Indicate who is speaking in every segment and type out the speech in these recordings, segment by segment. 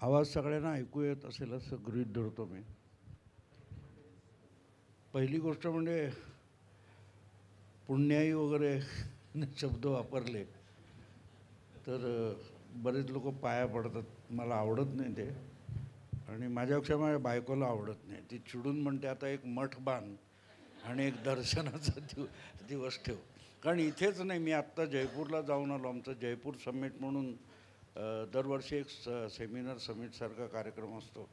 Speaker 1: आवाज सगळ्यांना ऐकू येत असेल असं गृहीत धरतो मी. पहिली गोष्ट म्हणजे पुण्याई वगैरे शब्द वापरले तर बरेच लोक पाया पडतात. मला आवडत नाही ते, आणि माझ्यापेक्षा माझ्या बायकोला आवडत नाही. ती चिडून म्हणते आता एक मठ बांध आणि एक दर्शनाचा दिवस ठेव. कारण इथेच नाही, मी आत्ता जयपूरला जाऊन आलो. आमचं जयपूर समिट म्हणून दरवर्षी एक समिटसारखा कार्यक्रम असतो.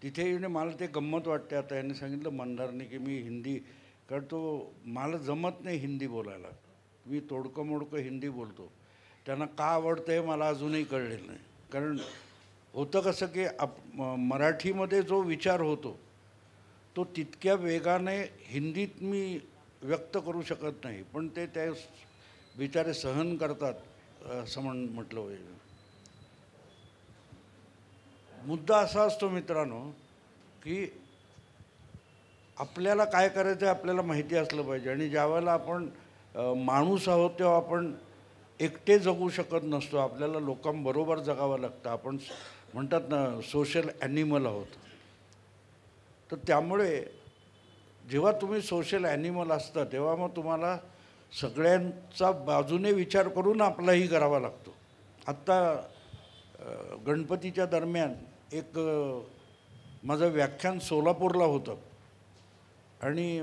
Speaker 1: तिथे येणे मला ते गंमत वाटते. आता यांनी सांगितलं मंदारने की मी हिंदी, कारण तो मला जमत नाही हिंदी बोलायला. मी तोडकं मोडकं हिंदी बोलतो. त्यांना का आवडतं हे मला अजूनही कळलेलं नाही. कारण होतं कसं की मराठीमध्ये जो विचार होतो तो तितक्या वेगाने हिंदीत मी व्यक्त करू शकत नाही, पण ते त्या विचारे सहन करतात असं म्हटलं पाहिजे. मुद्दा असा असतो मित्रांनो की आपल्याला काय करायचं आहे आपल्याला माहिती असलं पाहिजे. आणि ज्यावेळेला आपण माणूस आहोत तेव्हा आपण एकटे जगू शकत नसतो. आपल्याला लोकांबरोबर जगावं लागतं. आपण म्हणतात ना सोशल ॲनिमल आहोत. तर त्यामुळे जेव्हा तुम्ही सोशल ॲनिमल असता तेव्हा मग तुम्हाला सगळ्यांचा बाजूने विचार करून आपलाही करावा लागतो. आत्ता गणपतीच्या दरम्यान एक माझं व्याख्यान सोलापूरला होतं, आणि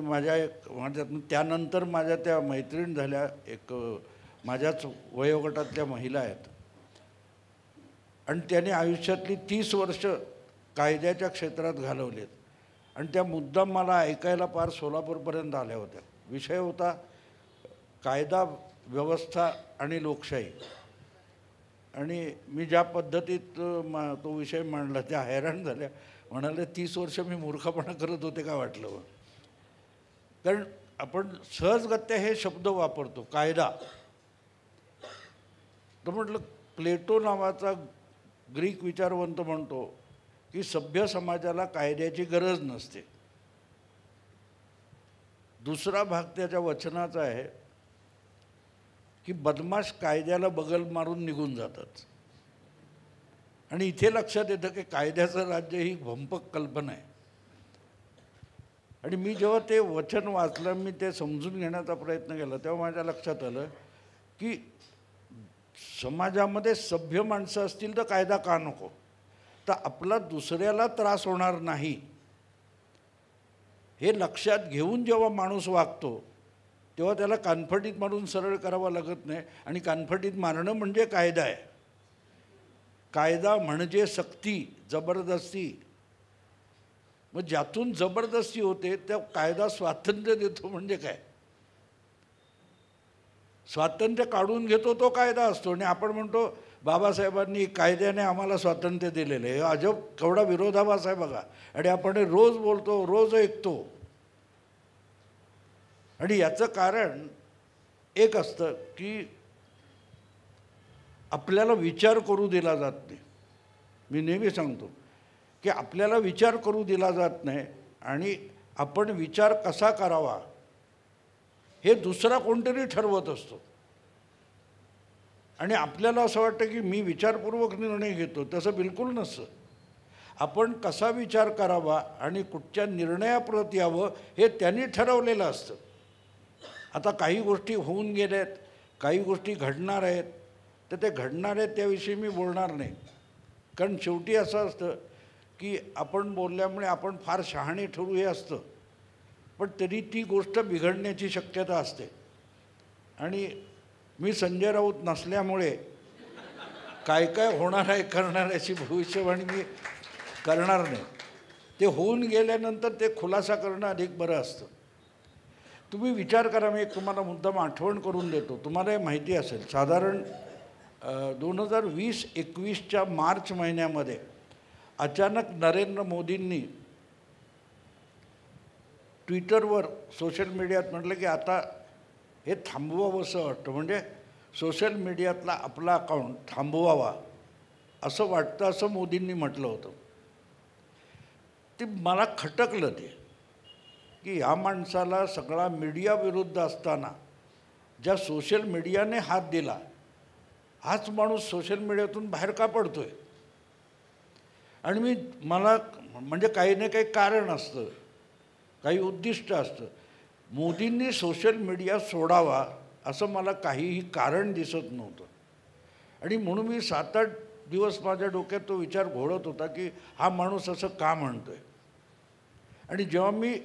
Speaker 1: त्यानंतर माझ्या त्या मैत्रीण झाल्या, एक माझ्याच वयोगटातल्या महिला आहेत, आणि त्याने आयुष्यातली 30 वर्ष कायद्याच्या क्षेत्रात घालवलेत. आणि त्या मुद्दाम मला ऐकायला पार सोलापूरपर्यंत आल्या होत्या. विषय होता कायदा व्यवस्था आणि लोकशाही. आणि मी ज्या पद्धतीत तो विषय मांडला त्या हैराण झाल्या. म्हणाले 30 वर्ष मी मूर्खपणा करत होते का वाटलं. कारण आपण सहजगत्या हे शब्द वापरतो कायदा. तर म्हटलं प्लेटो नावाचा ग्रीक विचारवंत म्हणतो की सभ्य समाजाला कायद्याची गरज नसते. दुसरा भाग त्याच्या वचनाचा आहे की बदमाश कायद्याला बगल मारून निघून जातात. आणि इथे लक्षात येतं की कायद्याचं राज्य ही भंपक कल्पना आहे. आणि मी जेव्हा ते वचन वाचलं, मी ते समजून घेण्याचा प्रयत्न केला, तेव्हा माझ्या लक्षात आलं की समाजामध्ये सभ्य माणसं असतील तर कायदा का नको. तर आपला दुसऱ्याला त्रास होणार नाही हे लक्षात घेऊन जेव्हा माणूस वागतो तेव्हा त्याला कानफटीत मारून सरळ करावं लागत नाही. आणि कानफटीत मारणं म्हणजे कायदा आहे. कायदा म्हणजे सक्ती, जबरदस्ती. मग ज्यातून जबरदस्ती होते त्या कायदा स्वातंत्र्य देतो म्हणजे काय. स्वातंत्र्य काढून घेतो तो कायदा असतो. आणि आपण म्हणतो बाबासाहेबांनी कायद्याने आम्हाला स्वातंत्र्य दिलेलं आहे. अजब केवढा विरोधाभास आहे बघा. आणि आपण रोज बोलतो, रोज ऐकतो. आणि याचं कारण एक असतं की आपल्याला विचार करू दिला जात नाही. मी नेहमी सांगतो की आपल्याला विचार करू दिला जात नाही, आणि आपण विचार कसा करावा हे दुसरा कोणतरी ठरवत असतो. आणि आपल्याला असं वाटतं की मी विचारपूर्वक निर्णय घेतो. तसं बिलकुल नसतं. आपण कसा विचार करावा आणि कुठच्या निर्णयाप्रत यावं हे त्यांनी ठरवलेलं असतं. आता काही गोष्टी होऊन गेल्यात, काही गोष्टी घडणार आहेत, तर ते घडणार आहेत त्याविषयी मी बोलणार नाही. कारण शेवटी असं असतं की आपण बोलल्यामुळे आपण फार शहाणे ठरू हे असतं, पण तरी ती गोष्ट बिघडण्याची शक्यता असते. आणि मी संजय राऊत नसल्यामुळे काय काय होणार आहे करणार याची भविष्यवाणी मी करणार नाही. ते होऊन गेल्यानंतर ते खुलासा करणं अधिक बरं असतं. तुम्ही विचार करा, मी एक तुम्हाला मुद्दाम आठवण करून देतो. तुम्हाला हे माहिती असेल, साधारण 2020-21च्या मार्च महिन्यामध्ये अचानक नरेंद्र मोदींनी ट्विटरवर, सोशल मीडियात म्हटलं की आता हे थांबवावं असं वाटतं. म्हणजे सोशल मीडियातला आपला अकाउंट थांबवावा असं वाटतं, असं मोदींनी म्हटलं होतं. ते मला खटकलं ते की या माणसाला सगळा मीडिया विरुद्ध असताना ज्या सोशल मीडियाने हात दिला, हाच माणूस सोशल मीडियातून बाहेर का पडतोय. आणि मला म्हणजे काही ना काही कारण असतं, काही उद्दिष्ट असतं. मोदींनी सोशल मीडिया सोडावा असं मला काहीही कारण दिसत नव्हतं. आणि म्हणून मी 7-8 दिवस माझ्या डोक्यात तो विचार घोळत होता की हा माणूस असं का म्हणतो आहे. आणि जेव्हा मी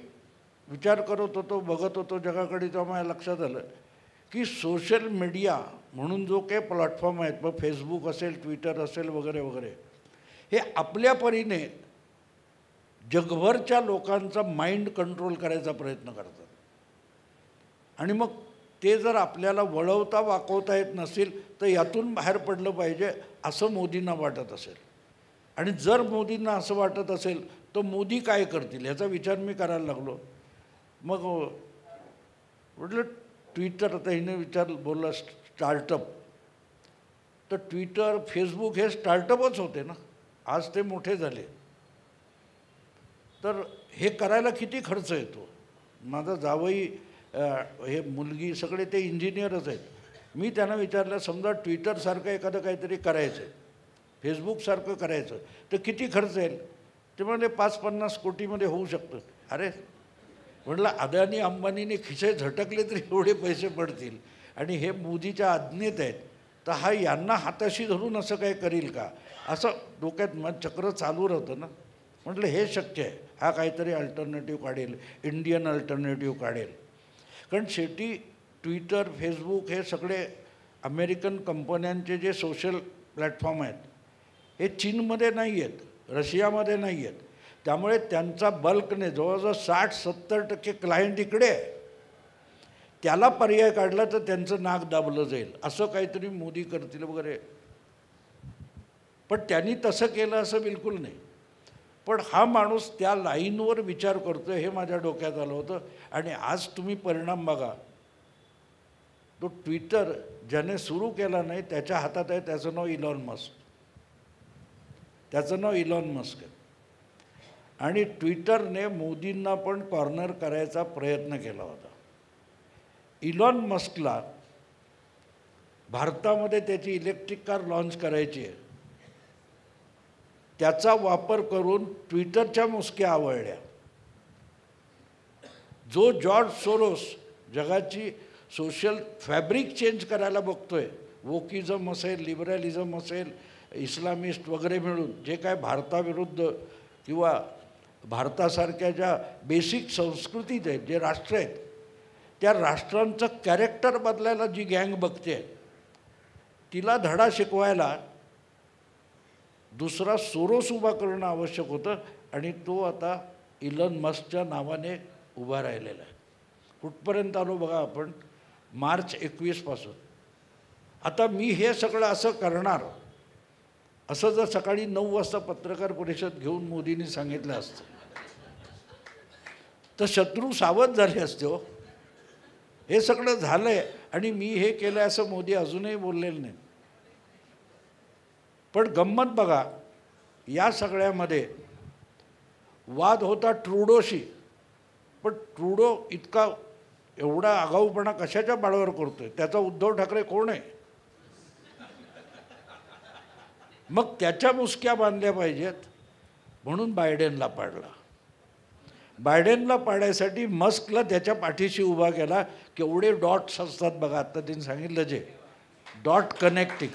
Speaker 1: विचार करत होतो, बघत होतो जगाकडे, तेव्हा माझ्या लक्षात आलं की सोशल मीडिया म्हणून जो काही प्लॅटफॉर्म आहेत, मग फेसबुक असेल, ट्विटर असेल, वगैरे वगैरे, हे आपल्या परीने जगभरच्या लोकांचा माइंड कंट्रोल करायचा प्रयत्न करतात. आणि मग ते जर आपल्याला वळवता वाकवता येत नसेल तर यातून बाहेर पडलं पाहिजे असं मोदींना वाटत असेल. आणि जर मोदींना असं वाटत असेल तर मोदी काय करतील ह्याचा विचार मी करायला लागलो. मग म्हटलं ट्विटर, आता हिने बोलला स्टार्टअप, तर ट्विटर, फेसबुक हे स्टार्टअपच होते ना, आज ते मोठे झाले. तर हे करायला किती खर्च येतो. माझा जावई, हे मुलगी, सगळे ते इंजिनियरच आहेत. मी त्यांना विचारलं, समजा ट्विटरसारखं एखादं काहीतरी करायचं आहे, फेसबुकसारखं करायचं, तर किती खर्च येईल. ते म्हणजे 5-50 कोटीमध्ये होऊ शकतं. अरे म्हटलं, अदानी अंबानीने खिसे झटकले तरी एवढे पैसे पडतील, आणि हे मोदीच्या आज्ञेत आहेत, तर हा यांना हाताशी धरून असं काय करील का, असं डोक्यात मग चक्र चालू राहतं ना. म्हटलं हे शक्य आहे, हा काहीतरी अल्टरनेटिव्ह काढेल, इंडियन अल्टरनेटिव्ह काढेल. कारण शेवटी ट्विटर, फेसबुक हे सगळे अमेरिकन कंपन्यांचे जे सोशल प्लॅटफॉर्म आहेत, हे चीनमध्ये नाही आहेत, रशियामध्ये नाही आहेत. त्यामुळे त्यांचा बल्कने जवळजवळ 60-70% क्लायंट इकडे आहे. त्याला पर्याय काढला तर त्यांचं नाक दाबलं जाईल, असं काहीतरी मोदी करतील वगैरे. पण त्यांनी तसं केलं असं बिलकुल नाही. पण हा माणूस त्या लाईनवर विचार करतो हे माझ्या डोक्यात आलं होतं. आणि आज तुम्ही परिणाम बघा, तो ट्विटर ज्याने सुरू केला नाही त्याच्या हातात आहे, त्याचं नाव इलॉन मस्क. त्याचं नाव इलॉन मस्क आहे. आणि ट्विटरने मोदींना पण कॉर्नर करायचा प्रयत्न केला होता. इलॉन मस्कला भारतामध्ये त्याची इलेक्ट्रिक कार लॉन्च करायची आहे, त्याचा वापर करून ट्विटरच्या मुसक्या आवळल्या. जो जॉर्ज सोरोस जगाची सोशल फॅब्रिक चेंज करायला बघतोय, वोकिझम असेल, लिबरलिझम असेल, इस्लामिस्ट वगैरे मिळून जे काय भारताविरुद्ध किंवा भारतासारख्या ज्या बेसिक संस्कृतीत आहेत, जे राष्ट्र आहेत, त्या राष्ट्रांचं कॅरेक्टर बदलायला जी गँग बघते, तिला धडा शिकवायला दुसरा सोरोस उभा करणं आवश्यक होतं. आणि तो आता इलॉन मस्कच्या नावाने उभा राहिलेला आहे. कुठपर्यंत आलो बघा आपण, मार्च 21 पासून. आता मी हे सगळं असं करणार असं जर सकाळी 9 वाजता पत्रकार परिषद घेऊन मोदींनी सांगितलं असतं तर शत्रू सावध झाले असते. हो, हे सगळं झालं आहे आणि मी हे केलं असं मोदी अजूनही बोललेले नाही. पण गंमत बघा, या सगळ्यामध्ये वाद होता ट्रुडोशी. पण ट्रुडो इतका एवढा आगाऊपणा कशाच्या बाळावर करतोय, त्याचा उद्धव ठाकरे कोण आहे. मग त्याच्या मुसक्या बांधल्या पाहिजेत म्हणून बायडेनला पाडला. बायडेनला पाडायसाठी मस्कला त्याच्या पाठीशी उभा केला. केवढे डॉट्स असतात बघा, आत्ता त्यांनी सांगितलं जे डॉट कनेक्टिंग.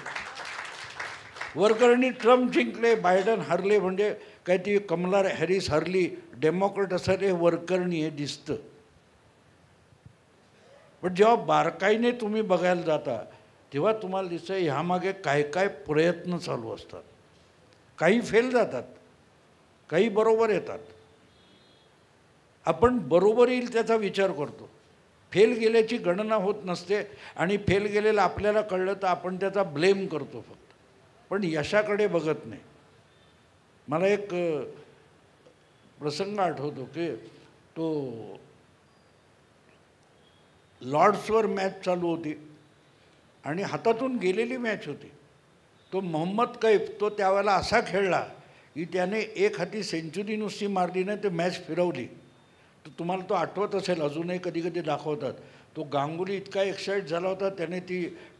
Speaker 1: वरकरणी ट्रम्प जिंकले, बायडन हरले, म्हणजे काय ती कमला हॅरिस हरली, डेमोक्रेट असेल, हे वरकरणी हे दिसतं. पण जेव्हा बारकाईने तुम्ही बघायला जाता तेव्हा तुम्हाला दिसतं ह्यामागे काय काय प्रयत्न चालू असतात. काही फेल जातात, काही बरोबर येतात. आपण बरोबर येईल त्याचा विचार करतो, फेल गेल्याची गणना होत नसते. आणि फेल गेलेलं आपल्याला कळलं तर आपण त्याचा ब्लेम करतो फक्त, पण यशाकडे बघत नाही. मला एक प्रसंग आठवतो की तो लॉर्ड्सवर मॅच चालू होती आणि हातातून गेलेली मॅच होती. तो मोहम्मद कैफ तो त्यावेळेला असा खेळला की त्याने एक हाती सेंचुरी नुसती मारली नाही, ते मॅच फिरवली. तर तुम्हाला तो आठवत असेल, अजूनही कधी कधी दाखवतात. तो गांगुली इतका एक्साईट झाला होता, त्याने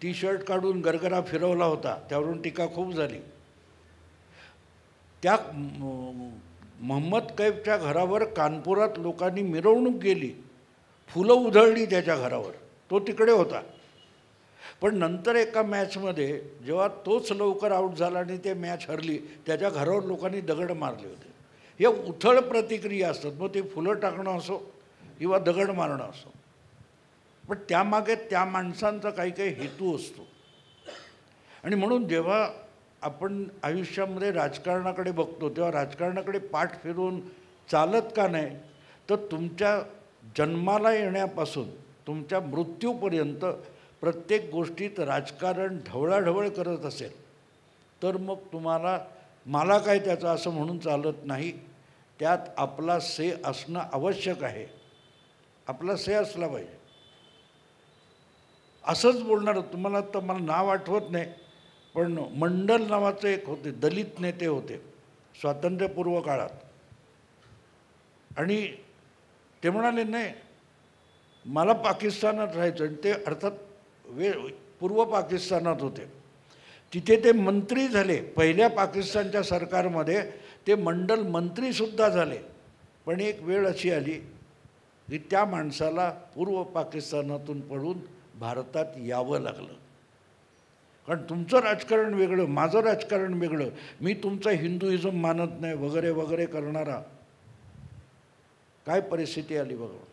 Speaker 1: टी शर्ट काढून गरगरा फिरवला होता, त्यावरून टीका खूप झाली. त्या मोहम्मद कैफच्या घरावर कानपुरात लोकांनी मिरवणूक गेली, फुलं उधळली त्याच्या घरावर, तो तिकडे होता. पण नंतर एका मॅचमध्ये जेव्हा तोच लवकर आऊट झाला आणि ते मॅच हरली, त्याच्या घरावर लोकांनी दगड मारले होते. हे उथळ प्रतिक्रिया असतात, मग ते फुलं टाकणं असो किंवा दगड मारणं असो. पण त्यामागे त्या माणसांचा काही काही हेतू असतो. आणि म्हणून जेव्हा आपण आयुष्यामध्ये राजकारणाकडे बघतो तेव्हा राजकारणाकडे पाठ फिरवून चालत का नाही, तर तुमच्या जन्माला येण्यापासून तुमच्या मृत्यूपर्यंत प्रत्येक गोष्टीत राजकारण ढवळाढवळ करत असेल तर मग तुम्हाला मला काय त्याचं असं म्हणून चालत नाही. त्यात आपला से असणं आवश्यक आहे, आपला से असला पाहिजे. असंच बोलणार तुम्हाला, तर मला नाव आठवत नाही, पण मंडल नावाचे एक होते, दलित नेते होते स्वातंत्र्यपूर्व काळात. आणि ते म्हणाले नाही मला पाकिस्तानात राहायचं. आणि ते अर्थात पूर्व पाकिस्तानात होते. तिथे ते मंत्री झाले, पहिल्या पाकिस्तानच्या सरकारमध्ये ते मंडल मंत्रीसुद्धा झाले. पण एक वेळ अशी आली की त्या माणसाला पूर्व पाकिस्तानातून पळून भारतात यावं लागलं. कारण तुमचं राजकारण वेगळं, माझं राजकारण वेगळं, मी तुमचं हिंदुइझम मानत नाही वगैरे वगैरे करणारा. काय परिस्थिती आली बघा.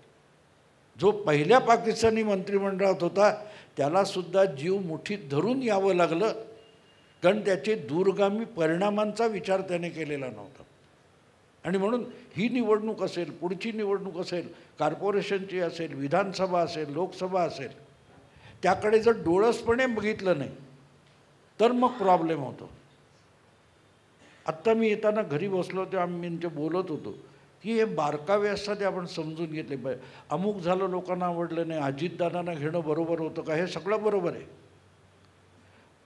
Speaker 1: जो पहिल्या पाकिस्तानी मंत्रिमंडळात होता त्यालासुद्धा जीव मुठीत धरून यावं लागलं, कारण त्याचे दूरगामी परिणामांचा विचार त्याने केलेला नव्हता. आणि म्हणून ही निवडणूक असेल, पुढची निवडणूक असेल, कॉर्पोरेशनची असेल, विधानसभा असेल, लोकसभा असेल, त्याकडे जर डोळसपणे बघितलं नाही तर मग प्रॉब्लेम होतो. आत्ता मी येताना घरी बसलो तेव्हा आम्ही बोलत होतो की हे बारकावे असतात ते आपण समजून घेतले पाहिजे. अमुक झालं लोकांना आवडलं नाही, अजितदादांना घेणं बरोबर होतं का, हे सगळं बरोबर आहे.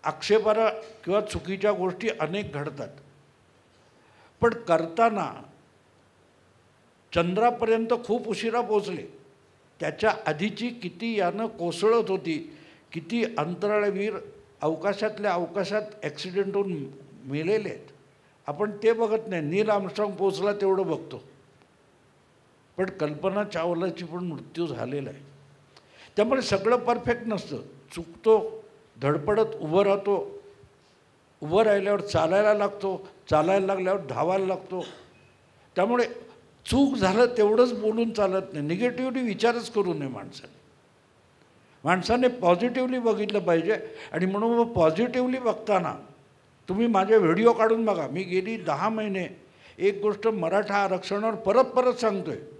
Speaker 1: आक्षेपार्ह किंवा चुकीच्या गोष्टी अनेक घडतात. पण करताना चंद्रापर्यंत खूप उशिरा पोचले. त्याच्या आधीची किती यानं कोसळत होती, किती अंतराळवीर अवकाशातल्या अवकाशात ॲक्सिडेंट होऊन मेलेले आहेत. आपण ते बघत नाही. नील आर्मस्ट्रॉंग पोचला तेवढं बघतो, पण कल्पना चावलाची पण मृत्यू झालेला आहे. त्यामुळे सगळं परफेक्ट नसतं. चुकतो, धडपडत उभं राहतो, उभं राहिल्यावर चालायला लागतो, चालायला लागल्यावर धावायला लागतो. त्यामुळे चूक झालं तेवढंच बोलून चालत नाही. निगेटिव्हली विचारच करू नये माणसाने. माणसाने पॉझिटिव्हली बघितलं पाहिजे. आणि म्हणून मग पॉझिटिव्हली बघताना तुम्ही माझे व्हिडिओ काढून बघा. मी गेली 10 महिने एक गोष्ट मराठा आरक्षणावर परत परत सांगतो आहे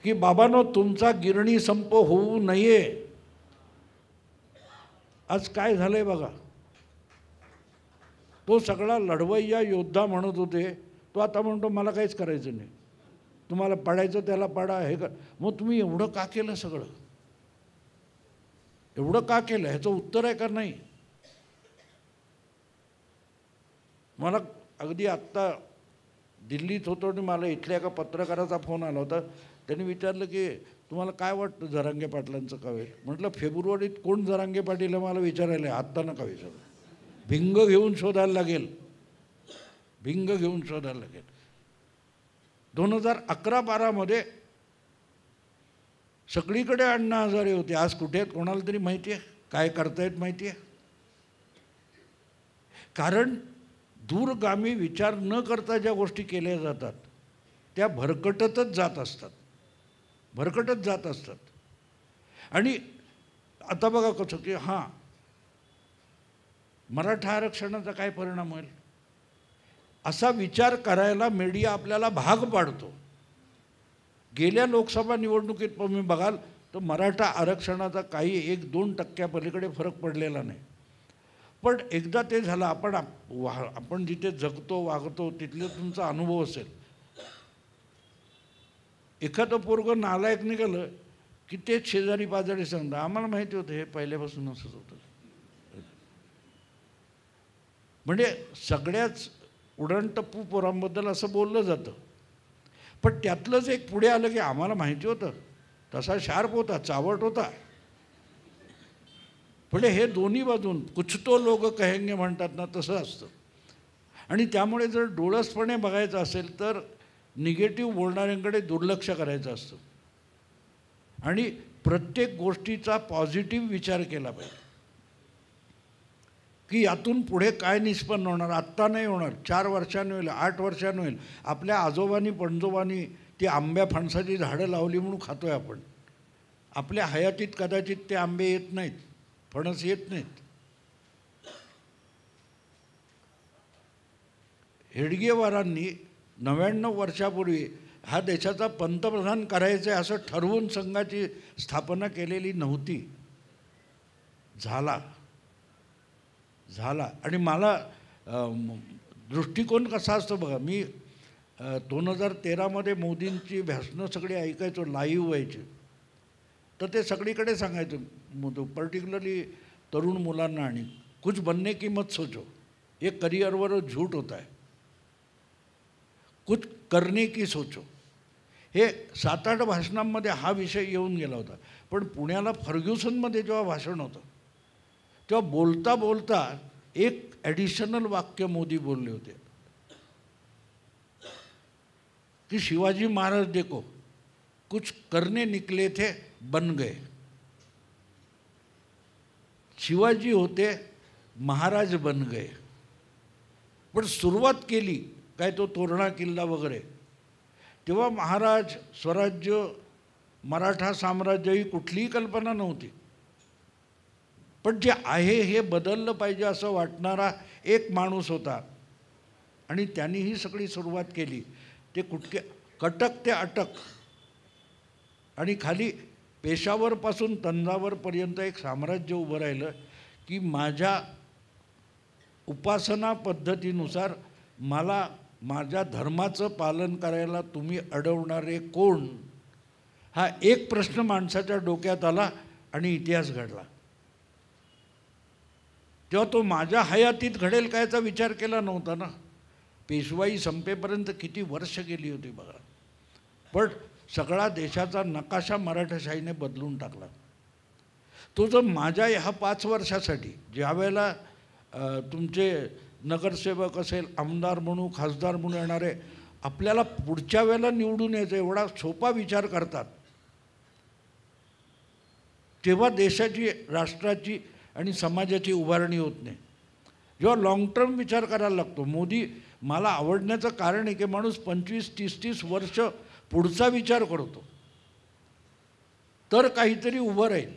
Speaker 1: की बाबांनो, तुमचा गिरणी संप होऊ नये. आज काय झालं आहे बघा. तो सगळा लढवय्या योद्धा म्हणत होते, तो आता म्हणतो मला काहीच करायचं नाही, तुम्हाला पाडायचं त्याला पाडा, हे कर. मग तुम्ही एवढं का केलं सगळं? एवढं का केलं? ह्याचं उत्तर आहे का नाही? मला अगदी आत्ता दिल्लीत होतो आणि मला इथल्या एका पत्रकाराचा फोन आला होता. त्यांनी विचारलं की तुम्हाला काय वाटतं जरांगे पाटलांचं का होईल? म्हटलं फेब्रुवारीत कोण जरांगे पाटील मला विचारायला, आत्ता नका विचारू. भिंग घेऊन शोधायला लागेल, भिंग घेऊन शोधायला लागेल. 2011-12 सगळीकडे अण्णा हजारे होते. आज कुठे आहेत कोणाला तरी माहिती आहे? काय करतायत माहिती आहे? कारण दूरगामी विचार न करता ज्या गोष्टी केल्या जातात त्या भरकटतच जात असतात, भरकटत जात असतात. आणि आता बघा कसं की हां, मराठा आरक्षणाचा काय परिणाम होईल असा विचार करायला मीडिया आपल्याला भाग पाडतो. गेल्या लोकसभा निवडणुकीत तुम्ही बघाल तर मराठा आरक्षणाचा काही 1-2% पलीकडे फरक पडलेला नाही. पण एकदा ते झालं, आपण जिथे जगतो वागतो तिथले तुमचा अनुभव असेल. एखादं पोरगं नालायक निघालं की ते शेजारी पाजारी सांगतात आम्हाला माहिती होतं हे पहिल्यापासून असंच होतं. म्हणजे सगळ्याच उडणटप्पू पोरांबद्दल असं बोललं जातं. पण त्यातलंच एक पुढे आलं की आम्हाला माहिती होतं, तसा शार्प होता, चावट होता. पण हे दोन्ही बाजून कुछ तो लोग कहेंगे म्हणतात ना, तसं असतं. आणि त्यामुळे जर डोळसपणे बघायचं असेल तर निगेटिव्ह बोलणाऱ्यांकडे दुर्लक्ष करायचं असतं आणि प्रत्येक गोष्टीचा पॉझिटिव्ह विचार केला पाहिजे की यातून पुढे काय निष्पन्न होणार. आत्ता नाही होणार, 4 वर्षांनी होईल, 8 वर्षांनी होईल. आपल्या आजोबांनी पणजोबांनी ती आंब्या फणसाची झाडं लावली म्हणून खातोय आपण. आपल्या हयातीत कदाचित ते आंबे येत नाहीत, फणस येत नाहीत. हेडगेवारांनी 99 वर्षापूर्वी हा देशाचा पंतप्रधान करायचं आहे असं ठरवून संघाची स्थापना केलेली नव्हती. झाला. आणि मला दृष्टिकोन कसा असतो बघा. मी 2013मध्ये मोदींची भाषणं सगळी ऐकायचो, लाईव्ह व्हायची. तर ते सगळीकडे सांगायचो, पर्टिक्युलरली तरुण मुलांना, आणि कुछ बनने की मत सोचो, ये करिअरवर झूठ होता है, कुछ करने की सोचो. हे 7-8 भाषणांमध्ये हा विषय येऊन गेला होता. पण पुण्याला फर्ग्युसनमध्ये जेव्हा भाषण होतं तेव्हा बोलता बोलता एक ॲडिशनल वाक्य मोदी बोलले होते की शिवाजी महाराज देखो कुछ करने निकले थे बन गए. शिवाजी होते, महाराज बन गए. पण सुरुवात केली काय तो तोरणा किल्ला वगैरे, तेव्हा महाराज, स्वराज्य, मराठा साम्राज्य ही कुठलीही कल्पना नव्हती. पण जे आहे हे बदललं पाहिजे असं वाटणारा एक माणूस होता आणि त्यांनी ही सगळी सुरुवात केली. ते कटक ते अटक आणि खाली पेशावरपासून तंजावरपर्यंत एक साम्राज्य उभं राहिलं की माझ्या उपासना पद्धतीनुसार मला माझ्या धर्माचं पालन करायला तुम्ही अडवणारे कोण, हा एक प्रश्न माणसाच्या डोक्यात आला आणि इतिहास घडला. तेव्हा तो माझ्या हयातीत घडेल काय याचा विचार केला नव्हता ना. पेशवाई संपेपर्यंत किती वर्ष गेली होती बघा. पण सगळा देशाचा नकाशा मराठाशाहीने बदलून टाकला. तो जर माझ्या ह्या 5 वर्षासाठी ज्या वेळेला तुमचे नगरसेवक असेल, आमदार म्हणू, खासदार म्हणून येणारे आपल्याला पुढच्या वेळेला निवडून यायचं एवढा सोपा विचार करतात, तेव्हा देशाची, राष्ट्राची आणि समाजाची उभारणी होत नाही. जेव्हा लॉंग टर्म विचार करायला लागतो. मोदी मला आवडण्याचं कारण आहे की माणूस 25-30 वर्ष पुढचा विचार करतो तर काहीतरी उभं राहील.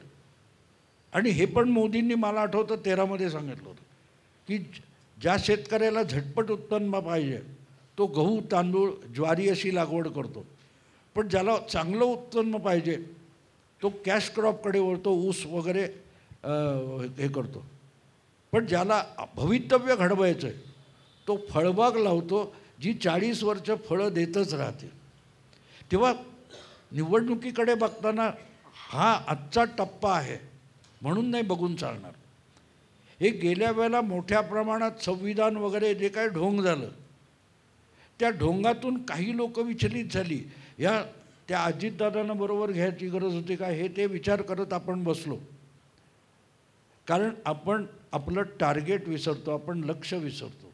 Speaker 1: आणि हे पण मोदींनी मला आठवतं 13मध्ये सांगितलं होतं की ज्या शेतकऱ्याला झटपट उत्पन्न पाहिजे तो गहू, तांदूळ, ज्वारी अशी लागवड करतो. पण ज्याला चांगलं उत्पन्न पाहिजे तो कॅश क्रॉपकडे वळतो, ऊस वगैरे हे करतो. पण ज्याला भवितव्य घडवायचं आहे तो फळबाग लावतो जी 40 वर्ष फळं देतच राहते. तेव्हा निवडणुकीकडे बघताना हा आजचा टप्पा आहे म्हणून नाही बघून चालणार. हे गेल्या वेळेला मोठ्या प्रमाणात संविधान वगैरे जे काय ढोंग झालं त्या ढोंगातून काही लोक विचलित झाली. त्या अजितदादांना बरोबर घ्यायची गरज होती का हे ते विचार करत आपण बसलो. कारण आपण आपलं टार्गेट विसरतो, आपण लक्ष विसरतो.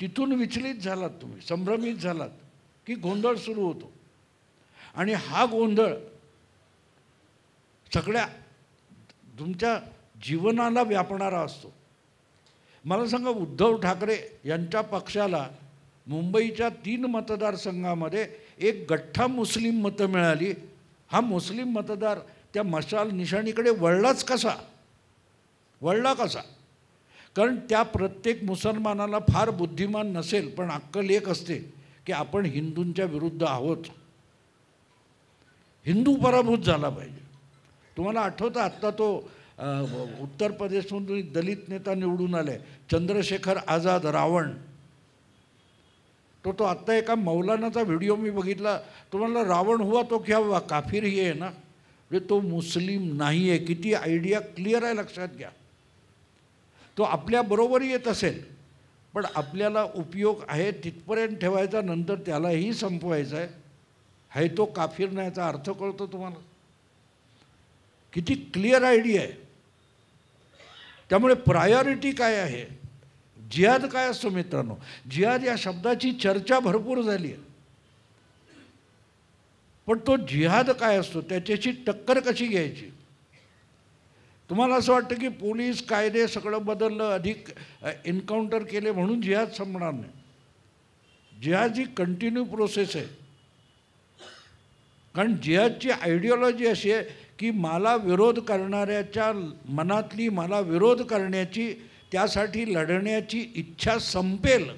Speaker 1: तिथून विचलित झालात तुम्ही, संभ्रमित झालात की गोंधळ सुरू होतो. आणि हा गोंधळ सगळ्या तुमच्या जीवनाला व्यापणारा असतो. मला सांगा, उद्धव ठाकरे यांच्या पक्षाला मुंबईच्या 3 मतदारसंघामध्ये एक गठ्ठा मुस्लिम मतं मिळाली. हा मुस्लिम मतदार त्या मशाल निशाणीकडे वळलाच कसा? कारण त्या प्रत्येक मुसलमानाला फार बुद्धिमान नसेल पण अक्कल एक असते की आपण हिंदूंच्या विरुद्ध आहोत, हिंदू पराभूत झाला पाहिजे. तुम्हाला आठवतं आत्ता तो उत्तर प्रदेशमधून दलित नेता निवडून आले, चंद्रशेखर आझाद, रावण. तो आत्ता एका मौलानाचा व्हिडिओ मी बघितला. तुम्हाला रावण हुआ तो क्या हुआ, काफिर ही आहे ना, म्हणजे तो मुस्लिम नाही आहे. किती आयडिया क्लिअर आहे, लक्षात घ्या. तो आपल्याबरोबर येत असेल पण आपल्याला उपयोग आहे तिथपर्यंत ठेवायचा, नंतर त्यालाही संपवायचा आहे. है तो काफिर नाही याचा अर्थ कळतो तुम्हाला? किती क्लिअर आयडिया आहे. त्यामुळे प्रायोरिटी काय आहे? जिहाद काय असतो मित्रांनो? जिहाद या शब्दाची चर्चा भरपूर झाली आहे, पण तो जिहाद काय असतो, त्याच्याशी टक्कर कशी घ्यायची? तुम्हाला असं वाटतं की पोलीस कायदे सगळं बदललं, अधिक एन्काउंटर केले म्हणून जिहाद संपणार नाही. जिहाद ही कंटिन्यू प्रोसेस आहे. कारण जिहादची आयडिओलॉजी अशी आहे की मला विरोध करणाऱ्याच्या मनातली मला विरोध करण्याची, त्यासाठी लढण्याची इच्छा संपेल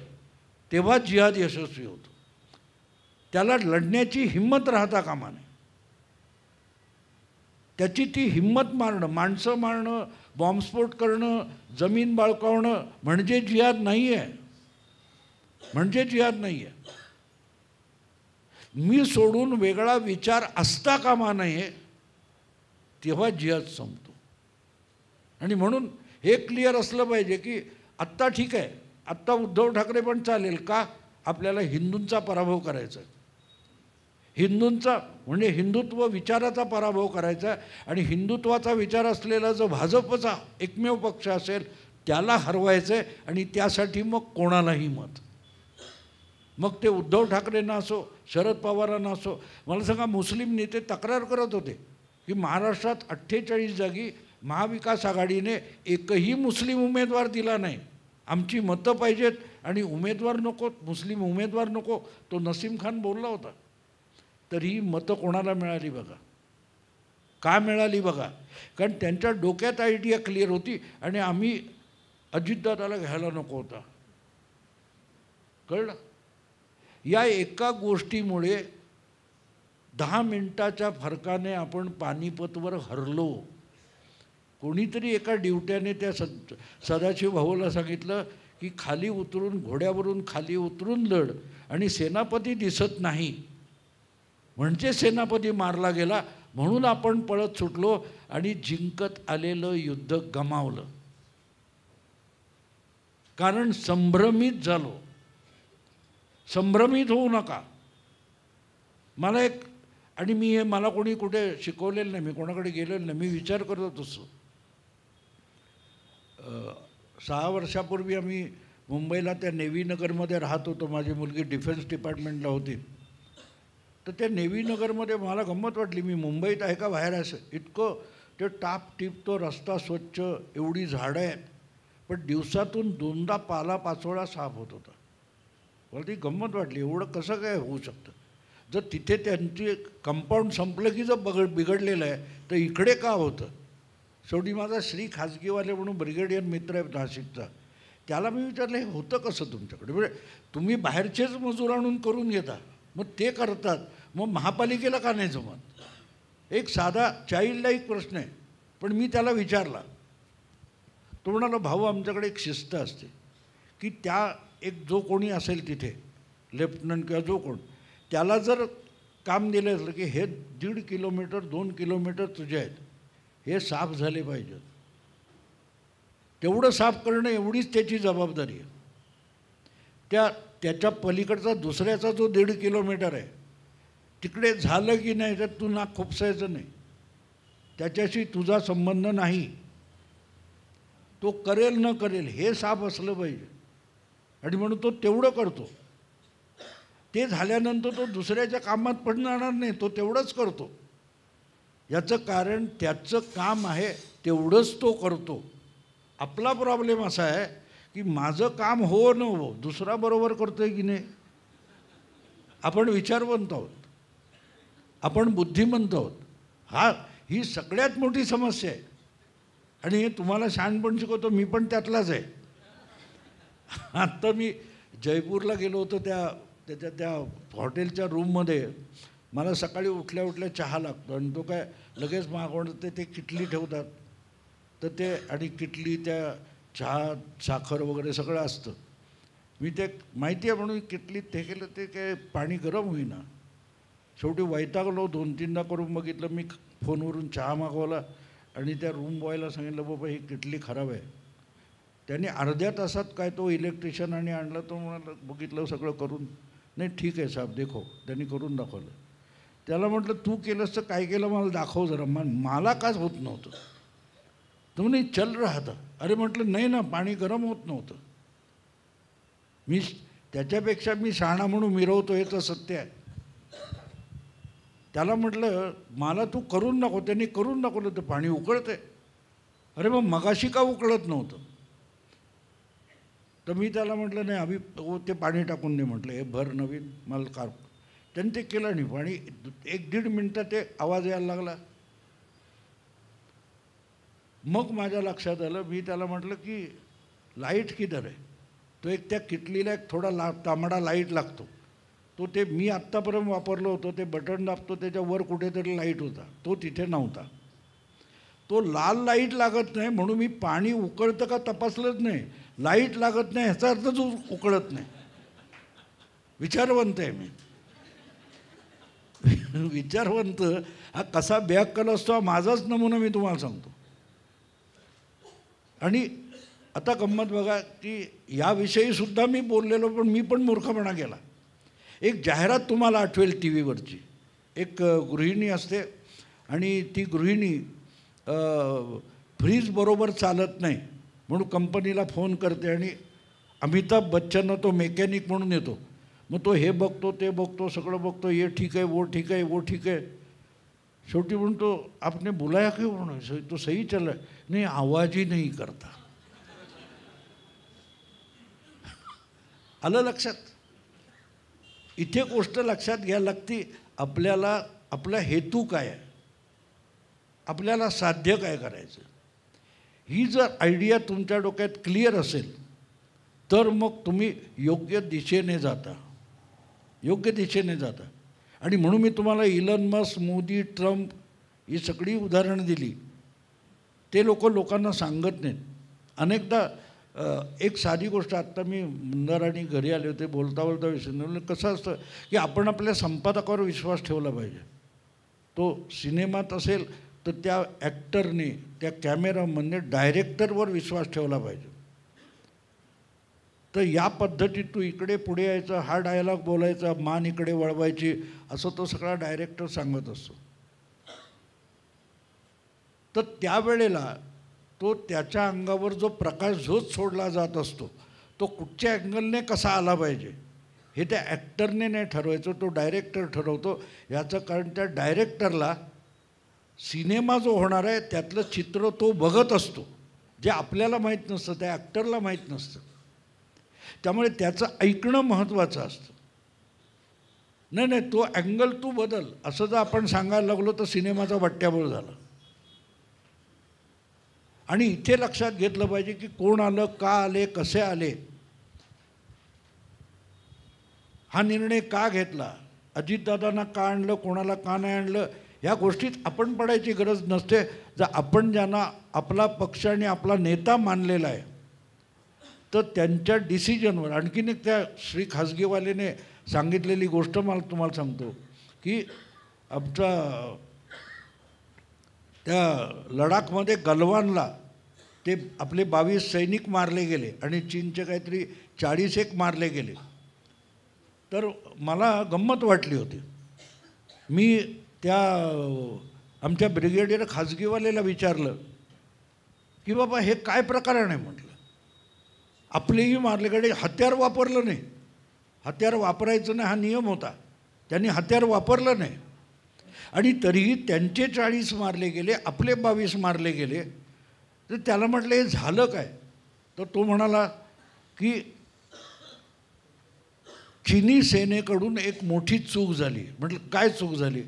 Speaker 1: तेव्हा जिहाद यशस्वी होतो. त्याला लढण्याची हिंमत राहता कामा नये. त्याची ती हिंमत मारणं, माणसं मारणं, बॉम्बस्फोट करणं, जमीन बळकावणं म्हणजे जिहाद नाही आहे. म्हणजे जिहाद नाही आहे. मी सोडून वेगळा विचार असता कामा नये तेव्हा जिहाद संपतो. आणि म्हणून हे क्लिअर असलं पाहिजे की आत्ता ठीक आहे, आत्ता उद्धव ठाकरे पण चालेल का? आपल्याला हिंदूंचा पराभव करायचा आहे. हिंदूंचा म्हणजे हिंदुत्व विचाराचा पराभव करायचा, आणि हिंदुत्वाचा विचार असलेला जो भाजपचा एकमेव पक्ष असेल त्याला हरवायचं आहे. आणि त्यासाठी मग कोणालाही मत, मग ते उद्धव ठाकरेंना असो, शरद पवारांना असो. मला सांगा, मुस्लिम नेते तक्रार करत होते की महाराष्ट्रात 48 जागी महाविकास आघाडीने एकही मुस्लिम उमेदवार दिला नाही. आमची मतं पाहिजेत आणि उमेदवार नको, मुस्लिम उमेदवार नको. तो नसीम खान बोलला होता. तर ही मतं कोणाला मिळाली बघा, का मिळाली बघा? कारण त्यांच्या डोक्यात आयडिया क्लिअर होती आणि आम्ही अजितदादाला घ्यायला नको होता. कळलं? या एका गोष्टीमुळे 10 मिनिटाच्या फरकाने आपण पानिपतवर हरलो. कोणीतरी एका ड्युट्याने त्या सदाशिव भाऊला सांगितलं की खाली उतरून, घोड्यावरून खाली उतरून लढ, आणि सेनापती दिसत नाही म्हणजे सेनापती मारला गेला, म्हणून आपण पळत सुटलो आणि जिंकत आलेलं युद्ध गमावलं. कारण संभ्रमित झालो. संभ्रमित होऊ नका. मला एक, आणि मी हे मला कोणी कुठे शिकवलेलं नाही, मी कोणाकडे गेलेलं नाही, मी विचार करत होतो. 6 वर्षापूर्वी आम्ही मुंबईला त्या नेव्ही नगरमध्ये राहत होतो. माझी मुलगी डिफेन्स डिपार्टमेंटला होती. तर त्या नेव्ही नगरमध्ये मला गंमत वाटली. मी मुंबईत आहे का बाहेर असं, इतकं ते टापटीप तो रस्ता स्वच्छ, एवढी झाडं आहेत, पण दिवसातून 2दा पाला-पाचोळा साफ होत होता. मला ती गंमत वाटली, एवढं कसं काय होऊ शकतं? जर तिथे त्यांची कंपाऊंड संपलं की जर बिघडलेलं आहे तर इकडे का होतं? शेवटी माझा श्री खाजगीवाले म्हणून ब्रिगेडियर मित्र आहे नाशिकचा, त्याला मी विचारलं हे होतं कसं तुमच्याकडे? म्हणजे तुम्ही बाहेरचेच मजूर आणून करून घेता, मग ते करतात, मग महापालिकेला का नाही जमत? एक साधा चाइल्ड लाईक प्रश्न आहे. पण मी त्याला विचारला. तो म्हणाला, भाऊ आमच्याकडे एक शिस्त असते की त्या एक जो कोणी असेल तिथे लेफ्टनंट किंवा जो कोण, त्याला जर काम दिलं असलं की हे 1.5 किलोमीटर 2 किलोमीटर तुझे आहेत, हे साफ झाले पाहिजेत, तेवढं साफ करणं एवढीच त्याची जबाबदारी आहे. त्याच्या पलीकडचा दुसऱ्याचा जो 1.5 किलोमीटर आहे तिकडे झालं की नाही तर तू ना खुपसायचं नाही, त्याच्याशी तुझा संबंध नाही. तो करेल न करेल हे साफ असलं पाहिजे. आणि म्हणून तो तेवढं करतो. ते झाल्यानंतर तो दुसऱ्याच्या कामात पण जाणार नाही, तो तेवढंच करतो. याचं कारण त्याचं काम आहे तेवढंच तो करतो. आपला प्रॉब्लेम असा आहे की माझं काम हो न हो, दुसरा बरोबर करतोय की नाही. आपण विचारवंत आहोत, आपण बुद्धिमंत आहोत. ही सगळ्यात मोठी समस्या आहे. आणि हे तुम्हाला शहाणपण शिकवतो, मी पण त्यातलाच आहे. आत्ता मी जयपूरला गेलो होतो, त्या हॉटेलच्या रूममध्ये मला सकाळी उठल्या उठल्या चहा लागतो आणि तो काय लगेच मागवणं ते किटली ठेवतात. तर ते आणि किटली त्या चहा साखर वगैरे सगळं असतं. मी ते माहिती आहे म्हणून किटलीत ते केलं, ते काय पाणी गरम होईना. शेवटी वैतागलो, 2-3दा करून बघितलं. मी फोनवरून चहा मागवला आणि त्या रूम बॉयला सांगितलं, बाबा ही किटली खराब आहे. त्याने अर्ध्या तासात काय तो इलेक्ट्रिशियन आणि आणला. तो म्हणाला, बघितलं सगळं करून, नाही ठीक आहे साहेब देखो, त्यांनी करून दाखवलं. त्याला म्हटलं तू केलंस तर काय केलं मला दाखव जरा. मला काच होत नव्हतं. तो म्हणे चल रहा था. अरे म्हटलं नाही ना, पाणी गरम होत नव्हतं. मी त्याच्यापेक्षा मी शहाणा म्हणून मिरवतो हे तर सत्य आहे. त्याला म्हटलं मला तू करून नको, त्यांनी करून दाखवलं तर पाणी उकळतंय. अरे मग मगाशी का उकळत नव्हतं? तर मी त्याला म्हटलं नाही अभि ते पाणी टाकून दे म्हटलं, हे भर नवीन मला कार. त्यांनी ते केलं नाही. पाणी 1-1.5 मिनटात ते आवाज यायला लागला. मग माझ्या लक्षात आलं. मी त्याला म्हटलं की लाईट किधर आहे? तो एक त्या किटलीला एक थोडा तांबडा लाईट लागतो. तो ते मी आत्तापर्यंत वापरलो होतो, ते बटन दाबतो त्याच्यावर कुठेतरी लाईट होता, तो तिथे नव्हता. तो लाल लाईट लागत नाही म्हणून मी पाणी उकळतं का तपासलंच नाही. लाईट लागत नाही ह्याचा अर्थच उकळत नाही. विचारवंत आहे मी. विचारवंत हा कसा बेअक्कल असतो हा माझाच नमुना मी तुम्हाला सांगतो. आणि आता गंमत बघा की याविषयी सुद्धा मी बोललेलो, पण मी पण मूर्खपणा केला. एक जाहिरात तुम्हाला आठवेल टी व्हीवरची. एक गृहिणी असते आणि ती गृहिणी फ्रीज बरोबर चालत नाही म्हणून कंपनीला फोन करते आणि अमिताभ बच्चन तो मेकॅनिक म्हणून येतो. मग तो हे बघतो ते बघतो सगळं बघतो, ये ठीक आहे वो ठीक आहे वो ठीक आहे. शेवटी म्हणतो आपने बुलाया क्यों? म्हणून तो सही चल रहा है. नहीं आवाज ही नहीं करता. आलं लक्षात? इथे गोष्ट लक्षात घ्यायला लागती आपल्याला. आपला हेतू काय आहे, आपल्याला साध्य काय करायचं, ही जर आयडिया तुमच्या डोक्यात क्लिअर असेल तर मग तुम्ही योग्य दिशेने जाता. आणि म्हणून मी तुम्हाला इलन मस्क, मोदी, ट्रम्प ही सगळी उदाहरणं दिली. ते लोकांना सांगत नाहीत. अनेकदा एक साधी गोष्ट, आत्ता मी मुंदाराणी घरी आले होते, बोलता बोलता विसरलो. कसं असतं की आपण आपल्या संपादकावर विश्वास ठेवला पाहिजे. तो सिनेमात असेल तर त्या ॲक्टरने, त्या कॅमेरामनने डायरेक्टरवर विश्वास ठेवला पाहिजे. तर या पद्धतीत तू इकडे पुढे यायचं, हा डायलॉग बोलायचा, मान इकडे वळवायची, असं तो सगळा डायरेक्टर सांगत असतो. तर त्यावेळेला तो त्याच्या अंगावर जो प्रकाश झोत सोडला जात असतो तो कुठच्या अँगलने कसा आला पाहिजे हे त्या ॲक्टरने नाही ठरवायचं, तो डायरेक्टर ठरवतो. याचं कारण त्या डायरेक्टरला सिनेमा जो होणार आहे त्यातलं चित्र तो बघत असतो, जे आपल्याला माहीत नसतं, त्या ॲक्टरला माहीत नसतं. त्यामुळे त्याचं ऐकणं महत्त्वाचं असतं. नाही तो अँगल तू बदल असं जर आपण सांगायला लागलो तर सिनेमाचा बट्ट्याबोळ झाला. आणि इथे लक्षात घेतलं पाहिजे की कोण आलं, का आले, कसे आले, हा निर्णय का घेतला, अजितदादांना का आणलं, कोणाला का नाही आणलं, ह्या गोष्टीत आपण पडायची गरज नसते. जर आपण ज्यांना आपला पक्ष आणि आपला नेता मानलेला आहे तर त्यांच्या डिसिजनवर. आणखीन एक त्या श्री खासगीवालेने सांगितलेली गोष्ट मला तुम्हाला सांगतो की आमचा त्या लडाखमध्ये गलवानला ते आपले 22 सैनिक मारले गेले आणि चीनचे काहीतरी 40 मारले गेले. तर मला गंमत वाटली होती. मी त्या आमच्या ब्रिगेडियर खाजगीवालेला विचारलं की बाबा हे काय प्रकरण आहे म्हटलं. आपलेही मारले गेले, हत्यार वापरलं नाही, हत्यार वापरायचं नाही हा नियम होता, त्यांनी हत्यार वापरलं नाही आणि तरीही त्यांचे 40 मारले गेले, आपले 22 मारले गेले. तर त्याला म्हटलं हे झालं काय? तर तो म्हणाला की चीनी सेनेकडून एक मोठी चूक झाली. म्हटलं काय चूक झाली?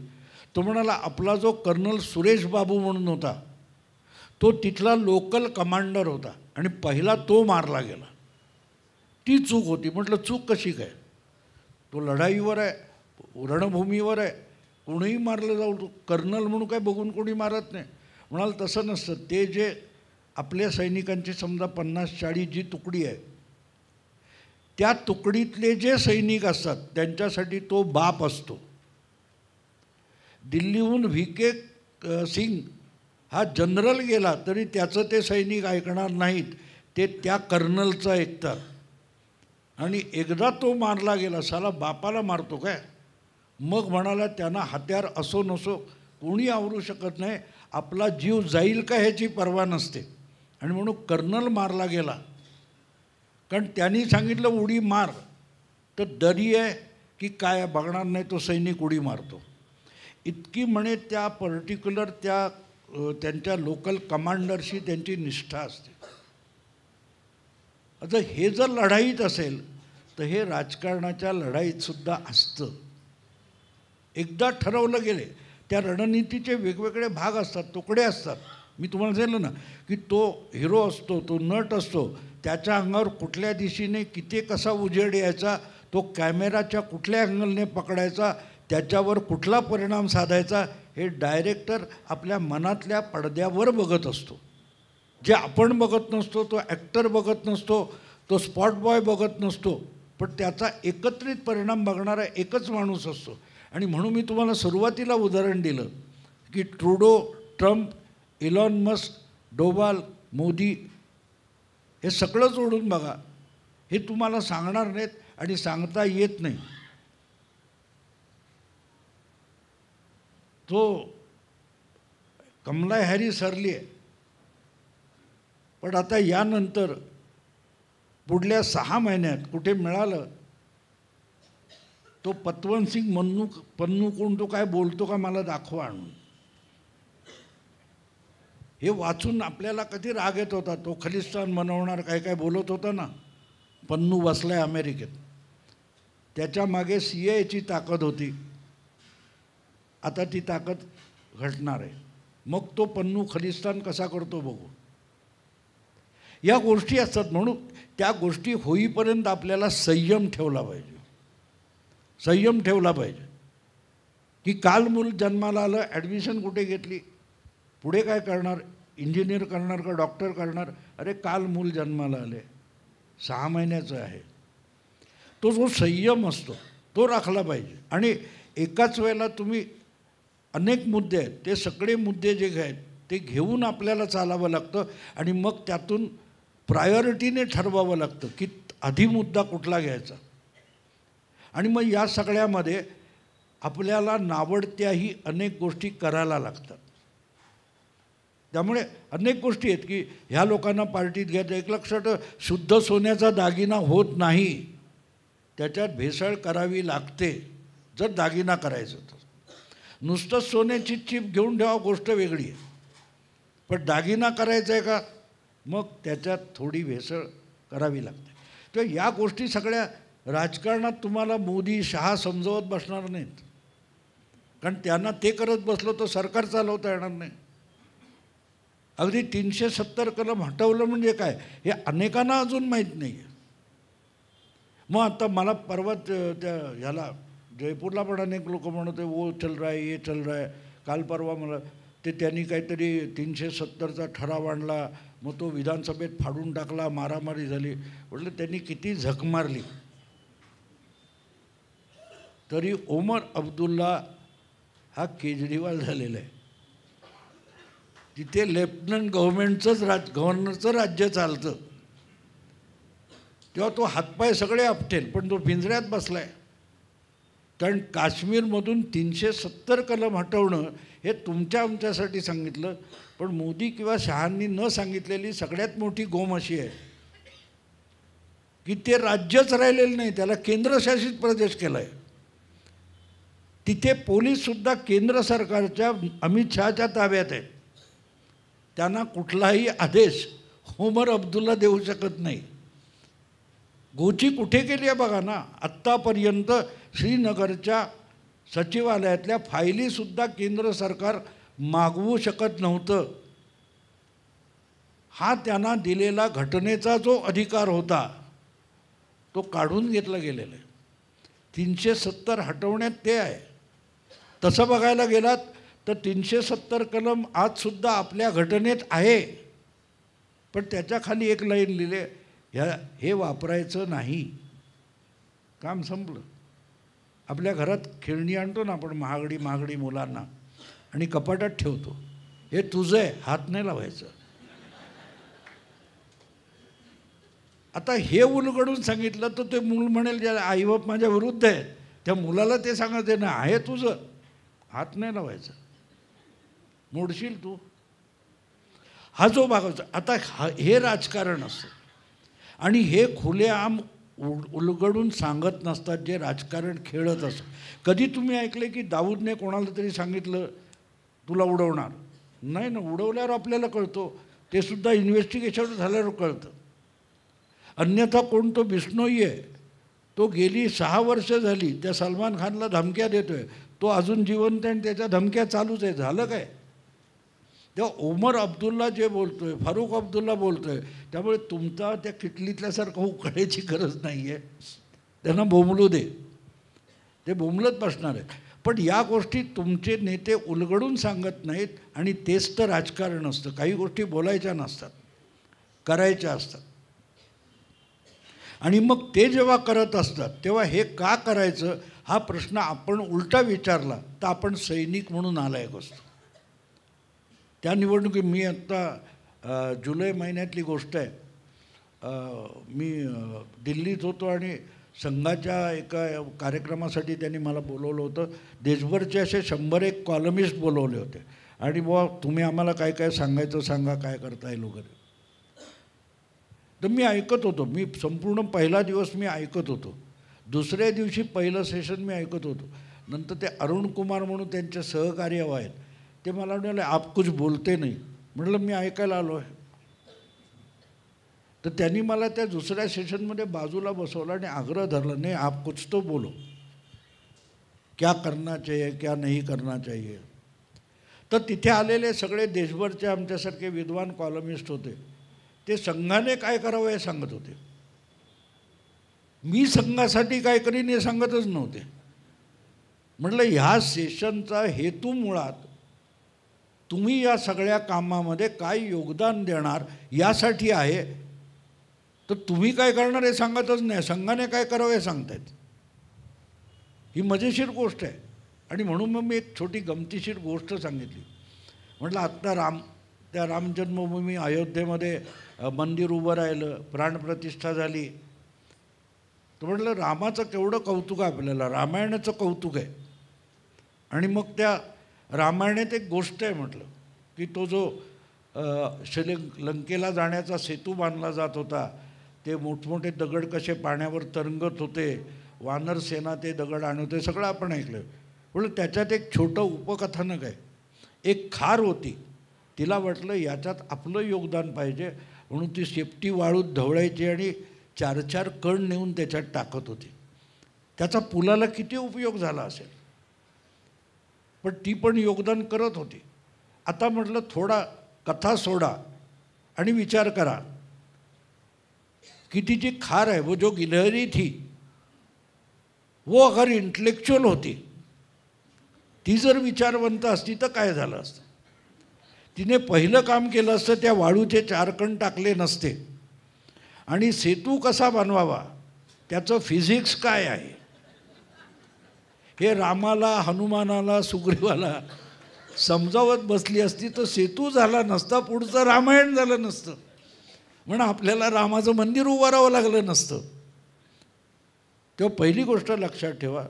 Speaker 1: तो म्हणाला आपला जो कर्नल सुरेश बाबू म्हणून होता तो तिथला लोकल कमांडर होता आणि पहिला तो मारला गेला, ती चूक होती. म्हटलं चूक कशी काय? तो लढाईवर आहे, रणभूमीवर आहे, कोणीही मारलं जाऊ, तो कर्नल म्हणून काय बघून कोणी मारत नाही. म्हणाल तसं नसतं. ते जे आपल्या सैनिकांची समजा 50-40 जी तुकडी आहे त्या तुकडीतले जे सैनिक असतात त्यांच्यासाठी तो बाप असतो. दिल्लीहून व्ही.के. सिंग हा जनरल गेला तरी त्याचं ते सैनिक ऐकणार नाहीत, ते त्या कर्नलचं ऐकतात. आणि एकदा तो मारला गेला, साला बापाला मारतो काय? मग म्हणाला त्यांना हत्यार असो नसो कोणी आवरू शकत नाही, आपला जीव जाईल का ह्याची पर्वा नसते. आणि म्हणून कर्नल मारला गेला. कारण त्यांनी सांगितलं उडी मार, तर दरी आहे की काय बघणार नाही, तो सैनिक उडी मारतो. इतकी म्हणे त्या पर्टिक्युलर त्यांच्या लोकल कमांडरशी त्यांची निष्ठा असते. आता हे जर लढाईत असेल तर हे राजकारणाच्या लढाईतसुद्धा असतं. एकदा ठरवलं गेले, त्या रणनीतीचे वेगवेगळे भाग असतात, तुकडे असतात. मी तुम्हाला सांगितलं ना की तो हिरो असतो, तो नट असतो, त्याच्या अंगावर कुठल्या दिशेने किती कसा उजेड यायचा, तो कॅमेराच्या कुठल्या अँगलने पकडायचा, त्याच्यावर कुठला परिणाम साधायचा, हे डायरेक्टर आपल्या मनातल्या पडद्यावर बघत असतो. जे आपण बघत नसतो, तो ॲक्टर बघत नसतो, तो स्पॉट बॉय बघत नसतो, पण त्याचा एकत्रित परिणाम बघणारा एकच माणूस असतो. आणि म्हणून मी तुम्हाला सुरुवातीला उदाहरण दिलं की Trudeau, Trump, Elon Musk, Doval, Modi हे सगळं जोडून बघा. हे तुम्हाला सांगणार नाहीत आणि सांगता येत नाही. तो कमला हॅरिस हरली आहे, पण आता यानंतर पुढल्या 6 महिन्यात कुठे मिळालं, तो पतवंत सिंग पन्नू कोण, तो काय बोलतो का मला दाखवा आणून. हे वाचून आपल्याला कधी राग येत होता. तो खलिस्तान बनवणार काय काय बोलत होता ना. पन्नू बसलाय अमेरिकेत, त्याच्या मागे CIA ताकद होती. आता ती ताकद घटणार आहे. मग तो पन्नू खलिस्तान कसा करतो बघू. या गोष्टी असतात. म्हणून त्या गोष्टी होईपर्यंत आपल्याला संयम ठेवला पाहिजे. संयम ठेवला पाहिजे की काल मूल जन्माला आलं, ॲडमिशन कुठे घेतली, पुढे काय करणार, इंजिनियर करणार का डॉक्टर करणार. अरे काल मूल जन्माला आले, 6 महिन्याचं आहे. तो जो संयम असतो तो राखला पाहिजे. आणि एकाच वेळेला तुम्ही अनेक मुद्दे आहेत, ते सगळे मुद्दे जे आहेत ते घेऊन आपल्याला चालावं लागतं. आणि मग त्यातून प्रायोरिटीने ठरवावं लागतं की आधी मुद्दा कुठला घ्यायचा. आणि मग या सगळ्यामध्ये आपल्याला नावडत्याही अनेक गोष्टी करायला लागतात. त्यामुळे अनेक गोष्टी आहेत की ह्या लोकांना पार्टीत घ्यायचं. एक लक्षात, शुद्ध सोन्याचा दागिना होत नाही, त्याच्यात भेसळ करावी लागते जर दागिना करायचं तर. नुसतं सोन्याची चिप घेऊन ठेवा गोष्ट वेगळी आहे, पण दागिना करायचा आहे का, मग त्याच्यात थोडी भेसळ करावी लागते. तर या गोष्टी सगळ्या राजकारणात तुम्हाला मोदी शहा समजवत बसणार नाहीत, कारण त्यांना ते करत बसलो तर सरकार चालवता येणार नाही. अगदी 370 कलम हटवलं म्हणजे काय हे अनेकांना अजून माहीत नाही आहे. मग आता मला परवा त्या ह्याला जयपूरला पण अनेक लोक म्हणत आहे वो चल रहा है, ये चल रहा है. काल परवा मला ते त्यांनी काहीतरी 370चा ठराव आणला, मग तो विधानसभेत फाडून टाकला, मारामारी झाली. म्हटलं त्यांनी किती झक मारली तरी ओमर अब्दुल्ला हा केजरीवाल झालेला आहे. तिथे लेफ्टनंट गव्हर्नरचं राज्य चालतं, तेव्हा तो हातपाय सगळे आपटेल, पण तो पिंजऱ्यात बसलाय. कारण काश्मीरमधून 370 कलम हटवणं हे आमच्यासाठी सांगितलं, पण मोदी किंवा शहांनी न सांगितलेली सगळ्यात मोठी गोम अशी आहे की ते राज्यच राहिलेलं नाही, त्याला केंद्रशासित प्रदेश केला आहे. तिथे पोलीससुद्धा केंद्र सरकारच्या अमित शहाच्या ताब्यात आहेत. त्यांना कुठलाही आदेश ओमर अब्दुल्ला देऊ शकत नाही. गोची कुठे केली आहे बघा ना. आत्तापर्यंत श्रीनगरच्या सचिवालयातल्या फायलीसुद्धा केंद्र सरकार मागवू शकत नव्हतं. हा त्यांना दिलेला घटनेचा जो अधिकार होता तो काढून घेतला गेलेला आहे. 370 हटवण्यात ते आहे. तसं बघायला गेलात तर 370 कलम आजसुद्धा आपल्या घटनेत आहे, पण त्याच्याखाली एक लाईन लिहिले, हे वापरायचं नाही. काम संपलं. आपल्या घरात खेळणी आणतो ना आपण, महागडी मुलांना, आणि कपाटात ठेवतो, हे तुझं आहे, हात नाही लावायचं. आता हे उलगडून सांगितलं तर ते मूल म्हणेल ज्या आईबाप माझ्या विरुद्ध आहे, त्या मुलाला ते सांगायचं ना, आहे तुझं, हात नाही लावायचा, मोडशील तू. हा जो भाग. आता हे राजकारण असतं. आणि हे खुलेआम उलगडून सांगत नसतात जे राजकारण खेळत असतात. कधी तुम्ही ऐकले की दाऊदने कोणाला तरी सांगितलं तुला उडवणार? नाही ना, उडवल्यावर आपल्याला कळतो, ते सुद्धा इन्व्हेस्टिगेशन झाल्यावर कळतं. अन्यथा कोण तो बिश्नोई आहे, तो गेली 6 वर्ष झाली त्या सलमान खानला धमक्या देतोय, तो अजून जिवंत आहे आणि त्याच्या धमक्या चालूच आहे. झालं काय? तेव्हा ओमर अब्दुल्ला जे बोलतोय, फारुख अब्दुल्ला बोलतोय, त्यामुळे तुमचा त्या किटलीतल्यासारखं उकळायची गरज नाही आहे. त्यांना बोंबलू दे, ते बोंबलत बसणार आहेत. पण या गोष्टी तुमचे नेते उलगडून सांगत नाहीत आणि तेच तर राजकारण असतं. काही गोष्टी बोलायच्या नसतात, करायच्या असतात. आणि मग ते जेव्हा करत असतात तेव्हा हे का करायचं हा प्रश्न आपण उलटा विचारला तर आपण सैनिक म्हणून नालायक असतो. त्या निवडणुकीत मी आत्ता जुलै महिन्यातली गोष्ट आहे, मी दिल्लीत होतो आणि संघाच्या एका कार्यक्रमासाठी त्यांनी मला बोलवलं होतं. देशभरचे असे 101 कॉलमिस्ट बोलवले होते आणि बुवा तुम्ही आम्हाला काय काय सांगायचं सांगा, काय करता येईल वगैरे. तर मी ऐकत होतो. मी संपूर्ण पहिला दिवस मी ऐकत होतो. दुसऱ्या दिवशी पहिलं सेशन मी ऐकत होतो. नंतर ते अरुण कुमार म्हणून त्यांचे सहकारी आहेत, ते मला म्हणाले आप कुछ बोलते नाही. म्हटलं मी ऐकायला आलो आहे. तर त्यांनी मला त्या दुसऱ्या सेशनमध्ये बाजूला बसवलं आणि आग्रह धरला, नाही आप कुछ तो बोलो, क्या करना चाहिए क्या नहीं करना चाहिए. तर तिथे आलेले सगळे देशभरचे आमच्यासारखे विद्वान कॉलमिस्ट होते. ते संघाने काय करावं हे सांगत होते. मी संघासाठी काय करीन हे सांगतच नव्हते. म्हटलं ह्या सेशनचा हेतू मुळात तुम्ही या सगळ्या कामामध्ये काय योगदान देणार यासाठी आहे. तर तुम्ही काय करणार हे सांगतच नाही, संघाने काय करावं हे सांगतायत. ही मजेशीर गोष्ट आहे. आणि म्हणून मग मी एक छोटी गमतीशीर गोष्ट सांगितली. म्हटलं आत्ता त्या राम जन्मभूमी अयोध्येमध्ये मंदिर उभं राहिलं, प्राणप्रतिष्ठा झाली. तर म्हटलं रामाचं केवढं कौतुक आहे आपल्याला, रामायणाचं कौतुक आहे. आणि मग त्या रामायणात एक गोष्ट आहे म्हटलं की तो जो लंकेला जाण्याचा सेतू बांधला जात होता, ते मोठमोठे दगड कसे पाण्यावर तरंगत होते, वानर सेना ते दगड आणवते, सगळं आपण ऐकलं. म्हटलं त्याच्यात एक छोटं उपकथानक आहे. एक खार होती, तिला वाटलं याच्यात आपलं योगदान पाहिजे म्हणून ती शेपटी वाळूत ढवळायची आणि 4-4 कण नेऊन त्याच्यात टाकत होती. त्याचा पुलाला किती उपयोग झाला असेल, पण ती पण योगदान करत होती. आता म्हटलं थोडा कथा सोडा आणि विचार करा की ती जी खार आहे वो जो गिलहरी थी वो अगर इंटेलेक्चुअल होती, ती जर विचारवंत असती तर काय झालं असतं. तिने पहिलं काम केलं असतं, त्या वाळूचे 4 कण टाकले नसते आणि सेतू कसा बनवावा त्याचं फिजिक्स काय आहे हे रामाला, हनुमानाला, सुग्रीवाला समजावत बसली असती तर सेतू झाला नसता, पुढचं रामायण झालं नसतं, म्हणून आपल्याला रामाचं मंदिर उभारावं लागलं नसतं. तेव्हा पहिली गोष्ट लक्षात ठेवा,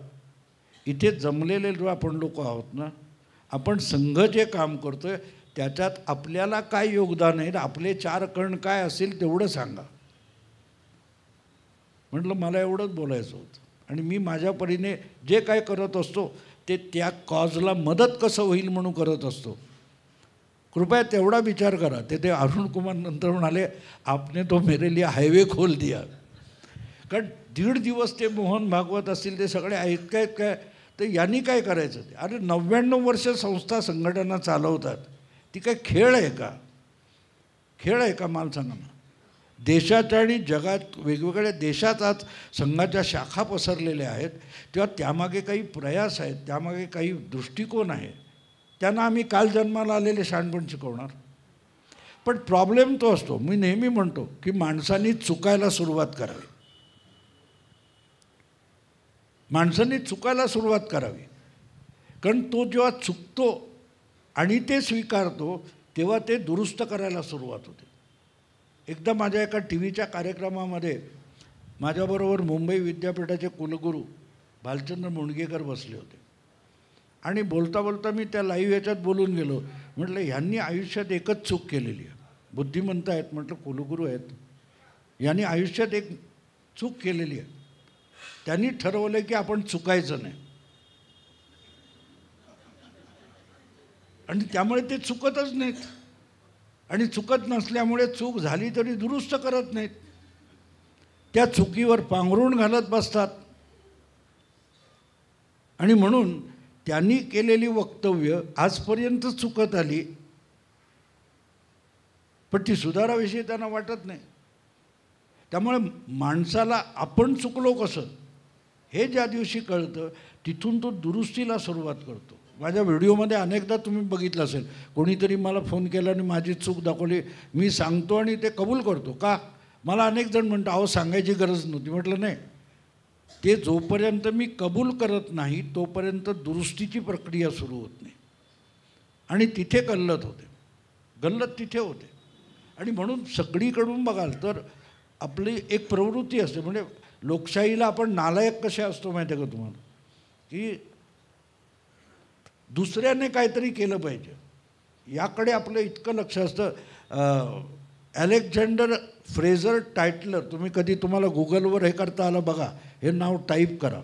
Speaker 1: इथे जमलेले जो आपण लोक आहोत ना, आपण संघ जे काम करतोय त्याच्यात आपल्याला काय योगदान आहे, आपले 4 कण काय असेल तेवढं सांगा. म्हटलं मला एवढंच बोलायचं होतं आणि मी माझ्या परीने जे काय करत असतो ते त्या कॉजला मदत कसं होईल म्हणून करत असतो. कृपया तेवढा विचार करा. ते अरुण कुमार नंतर म्हणाले आपने तो मेरे लिए हायवे खोल दिया. कारण 1.5 दिवस ते मोहन भागवत असतील ते सगळे ऐकायत काय, तर यांनी काय करायचं. अरे 99 वर्ष संस्था संघटना चालवतात, ती काय खेळ आहे का? खेळ आहे का मला सांगा ना. देशाच्या आणि जगात वेगवेगळ्या देशात आज संघाच्या शाखा पसरलेल्या आहेत, तेव्हा त्यामागे काही प्रयास आहेत, त्यामागे काही दृष्टिकोन आहे. त्यांना आम्ही काल जन्माला आलेले शहाणपण शिकवणार. पण प्रॉब्लेम तो असतो, मी नेहमी म्हणतो की माणसांनी चुकायला सुरुवात करावी. माणसांनी चुकायला सुरुवात करावी. कारण तो जेव्हा चुकतो आणि ते स्वीकारतो तेव्हा ते दुरुस्त करायला सुरुवात होते. एकदा माझ्या एका टीव्हीच्या कार्यक्रमामध्ये माझ्याबरोबर मुंबई विद्यापीठाचे कुलगुरू भालचंद्र मुणगेकर बसले होते आणि बोलता बोलता मी त्या लाईव्ह याच्यात बोलून गेलो. म्हटलं ह्यांनी आयुष्यात एकच चूक केलेली आहे, बुद्धिमंत आहेत म्हटलं, कुलगुरू आहेत, यांनी आयुष्यात एक चूक केलेली आहे. त्यांनी ठरवलं की आपण चुकायचं नाही, आणि त्यामुळे ते चुकतच नाहीत, आणि चुकत नसल्यामुळे चूक झाली तरी दुरुस्त करत नाहीत, त्या चुकीवर पांघरूण घालत बसतात. आणि म्हणून त्यांनी केलेली वक्तव्य आजपर्यंत चुकत आली, पण ती सुधाराविषयी त्यांना वाटत नाही. त्यामुळे माणसाला आपण चुकलो कसं हे ज्या दिवशी कळतं तिथून तो दुरुस्तीला सुरुवात करतो. माझ्या व्हिडिओमध्ये अनेकदा तुम्ही बघितलं असेल, कोणीतरी मला फोन केला आणि माझी चूक दाखवली, मी सांगतो आणि ते कबूल करतो. का? मला अनेक जण म्हणतात अहो सांगायची गरज नव्हती. म्हटलं नाही, ते जोपर्यंत मी कबूल करत नाही तोपर्यंत दुरुस्तीची प्रक्रिया सुरू होत नाही, आणि तिथे गल्लत होते, गल्लत तिथे होते. आणि म्हणून सगळीकडून बघाल तर आपली एक प्रवृत्ती असते, म्हणजे लोकशाहीला आपण नालायक कसे असतो माहिती आहे का तुम्हाला, की दुसऱ्याने काहीतरी केलं पाहिजे याकडे आपलं इतकं लक्ष असतं. अलेक्झांडर फ्रेझर टायटलर, तुम्ही कधी तुम्हाला गुगलवर हे करता आलं बघा, हे नाव टाईप करा.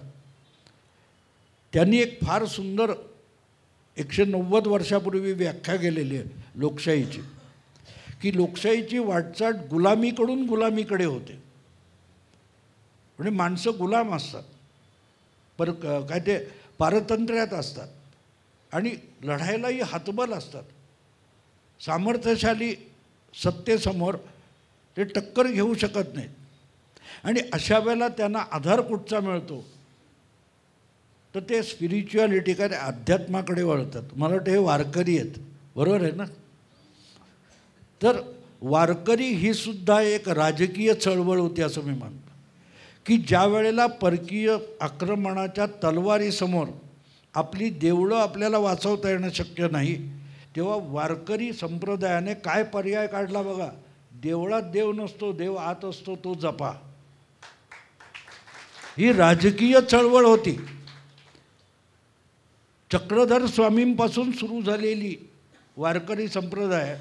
Speaker 1: त्यांनी एक फार सुंदर 190 वर्षापूर्वी व्याख्या केलेली आहे लोकशाहीची, की लोकशाहीची वाटचाल गुलामीकडून गुलामीकडे होते. म्हणजे माणसं गुलाम असतात, पर काय ते पारतंत्र्यात असतात, आणि लढायलाही हातबल असतात. सामर्थ्यशाली सत्तेसमोर ते टक्कर घेऊ शकत नाहीत. आणि अशा वेळेला त्यांना आधार कुठचा मिळतो, तर ते स्पिरिच्युअलिटी काय अध्यात्माकडे वळतात. मला वाटतं हे वारकरी आहेत, बरोबर आहे ना. तर वारकरी ही सुद्धा एक राजकीय चळवळ होती असं मी मानतो, की ज्या वेळेला परकीय आक्रमणाच्या तलवारीसमोर आपली देवळं आपल्याला वाचवता येणं शक्य नाही, तेव्हा वारकरी संप्रदायाने काय पर्याय काढला बघा. देवळात देव नसतो, देव आत असतो, तो जपा. ही राजकीय चळवळ होती. चक्रधर स्वामींपासून सुरू झालेली वारकरी संप्रदाय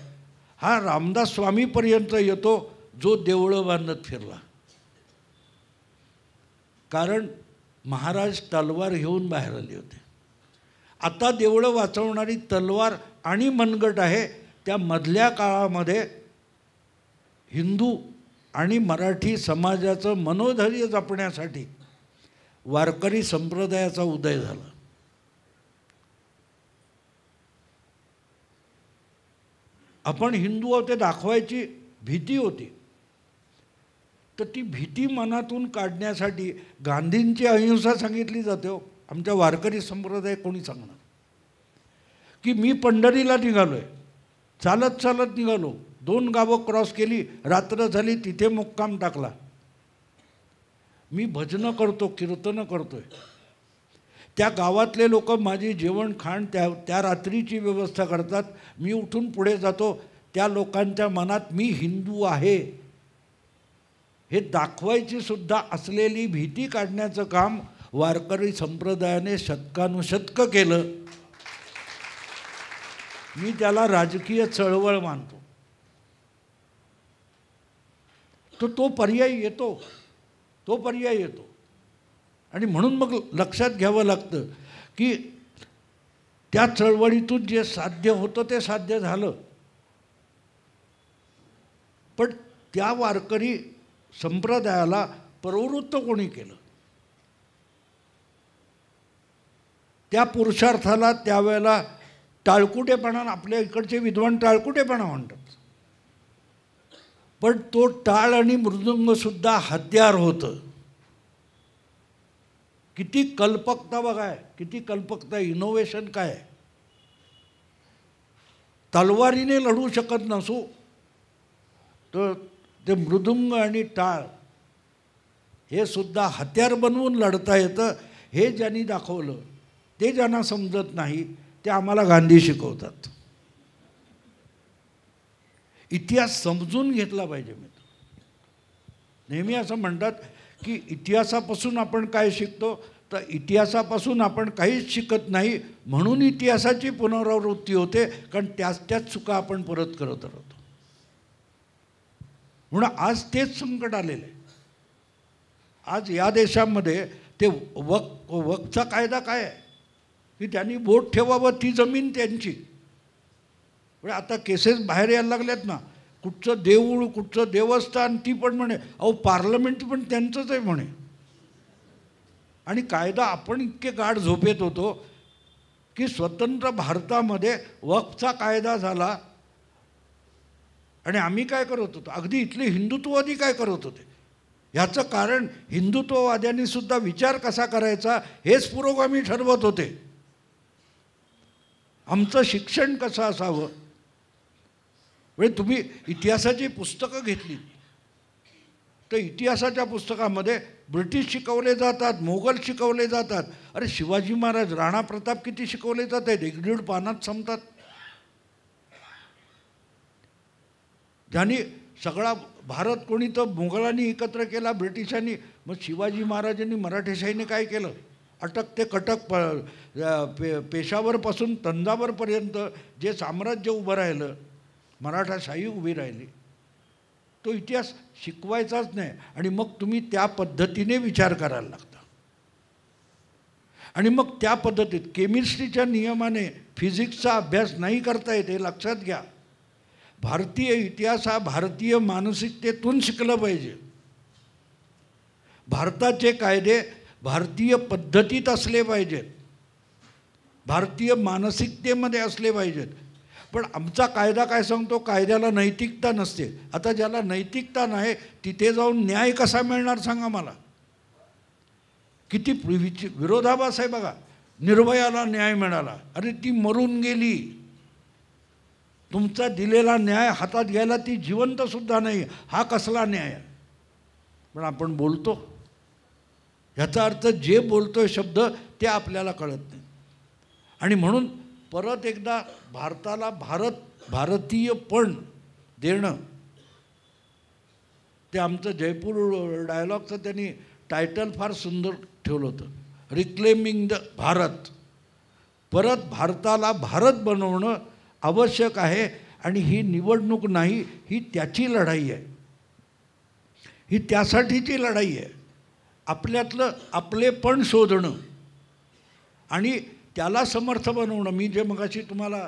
Speaker 1: हा रामदास स्वामीपर्यंत येतो, जो देवळं बांधत फिरला. कारण महाराज तलवार घेऊन बाहेर आले होते. आता देवळं वाचवणारी तलवार आणि मनगट आहे. त्या मधल्या काळामध्ये हिंदू आणि मराठी समाजाचं मनोधैर्य जपण्यासाठी वारकरी संप्रदायाचा उदय झाला. आपण हिंदू आहोत ते दाखवायची भीती होती, तर ती भीती मनातून काढण्यासाठी गांधींची अहिंसा सांगितली जाते. हो, आमच्या वारकरी संप्रदाय कोणी सांगणार की मी पंढरीला निघालो आहे, चालत चालत निघालो, 2 गावं क्रॉस केली, रात्र झाली, तिथे मुक्काम टाकला, मी भजनं करतो, कीर्तनं करतोय, त्या गावातले लोक माझी जेवण खाण त्या रात्रीची व्यवस्था करतात, मी उठून पुढे जातो, त्या लोकांच्या मनात मी हिंदू आहे हे दाखवायची सुद्धा असलेली भीती काढण्याचं काम वारकरी संप्रदायाने शतकानुशतकं केलं. मी त्याला राजकीय चळवळ मानतो. तो पर्याय येतो, तो पर्याय येतो. आणि म्हणून मग लक्षात घ्यावं लागतं की त्या चळवळीतून जे साध्य होतं ते साध्य झालं, पण त्या वारकरी संप्रदायाला प्रवृत्त कोणी केलं? त्या पुरुषार्थाला त्यावेळेला टाळकुटेपणा, आपल्या इकडचे विद्वान टाळकुटेपणा म्हणतात, पण तो टाळ आणि मृदुंगसुद्धा हत्यार होतं. किती कल्पकता बघाय, किती कल्पकता, इनोव्हेशन काय. तलवारीने लढू शकत नसू तर ते मृदुंग आणि टाळ हे सुद्धा हत्यार बनवून लढता येतं. हे ज्यांनी दाखवलं, ते ज्यांना समजत नाही ते आम्हाला गांधी शिकवतात. इतिहास समजून घेतला पाहिजे. नेहमी असं म्हणतात की इतिहासापासून आपण काय शिकतो, तर इतिहासापासून आपण काहीच शिकत नाही, म्हणून इतिहासाची पुनरावृत्ती होते, कारण त्याच चुका आपण परत करत राहतो. म्हणून आज तेच संकट आलेलं आहे. आज या देशामध्ये ते वक्फचा कायदा काय आहे की त्यांनी बोट ठेवावं, ती जमीन त्यांची. म्हणजे आता केसेस बाहेर यायला लागल्यात ना, कुठचं देऊळ कुठचं देवस्थान, ती पण म्हणे अहो पार्लमेंट पण त्यांचंच आहे म्हणे. आणि कायदा आपण इतके गाढ झोपेत होतो की स्वतंत्र भारतामध्ये वक्फचा कायदा झाला आणि आम्ही काय करत होतो, अगदी इथले हिंदुत्ववादी काय करत होते. ह्याचं कारण हिंदुत्ववाद्यांनी सुद्धा विचार कसा करायचा हेच पुरोगामी ठरवत होते. आमचं शिक्षण कसं असावं. म्हणजे तुम्ही इतिहासाची पुस्तकं घेतली तर इतिहासाच्या पुस्तकामध्ये ब्रिटिश शिकवले जातात, मोगल शिकवले जातात. अरे शिवाजी महाराज, राणा प्रताप किती शिकवले जातात, 1-1.5 पानात संपतात. ज्यांनी सगळा भारत कोणी तर मोगलांनी एकत्र केला, ब्रिटिशांनी. मग शिवाजी महाराजांनी मराठेशाहीने काय केलं, अटक ते कटक पेशावरपासून तंजावरपर्यंत जे साम्राज्य उभं राहिलं, मराठाशाही उभी राहिली, तो इतिहास शिकवायचाच नाही. आणि मग तुम्ही त्या पद्धतीने विचार करायला लागता. आणि मग त्या पद्धतीत केमिस्ट्रीच्या नियमाने फिजिक्सचा अभ्यास नाही करता येत, हे लक्षात घ्या. भारतीय इतिहास हा भारतीय मानसिकतेतून शिकलं पाहिजे. भारताचे कायदे भारतीय पद्धतीत असले पाहिजेत, भारतीय मानसिकतेमध्ये असले पाहिजेत. पण आमचा कायदा काय सांगतो, कायद्याला नैतिकता नसते. आता ज्याला नैतिकता नाही तिथे जाऊन न्याय कसा मिळणार सांगा मला. किती विरोधाभास आहे बघा. निर्भयाला न्याय मिळाला, अरे ती मरून गेली. तुमचा दिलेला न्याय हातात घ्यायला ती जिवंतसुद्धा नाही, हा कसला न्याय. पण आपण बोलतो, ह्याचा अर्थ जे बोलतोय शब्द ते आपल्याला कळत नाही. आणि म्हणून परत एकदा भारताला भारतीयपण देणं, ते आमचं जयपूर डायलॉगचं त्यांनी टायटल फार सुंदर ठेवलं होतं, रिक्लेमिंग द भारत. परत भारताला भारत बनवणं आवश्यक आहे. आणि ही निवडणूक नाही, ही त्याची लढाई आहे, ही त्यासाठीची लढाई आहे. आपल्यातलं आपलेपण शोधणं आणि त्याला समर्थ बनवणं. मी जे मगाशी तुम्हाला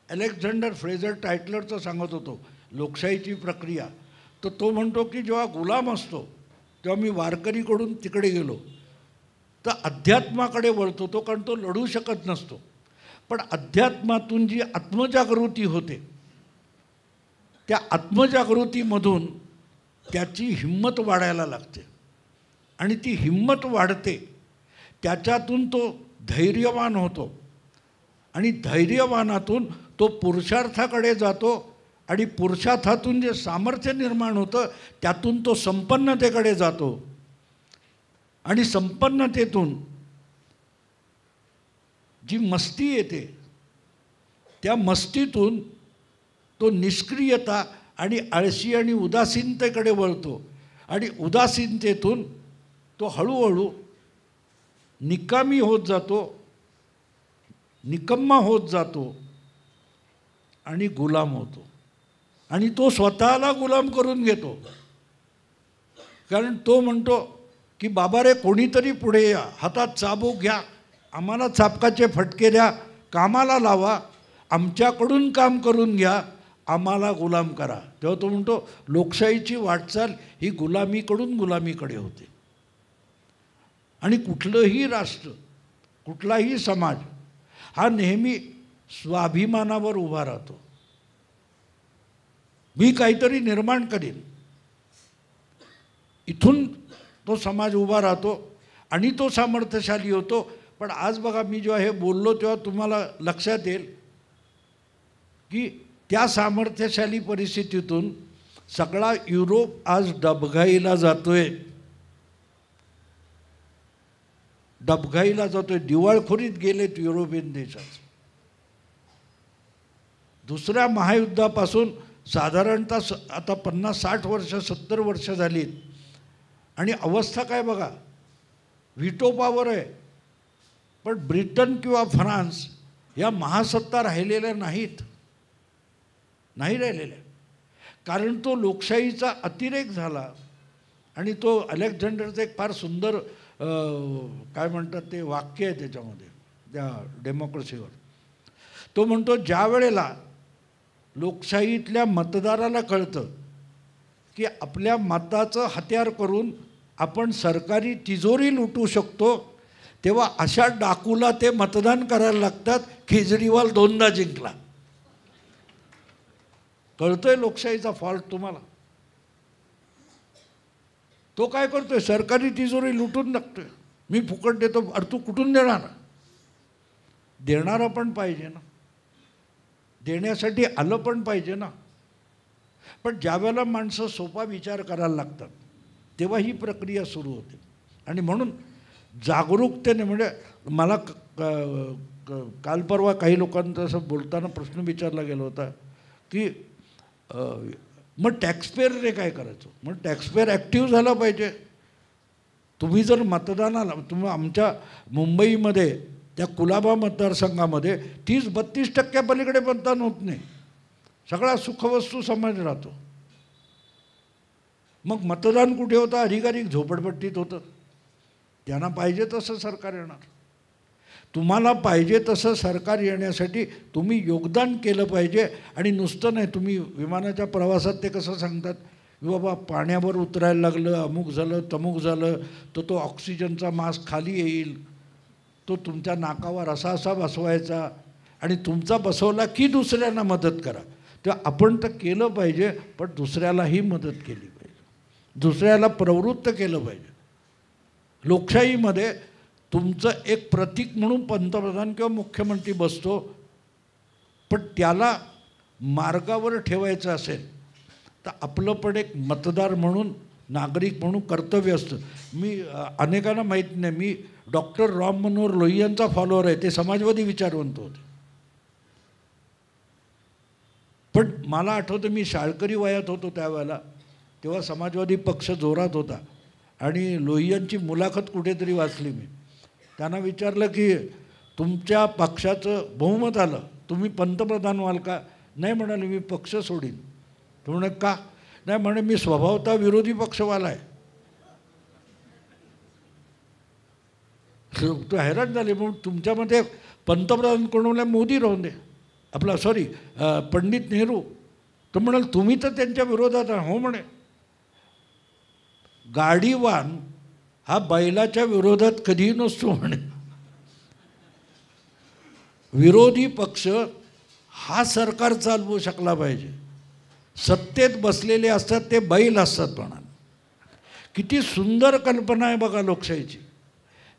Speaker 1: अलेक्झांडर फ्रेझर टायटलरचं सांगत होतो, लोकशाहीची प्रक्रिया, तर तो म्हणतो की जेव्हा गुलाम असतो तेव्हा मी वारकरीकडून तिकडे गेलो तर अध्यात्माकडे वळतो तो, कारण तो लढू शकत नसतो. पण अध्यात्मातून जी आत्मजागृती होते, त्या आत्मजागृतीमधून त्याची हिंमत वाढायला लागते. आणि ती हिंमत वाढते, त्याच्यातून तो धैर्यवान होतो. आणि धैर्यवानातून तो पुरुषार्थाकडे जातो. आणि पुरुषार्थातून जे सामर्थ्य निर्माण होतं त्यातून तो संपन्नतेकडे जातो. आणि संपन्नतेतून जी मस्ती येते, त्या मस्तीतून तो निष्क्रियता आणि आळशी आणि उदासीनतेकडे वळतो. आणि उदासीनतेतून तो हळूहळू निकामी होत जातो, निकम्मा होत जातो आणि गुलाम होतो. आणि तो स्वतःला गुलाम करून घेतो. कारण तो म्हणतो की बाबा रे, कोणीतरी पुढे या, हातात चाबूक घ्या, आम्हाला चाबकाचे फटके द्या, कामाला लावा, आमच्याकडून काम करून घ्या, आम्हाला गुलाम करा. तेव्हा तो म्हणतो लोकशाहीची वाटचाल ही गुलामीकडून गुलामीकडे होते. आणि कुठलंही राष्ट्र, कुठलाही समाज हा नेहमी स्वाभिमानावर उभा राहतो. मी काहीतरी निर्माण करीन, इथून तो समाज उभा राहतो आणि तो सामर्थ्यशाली होतो. पण आज बघा, मी जेव्हा हे बोललो तेव्हा तुम्हाला लक्षात येईल की त्या सामर्थ्यशाली परिस्थितीतून सगळा युरोप आज डबघाईला जातोय, डबघाईला जातोय, दिवाळखोरीत गेलेत युरोपियन देशात. दुसऱ्या महायुद्धापासून साधारणतः आता 50-60 वर्ष, 70 वर्ष झालीत. आणि अवस्था काय बघा, व्हिटो पॉवर आहे, पण ब्रिटन किंवा फ्रान्स या महासत्ता राहिलेल्या नाहीत, नाही राहिलेल्या. कारण तो लोकशाहीचा अतिरेक झाला. आणि तो अलेक्झांडरचं एक फार सुंदर काय म्हणतात ते वाक्य आहे त्याच्यामध्ये त्या डेमोक्रेसीवर. तो म्हणतो, ज्या वेळेला लोकशाहीतल्या मतदाराला कळतं की आपल्या मताचं हत्यार करून आपण सरकारी तिजोरी लुटू शकतो, तेव्हा अशा डाकूला ते मतदान करायला लागतात. केजरीवाल 2दा जिंकला. कळतोय लोकशाहीचा फॉल्ट तुम्हाला? तो काय करतोय? सरकारी तिजोरी लुटून टाकतोय. मी फुकट देतो. अरे तू कुठून देणार? देणारा पण पाहिजे ना, देण्यासाठी आलं पण पाहिजे ना. पण ज्यावेळेला माणसं सोपा विचार करायला लागतात तेव्हा ही प्रक्रिया सुरू होते. आणि म्हणून जागरूकतेने, म्हणजे मला काल परवा काही लोकांचं असं बोलताना प्रश्न विचारला गेला होता की मग टॅक्सपेअरने काय करायचं? मग टॅक्सपेअर ॲक्टिव्ह झाला पाहिजे. तुम्ही जर मतदानाला, तुम्ही आमच्या मुंबईमध्ये त्या कुलाबा मतदारसंघामध्ये 30-32% पलीकडे मतदान होत नाही. सगळा सुखवस्तू समाज राहतो. मग मतदान कुठे होतं? अधिकाधिक झोपडपट्टीत होतं. त्यांना पाहिजे तसं सरकार येणार. तुम्हाला पाहिजे तसं सरकार येण्यासाठी तुम्ही योगदान केलं पाहिजे. आणि नुसतं नाही, तुम्ही विमानाच्या प्रवासात ते कसं सांगतात की बाबा पाण्यावर उतरायला लागलं, अमुक झालं तमुक झालं, तर तो ऑक्सिजनचा मास्क खाली येईल, तो तुमच्या नाकावर असा असा बसवायचा, आणि तुमचा बसवला की दुसऱ्यांना मदत करा. तेव्हा आपण तर केलं पाहिजे, पण दुसऱ्यालाही मदत केली पाहिजे, दुसऱ्याला प्रवृत्त केलं पाहिजे. लोकशाहीमध्ये तुमचं एक प्रतीक म्हणून पंतप्रधान किंवा मुख्यमंत्री बसतो, पण त्याला मार्गावर ठेवायचं असेल तर आपलं पण एक मतदार म्हणून, नागरिक म्हणून कर्तव्य असतं. मी अनेकांना माहीत नाही, मी डॉक्टर राम मनोहर लोहियांचा फॉलोअर आहे. ते समाजवादी विचारवंत होते. पण मला आठवतं मी शाळकरी वयात होतो त्यावेळेला, तेव्हा समाजवादी पक्ष जोरात होता. आणि लोहियांची मुलाखत कुठेतरी वाचली मी. त्यांना विचारलं की तुमच्या पक्षाचं बहुमत आलं, तुम्ही पंतप्रधान व्हाल का? नाही म्हणाले, मी पक्ष सोडीन. तो म्हणे का? नाही म्हणे, मी स्वभावतः विरोधी पक्षवाला आहे. तो हैराण झाले. म्हणून तुमच्यामध्ये पंतप्रधान कोण म्हणले? मोदी राहून दे, आपला सॉरी पंडित नेहरू. तो म्हणाल तुम्ही तर त्यांच्या विरोधात आहे. हो म्हणे, गाडीवान हा बैलाच्या विरोधात कधीही नसतो म्हणे. विरोधी पक्ष हा सरकार चालवू शकला पाहिजे. सत्तेत बसलेले असतात ते बैल असतात म्हणा. किती सुंदर कल्पना आहे बघा लोकशाहीची.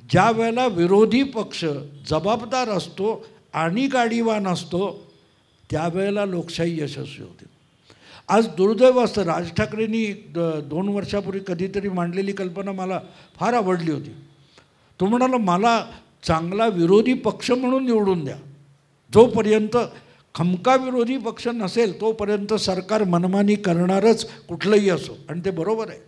Speaker 1: ज्या वेळेला विरोधी पक्ष जबाबदार असतो आणि गाडीवान असतो, त्यावेळेला लोकशाही यशस्वी होते. आज दुर्दैव असतं. राज ठाकरेंनी 2 वर्षापूर्वी कधीतरी मांडलेली कल्पना मला फार आवडली होती. तो म्हणाला, मला चांगला विरोधी पक्ष म्हणून निवडून द्या. जोपर्यंत खमका विरोधी पक्ष नसेल तोपर्यंत सरकार मनमानी करणारच कुठलंही असो. आणि ते बरोबर आहे.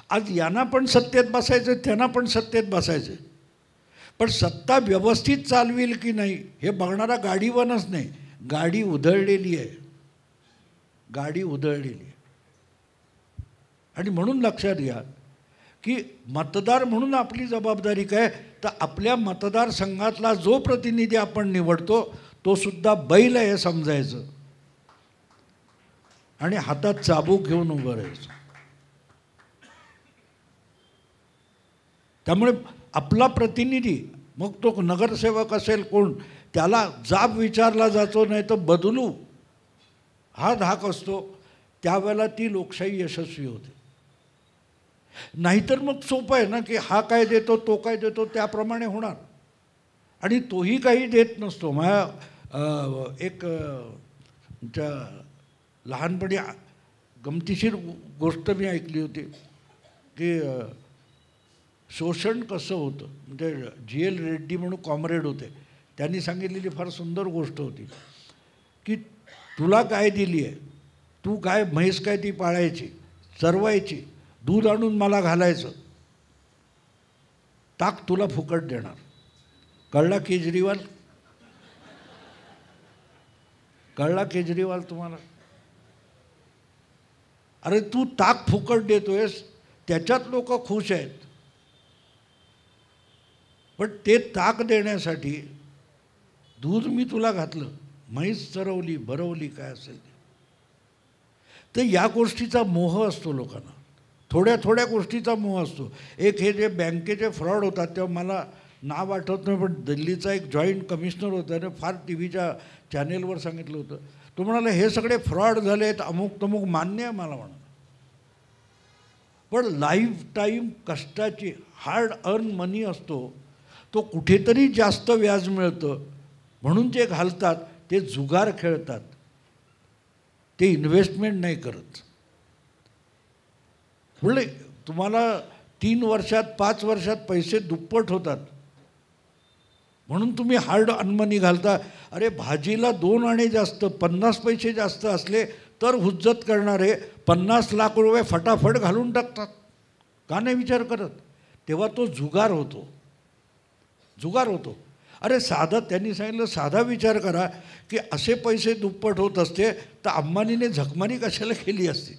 Speaker 1: आज यांना पण सत्तेत बसायचं, त्यांना पण सत्तेत बसायचं, पण सत्ता व्यवस्थित चालवेल की नाही हे बघणारा गाडीवानच नाही. गाडी उधळलेली आहे, गाडी उधळलेली आहे. आणि म्हणून लक्षात घ्या की मतदार म्हणून आपली जबाबदारी काय, तर आपल्या मतदारसंघातला जो प्रतिनिधी आपण निवडतो तो सुद्धा बैल आहे समजायचं आणि हातात चाबूक घेऊन उभं राहायचं. त्यामुळे आपला प्रतिनिधी, मग तो नगरसेवक असेल कोण, त्याला जाब विचारला जातो, नाही तर बदलू हा धाक असतो. त्यावेळेला ती लोकशाही यशस्वी होते. नाहीतर मग सोपं आहे ना की हा काय देतो तो काय देतो त्याप्रमाणे होणार. आणि तोही काही देत नसतो. माझ्या एक लहानपणी गमतीशीर गोष्ट मी ऐकली होती की शोषण कसं होतं. म्हणजे GL रेड्डी म्हणून कॉम्रेड होते, त्यांनी सांगितलेली फार सुंदर गोष्ट होती की तुला गाय दिली आहे, तू गाय म्हैस काय ती पाळायची, चरवायची, दूध आणून मला घालायचं, ताक तुला फुकट देणार. कळला केजरीवाल? कळला केजरीवाल तुम्हाला? अरे तू ताक फुकट देतोयस, त्याच्यात लोक खुश आहेत, पण ते ताक देण्यासाठी दूध मी तुला घातलं, म्हैस चरवली भरवली काय असेल ते. तर या गोष्टीचा मोह असतो लोकांना, थोड्या थोड्या गोष्टीचा मोह असतो. एक हे जे बँकेचे फ्रॉड होतात तेव्हा मला नाव आठवत नाही, पण दिल्लीचा एक जॉईंट कमिशनर होता आणि फार टी व्हीच्या चॅनेलवर सांगितलं होतं. तो म्हणाला हे सगळे फ्रॉड झाले आहेत, अमुक तमुक, मान्य आहे मला म्हणाला, पण लाईफ टाईम कष्टाची हार्ड अर्न मनी असतो, तो कुठेतरी जास्त व्याज मिळतं म्हणून जे घालतात ते जुगार खेळतात, ते इन्व्हेस्टमेंट नाही करत. म्हणजे तुम्हाला 3 वर्षात 5 वर्षात पैसे दुप्पट होतात म्हणून तुम्ही हार्ड अनमनी घालता. अरे भाजीला 2 आणे जास्त 50 पैसे जास्त असले तर हुज्जत करणारे 50 लाख रुपये फटाफट घालून टाकतात, का नाही विचार करत. तेव्हा तो जुगार होतो, जुगार होतो. अरे साधा त्यांनी सांगितलं, साधा विचार करा की असे पैसे दुप्पट होत असते तर अंबानीने झकमारी कशाला केली असती,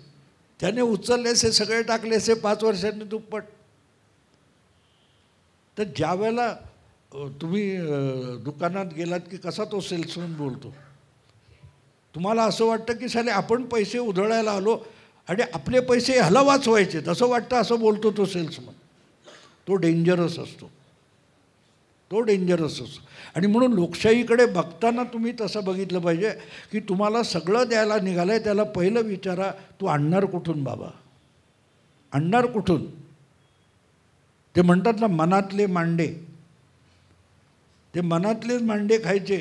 Speaker 1: त्याने उचलले असे सगळे टाकले असे 5 वर्षांनी दुप्पट. तर ज्या वेळेला तुम्ही दुकानात गेलात की कसा तो सेल्समन बोलतो, तुम्हाला असं वाटतं की साले आपण पैसे उधळायला आलो आणि आपले पैसे ह्याला वाचवायचे, असं वाटतं, असं बोलतो तो सेल्समन. तो डेंजरस असतो, तो डेंजरस असतो. आणि म्हणून लोकशाहीकडे बघताना तुम्ही तसं बघितलं पाहिजे की तुम्हाला सगळं द्यायला निघालं आहे, त्याला पहिलं विचारा तू आणणार कुठून बाबा, आणणार कुठून. ते म्हणतात ना मनातले मांडे, ते मनातलेच मांडे खायचे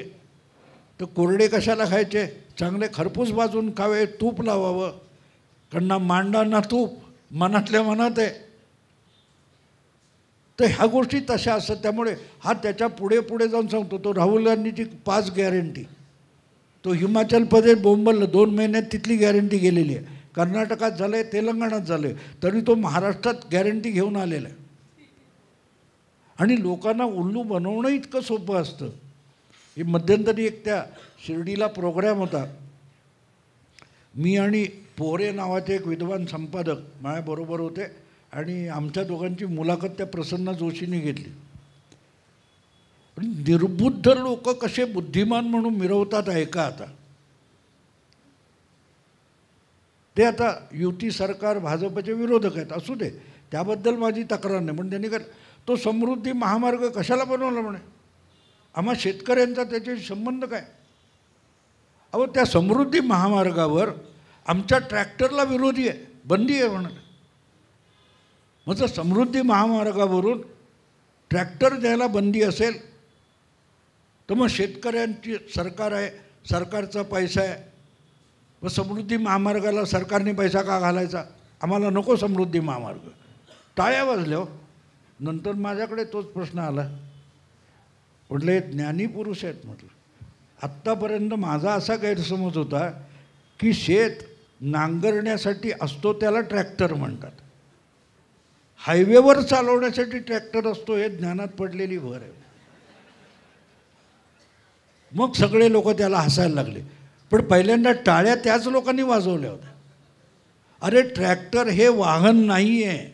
Speaker 1: तर कोरडे कशाला खायचे, चांगले खरपूस भाजून खावे, तूप लावावं, कारण ना मांडा ना तूप, मनातल्या मनात आहे. तर ह्या गोष्टी तशा असतात. त्यामुळे हा त्याच्या पुढे पुढे जाऊन सांगतो, तो राहुल गांधीची 5 गॅरंटी, तो हिमाचल प्रदेश बोंबललं 2 महिन्यात तिथली गॅरंटी गेलेली आहे, कर्नाटकात झालं आहे, तेलंगणात झालं आहे, तरी तो महाराष्ट्रात गॅरंटी घेऊन आलेला आहे. आणि लोकांना उल्लू बनवणं इतकं सोपं असतं. हे मध्यंतरी एक त्या शिर्डीला प्रोग्रॅम होता, मी आणि पोरे नावाचे एक विद्वान संपादक माझ्याबरोबर होते आणि आमच्या दोघांची मुलाखत त्या प्रसन्न जोशींनी घेतली. पण निर्बुद्ध लोक कसे बुद्धिमान म्हणून मिरवतात ऐका आता. ते आता युती सरकार भाजपचे विरोधक आहेत, असू दे, त्याबद्दल माझी तक्रार नाही. पण त्यांनी काय तो समृद्धी महामार्ग कशाला बनवला म्हणे, आम्हा शेतकऱ्यांचा त्याच्याशी संबंध काय. अहो त्या समृद्धी महामार्गावर आमच्या ट्रॅक्टरला विरोधी आहे, बंदी आहे म्हणाले. मग जर समृद्धी महामार्गावरून ट्रॅक्टर द्यायला बंदी असेल तर मग शेतकऱ्यांची सरकार आहे, सरकारचा पैसा आहे, मग समृद्धी महामार्गाला सरकारने पैसा का घालायचा, आम्हाला नको समृद्धी महामार्ग. टाळ्या वाजल्या हो. नंतर माझ्याकडे तोच प्रश्न आला, म्हटलं ज्ञानी पुरुष आहेत म्हटलं. आत्तापर्यंत माझा असा गैरसमज होता की शेत नांगरण्यासाठी असतो त्याला ट्रॅक्टर म्हणतात, हायवेवर चालवण्यासाठी ट्रॅक्टर असतो हे ज्ञानात पडलेली भर आहे. मग सगळे लोक त्याला हसायला लागले. पण पहिल्यांदा टाळ्या त्याच लोकांनी वाजवल्या होत्या. अरे ट्रॅक्टर हे वाहन नाही आहे.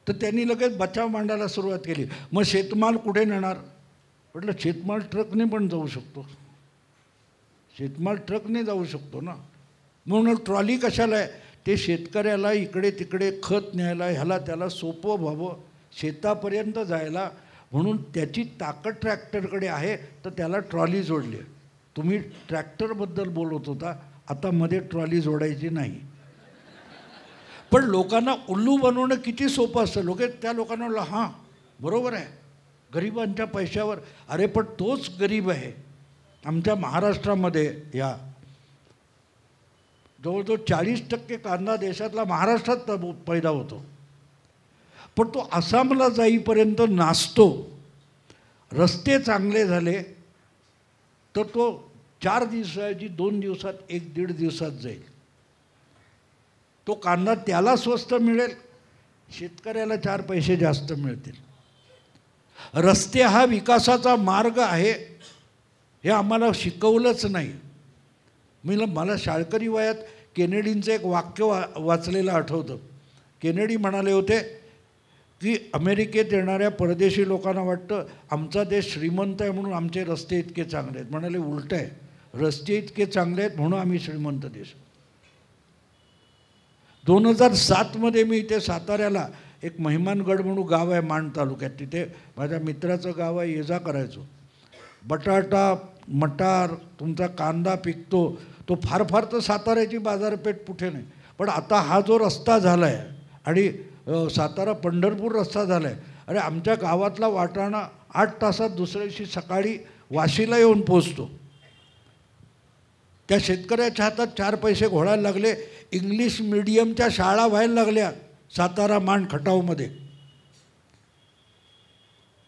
Speaker 1: तर त्यांनी लगेच बचाव मांडायला सुरुवात केली. मग शेतमाल कुठे नेणार, म्हटलं शेतमाल ट्रकने पण जाऊ शकतो, शेतमाल ट्रकने जाऊ शकतो ना. म्हणून ट्रॉली कशाला आहे, ते शेतकऱ्याला इकडे तिकडे खत न्यायला ह्याला त्याला सोपं व्हावं, शेतापर्यंत जायला, म्हणून त्याची ताकद ट्रॅक्टरकडे आहे तर त्याला ट्रॉली जोडली. तुम्ही ट्रॅक्टरबद्दल बोलत होता, आता मध्ये ट्रॉली जोडायची नाही. पण लोकांना उल्लू बनवणं किती सोपं असतं. त्या लोकांना म्हणलं हां बरोबर आहे, गरिबांच्या पैशावर. अरे पण तोच गरीब आहे आमच्या महाराष्ट्रामध्ये, या जवळजवळ 40% कांदा देशातला महाराष्ट्रात पैदा होतो, पण तो आसामला जाईपर्यंत नाचतो. रस्ते चांगले झाले तर तो 4 दिवसाची 2 दिवसात 1-1.5 दिवसात जाईल. तो कांदा त्याला स्वस्त मिळेल, शेतकऱ्याला 4 पैसे जास्त मिळतील. रस्ते हा विकासाचा मार्ग आहे हे आम्हाला शिकवलंच नाही. मला शाळकरी वयात केनेडींचं एक वाक्य वाचलेलं आठवतं. केनेडी म्हणाले होते की अमेरिकेत येणाऱ्या परदेशी लोकांना वाटतं आमचा देश श्रीमंत आहे म्हणून आमचे रस्ते इतके चांगले आहेत. म्हणाले उलटं आहे, रस्ते इतके चांगले आहेत म्हणून आम्ही श्रीमंत देश. 2007 मी इथे साताऱ्याला एक महिमानगड म्हणून गाव आहे माण तालुक्यात, तिथे माझ्या मित्राचं गाव आहे, ये जा करायचो. बटाटा मटार तुमचा कांदा पिकतो, तो फार फार तर साताऱ्याची बाजारपेठ कुठे नाही. पण आता हा जो रस्ता झाला आहे आणि सातारा पंढरपूर रस्ता झाला आहे, अरे आमच्या गावातला वाटाणा 8 तासात दुसऱ्या दिवशी सकाळी वाशीला येऊन पोचतो. त्या शेतकऱ्याच्या हातात 4 पैसे घोळायला लागले. इंग्लिश मिडियमच्या शाळा व्हायला लागल्या सातारा माण खटावमध्ये.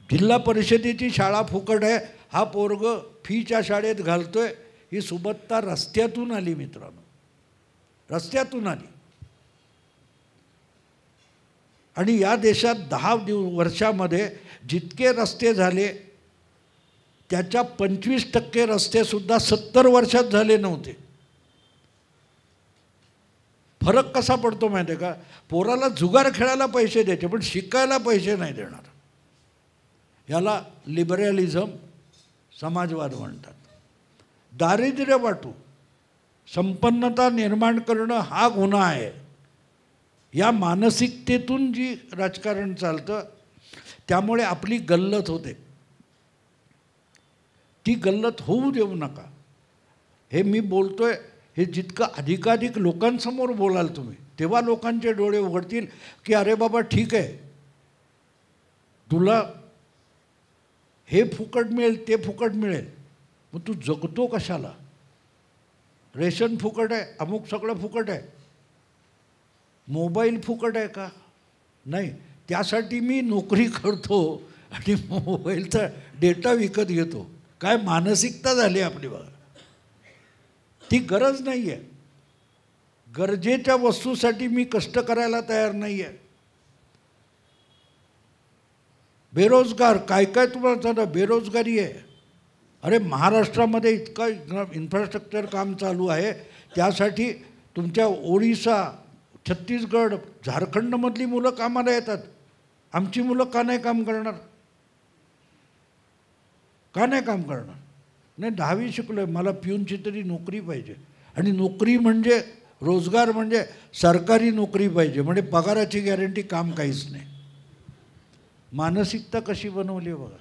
Speaker 1: जिल्हा परिषदेची शाळा फुकट आहे, हा पोरग फीच्या शाळेत घालतोय. ही सुबत्ता रस्त्यातून आली मित्रांनो, रस्त्यातून आली. आणि या देशात 10 वर्षामध्ये जितके रस्ते झाले त्याच्या 25% रस्तेसुद्धा 70 वर्षात झाले नव्हते. फरक कसा पडतो माहिती आहे का? पोराला जुगार खेळायला पैसे द्यायचे पण शिकायला पैसे नाही देणार. याला लिबरलिझम, समाजवाद म्हणतात. दारिद्र्य वाटू, संपन्नता निर्माण करणं हा गुन्हा आहे. या मानसिकतेतून जी राजकारण चालतं त्यामुळे आपली गल्लत होते. ती गल्लत होऊ देऊ नका. हे मी बोलतोय, हे जितकं अधिकाधिक लोकांसमोर बोलाल तुम्ही तेव्हा लोकांचे डोळे उघडतील की अरे बाबा ठीक आहे, तुला हे फुकट मिळेल ते फुकट मिळेल, मग तू जगतो कशाला? रेशन फुकट आहे, अमुक सगळं फुकट आहे. मोबाईल फुकट आहे का? नाही. त्यासाठी मी नोकरी करतो आणि मोबाईलचा डेटा विकत घेतो. काय मानसिकता झाली आपली बघा. ती गरज नाही आहे. गरजेच्या वस्तूसाठी मी कष्ट करायला तयार नाही आहे. बेरोजगार काय काय तुम्हाला सांगा, बेरोजगारी आहे. अरे महाराष्ट्रामध्ये इतकं इन्फ्रास्ट्रक्चर काम चालू आहे, त्यासाठी तुमच्या ओडिशा, छत्तीसगड, झारखंडमधली मुलं कामाला येतात. आमची मुलं का नाही काम करणार? का नाही काम करणार? नाही 10वी शिकलो आहे, मला पिऊनची तरी नोकरी पाहिजे. आणि नोकरी म्हणजे, रोजगार म्हणजे सरकारी नोकरी पाहिजे, म्हणजे पगाराची गॅरंटी, काम काहीच नाही. मानसिकता कशी बनवली बघा.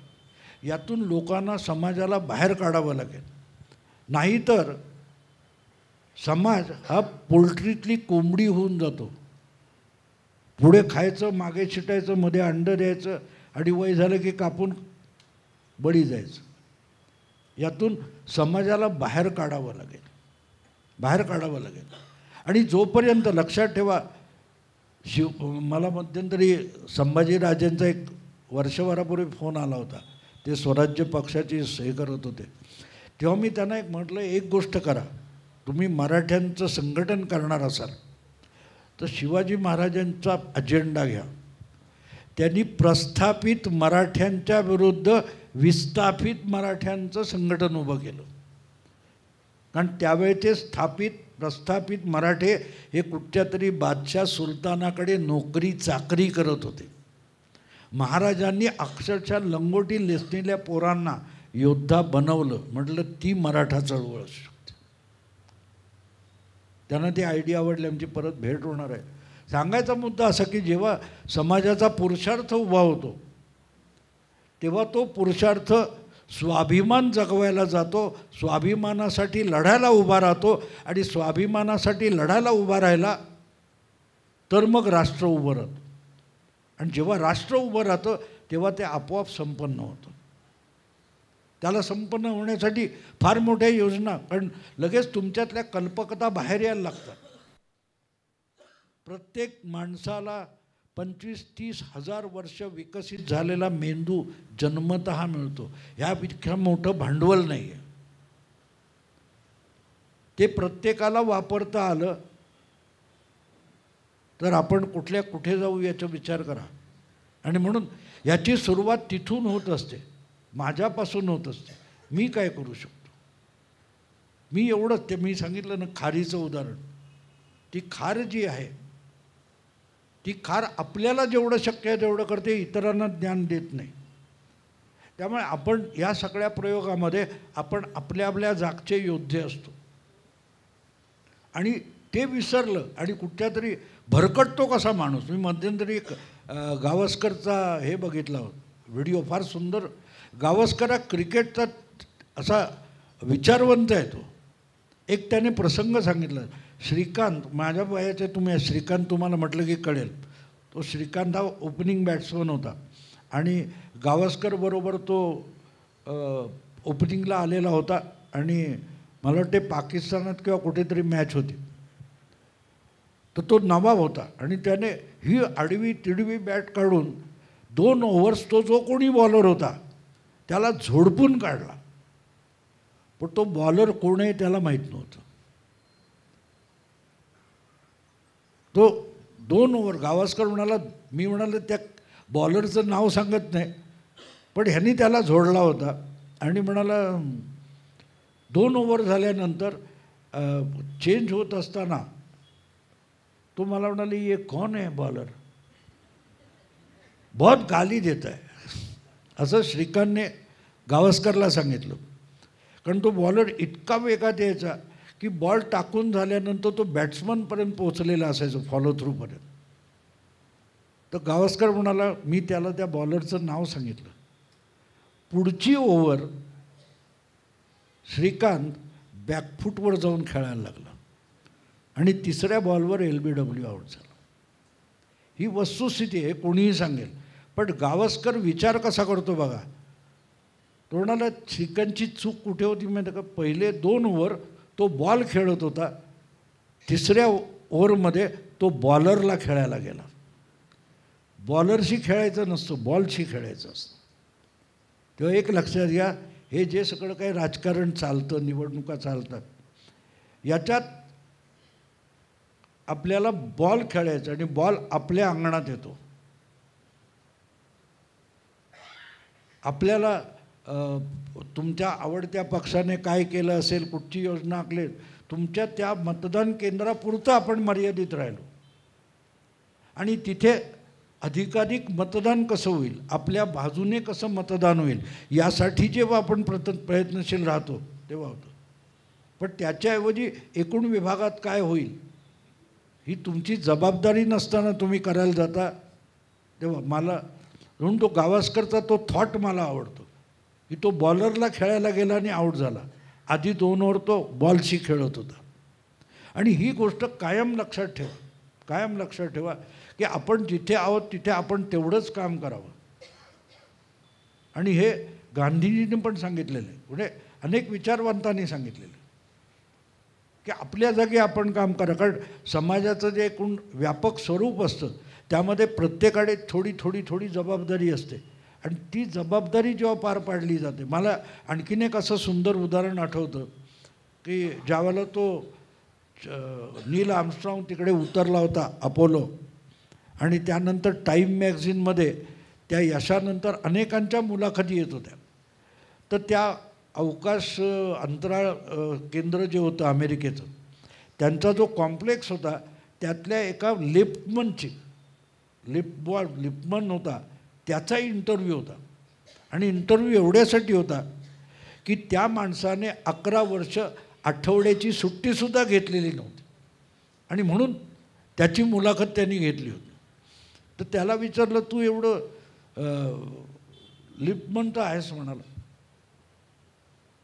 Speaker 1: यातून लोकांना, समाजाला बाहेर काढावं लागेल. नाहीतर समाज हा पोल्ट्रीतली कोंबडी होऊन जातो. पुढे खायचं, मागे छिटायचं, मध्ये अंडं द्यायचं आणि वय झालं की कापून बळी जायचं. यातून समाजाला बाहेर काढावं लागेल, बाहेर काढावं लागेल. आणि जोपर्यंत लक्षात ठेवा, मला मध्यंतरी संभाजीराजेंचा एक वर्षभरापूर्वी फोन आला होता. ते स्वराज्य पक्षाची हे करत होते. तेव्हा मी त्यांना एक म्हटलं, एक गोष्ट करा, तुम्ही मराठ्यांचं संघटन करणार असाल तर शिवाजी महाराजांचा अजेंडा घ्या. त्यांनी प्रस्थापित मराठ्यांच्या विरुद्ध विस्थापित मराठ्यांचं संघटन उभं केलं. कारण त्यावेळेचे प्रस्थापित मराठे हे कुठच्या तरी बादशाह सुलतानाकडे नोकरी चाकरी करत होते. महाराजांनी अक्षरशः लंगोटी लेसलेल्या पोरांना योद्धा बनवलं. म्हटलं ती मराठा चळवळ असू शकते. त्यांना ती आयडिया आवडली. आमची परत भेट होणार आहे. सांगायचा मुद्दा असा की जेव्हा समाजाचा पुरुषार्थ उभा होतो तेव्हा तो पुरुषार्थ स्वाभिमान जगवायला जातो, स्वाभिमानासाठी लढायला उभा राहतो. आणि स्वाभिमानासाठी लढायला उभा राहिला तर मग राष्ट्र उभं राहतं. आणि जेव्हा राष्ट्र उभं राहतं तेव्हा ते आपोआप संपन्न होतं. त्याला संपन्न होण्यासाठी फार मोठ्या योजना, कारण लगेच तुमच्यातल्या कल्पकता बाहेर यायला लागतात. प्रत्येक माणसाला 25-30 हजार वर्ष विकसित झालेला मेंदू जन्मतः मिळतो. ह्यापेक्षा मोठं भांडवल नाही आहे. ते प्रत्येकाला वापरता आलं तर आपण कुठे जाऊ याचा विचार करा. आणि म्हणून याची सुरुवात तिथून होत असते, माझ्यापासून होत असते. मी काय करू शकतो? मी एवढंच ते मी सांगितलं ना खारीचं उदाहरण, ती खार जी आहे ती खार आपल्याला जेवढं शक्य आहे तेवढं करते, इतरांना ज्ञान देत नाही. त्यामुळे आपण या सगळ्या प्रयोगामध्ये आपण आपल्या आपल्या जागचे योद्धे असतो आणि ते विसरलं आणि कुठच्या तरी भरकटतो कसा माणूस. मी मध्यंतरी एक गावस्करचा हे बघितला व्हिडिओ, फार सुंदर. गावस्कर हा क्रिकेटचा असा विचारवंत आहे तो. एक त्याने प्रसंग सांगितला. श्रीकांत, माझ्या वयाचे तुम्ही श्रीकांत तुम्हाला म्हटलं की कळेल. तो श्रीकांत हा ओपनिंग बॅट्समन होता आणि गावस्कर बरोबर तो ओपनिंगला आलेला होता आणि मला वाटते पाकिस्तानात किंवा कुठेतरी मॅच होती. तर तो नवाब होता आणि त्याने ही आडवी तिडवी बॅट काढून 2 ओव्हर्स तो जो कोणी बॉलर होता त्याला झोडपून काढला. पण तो बॉलर कोण आहे त्याला माहीत नव्हतं. तो 2 ओव्हर गावस्कर म्हणाला, मी म्हणालो त्या बॉलरचं नाव सांगत नाही, पण ह्यांनी त्याला झोडला होता आणि म्हणाला 2 ओव्हर झाल्यानंतर चेंज होत असताना तो मला म्हणाले, ये कौन है बॉलर, बहुत गाली देता है, असं श्रीकांतने गावस्करला सांगितलं. कारण तो बॉलर इतका वेगात यायचा की बॉल टाकून झाल्यानंतर तो बॅट्समनपर्यंत पोहोचलेला असायचं फॉलो थ्रूपर्यंत. तर गावस्कर म्हणाला, मी त्याला त्या बॉलरचं नाव सांगितलं. पुढची ओव्हर श्रीकांत बॅकफूटवर जाऊन खेळायला लागला आणि 3ऱ्या बॉलवर LBW आऊट झाला. ही वस्तुस्थिती आहे, कोणीही सांगेल. पण गावस्कर विचार कसा करतो बघा. तो म्हणाला, श्रीकांतची चूक कुठे होती माहिती का, पहिले 2 ओव्हर तो बॉल खेळत होता, 3ऱ्या ओव्हरमध्ये तो बॉलरला खेळायला गेला. बॉलरशी खेळायचं नसतं, बॉलशी खेळायचं असतं. तेव्हा एक लक्षात घ्या, हे जे सगळं काही राजकारण चालतं, निवडणुका चालतात, याच्यात आपल्याला बॉल खेळायचा आणि बॉल आपल्या अंगणात येतो. आपल्याला तुमच्या आवडत्या पक्षाने काय केलं असेल, कुठची योजना आखली, तुमच्या त्या मतदान केंद्रापुरतं आपण मर्यादित राहिलो आणि तिथे अधिकाधिक मतदान कसं होईल, आपल्या बाजूने कसं मतदान होईल, यासाठी जेव्हा आपण प्रयत्नशील राहतो तेव्हा होतं. पण त्याच्याऐवजी एकूण विभागात काय होईल ही तुमची जबाबदारी नसताना तुम्ही करायला जाता. तेव्हा मला म्हणून तो गावस्करचा तो थॉट मला आवडतो की तो बॉलरला खेळायला गेला आणि आऊट झाला. आधी 2 ओव्हर तो बॉलशी खेळत होता. आणि ही गोष्ट कायम लक्षात ठेवा, कायम लक्षात ठेवा की आपण जिथे आहोत तिथे आपण तेवढंच काम करावं. आणि हे गांधीजींनी पण सांगितलेलं आहे, म्हणजे अनेक विचारवंतांनी सांगितलेलं की आपल्या जागी आपण काम करा. कारण समाजाचं जे एकूण व्यापक स्वरूप असतं त्यामध्ये प्रत्येकाकडे थोडी थोडी थोडी जबाबदारी असते आणि ती जबाबदारी जेव्हा पार पाडली जाते. मला आणखीन एक असं सुंदर उदाहरण आठवतं की ज्यावेळेला तो नील आर्मस्ट्रॉंग तिकडे उतरला होता अपोलो आणि त्यानंतर टाईम मॅगझिनमध्ये त्या यशानंतर अनेकांच्या मुलाखती येत होत्या. तर त्या अवकाश अंतराळ केंद्र जे होतं अमेरिकेचं, त्यांचा जो कॉम्प्लेक्स होता त्यातल्या एका लिपमन होता, त्याचा इंटरव्ह्यू होता. आणि इंटरव्ह्यू एवढ्यासाठी होता की त्या माणसाने 11 वर्ष आठवड्याची सुट्टीसुद्धा घेतलेली नव्हती आणि म्हणून त्याची मुलाखत त्यांनी घेतली होती. तर त्याला विचारलं, तू एवढं लिपमन तर आहेस म्हणाला.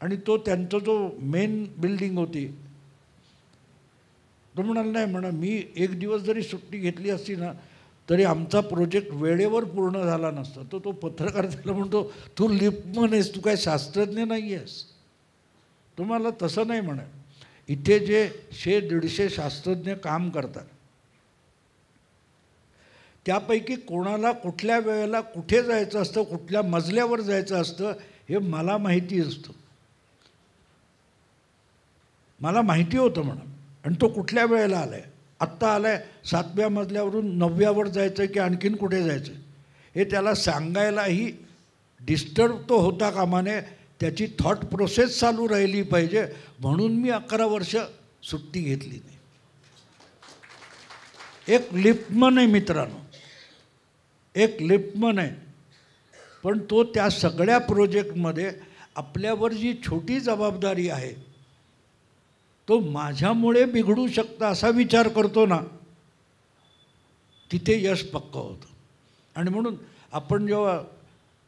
Speaker 1: आणि तो त्यांचा जो मेन बिल्डिंग होती, तो म्हणाला, नाही म्हणा, मी 1 दिवस जरी सुट्टी घेतली असती ना तरी आमचा प्रोजेक्ट वेळेवर पूर्ण झाला नसता. तो पत्रकार त्याला म्हणतो, तू लिपमन आहेस, तू काय शास्त्रज्ञ नाही आहेस. तुम्हाला तसं नाही म्हणा. इथे जे 100-150 शास्त्रज्ञ काम करतात त्यापैकी कोणाला कुठल्या वेळेला कुठे जायचं असतं, कुठल्या मजल्यावर जायचं असतं हे मला माहिती असतं. मला माहिती होतं म्हणा. आणि तो कुठल्या वेळेला आला आहे, आत्ता आला आहे 7व्या मजल्यावरून 9व्यावर जायचं की आणखीन कुठे जायचं हे त्याला सांगायलाही डिस्टर्ब तो होता कामा नये. त्याची थॉट प्रोसेस चालू राहिली पाहिजे, म्हणून मी 11 वर्ष सुट्टी घेतली नाही. एक लिप्टमन आहे मित्रांनो, एक लिप्टमन आहे, पण तो त्या सगळ्या प्रोजेक्टमध्ये आपल्यावर जी छोटी जबाबदारी आहे, तो माझ्यामुळे बिघडू शकतं असा विचार करतो ना, तिथे यश पक्कं होतं. आणि म्हणून आपण जेव्हा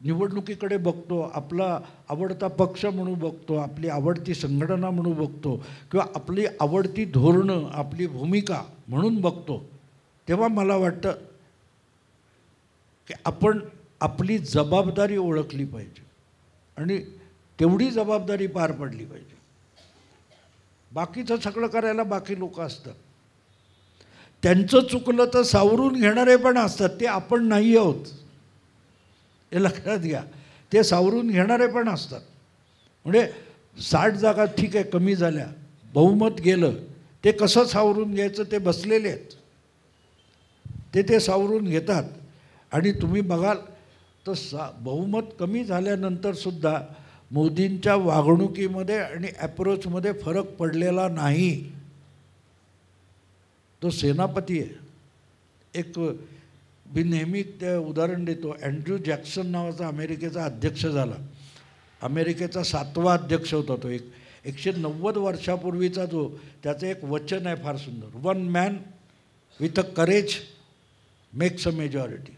Speaker 1: निवडणुकीकडे बघतो, आपला आवडता पक्ष म्हणून बघतो, आपली आवडती संघटना म्हणून बघतो, किंवा आपली आवडती धोरणं, आपली भूमिका म्हणून बघतो, तेव्हा मला वाटतं की आपण आपली जबाबदारी ओळखली पाहिजे आणि तेवढी जबाबदारी पार पडली पाहिजे. बाकीचं सगळं करायला बाकी लोक असतात, त्यांचं चुकलं तर सावरून घेणारे पण असतात, ते आपण नाही आहोत, हे लक्षात घ्या. ते सावरून घेणारे पण असतात. म्हणजे 60 जागा ठीक आहे कमी झाल्या, बहुमत गेलं, ते कसं सावरून घ्यायचं ते बसलेले आहेत, ते सावरून घेतात. आणि तुम्ही बघाल तर बहुमत कमी झाल्यानंतरसुद्धा मोदींच्या वागणुकीमध्ये आणि ॲप्रोचमध्ये फरक पडलेला नाही. तो सेनापती आहे. एक मी नेहमी ते उदाहरण देतो, अँड्र्यू जॅक्सन नावाचा अमेरिकेचा अध्यक्ष झाला, अमेरिकेचा 7वा अध्यक्ष होता तो. 190 वर्षापूर्वीचा जो, त्याचं एक वचन आहे फार सुंदर, 1 man with a courage makes a majority.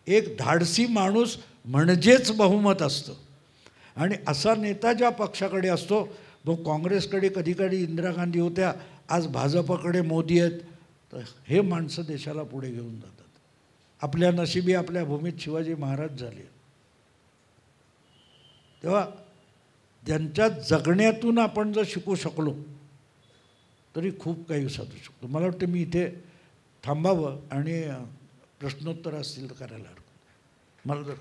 Speaker 1: एक धाडसी माणूस म्हणजेच बहुमत असतं. आणि असा नेता ज्या पक्षाकडे असतो, मग काँग्रेसकडे कधीकधी इंदिरा गांधी होत्या, आज भाजपकडे मोदी आहेत, तर हे माणसं देशाला पुढे घेऊन जातात. आपल्या नशिबी आपल्या भूमीत शिवाजी महाराज झाले. तेव्हा त्यांच्या जगण्यातून आपण जर शिकू शकलो तरी खूप काही साधू शकतो. मला वाटतं मी इथे थांबावं आणि प्रश्नोत्तर असतील तर करायला हरकत नाही. मला जर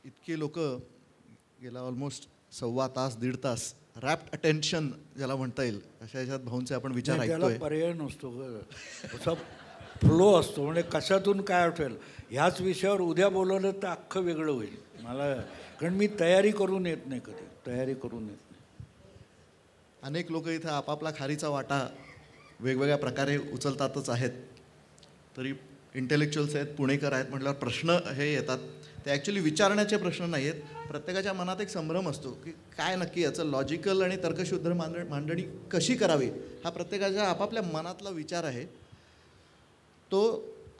Speaker 2: इतके लोक गेला ऑलमोस्ट 1.25 तास 1.5 तास रॅप्ट अटेन्शन ज्याला म्हणता येईल अशा ह्याच्यात भाऊंचे आपण विचार ऐकतोय.
Speaker 1: पर्याय नसतो, असा फ्लो असतो. म्हणजे कशातून काय आठवेल, ह्याच विषयावर उद्या बोलवलं तर अख्खं वेगळं होईल मला, कारण मी तयारी करून येत नाही, कधी तयारी करून येत नाही.
Speaker 2: अनेक लोक इथं आपापला खारीचा वाटा वेगवेगळ्या प्रकारे उचलतातच आहेत. तरी इंटेलेक्च्युअल्स आहेत, पुणेकर आहेत म्हटल्यावर प्रश्न हे येतात. ते ॲक्च्युली विचारण्याचे प्रश्न नाही आहेत. प्रत्येकाच्या मनात एक संभ्रम असतो की काय नक्की याचं लॉजिकल आणि तर्कशुद्ध मांडणी कशी करावी, हा प्रत्येकाच्या आपापल्या मनातला विचार आहे. तो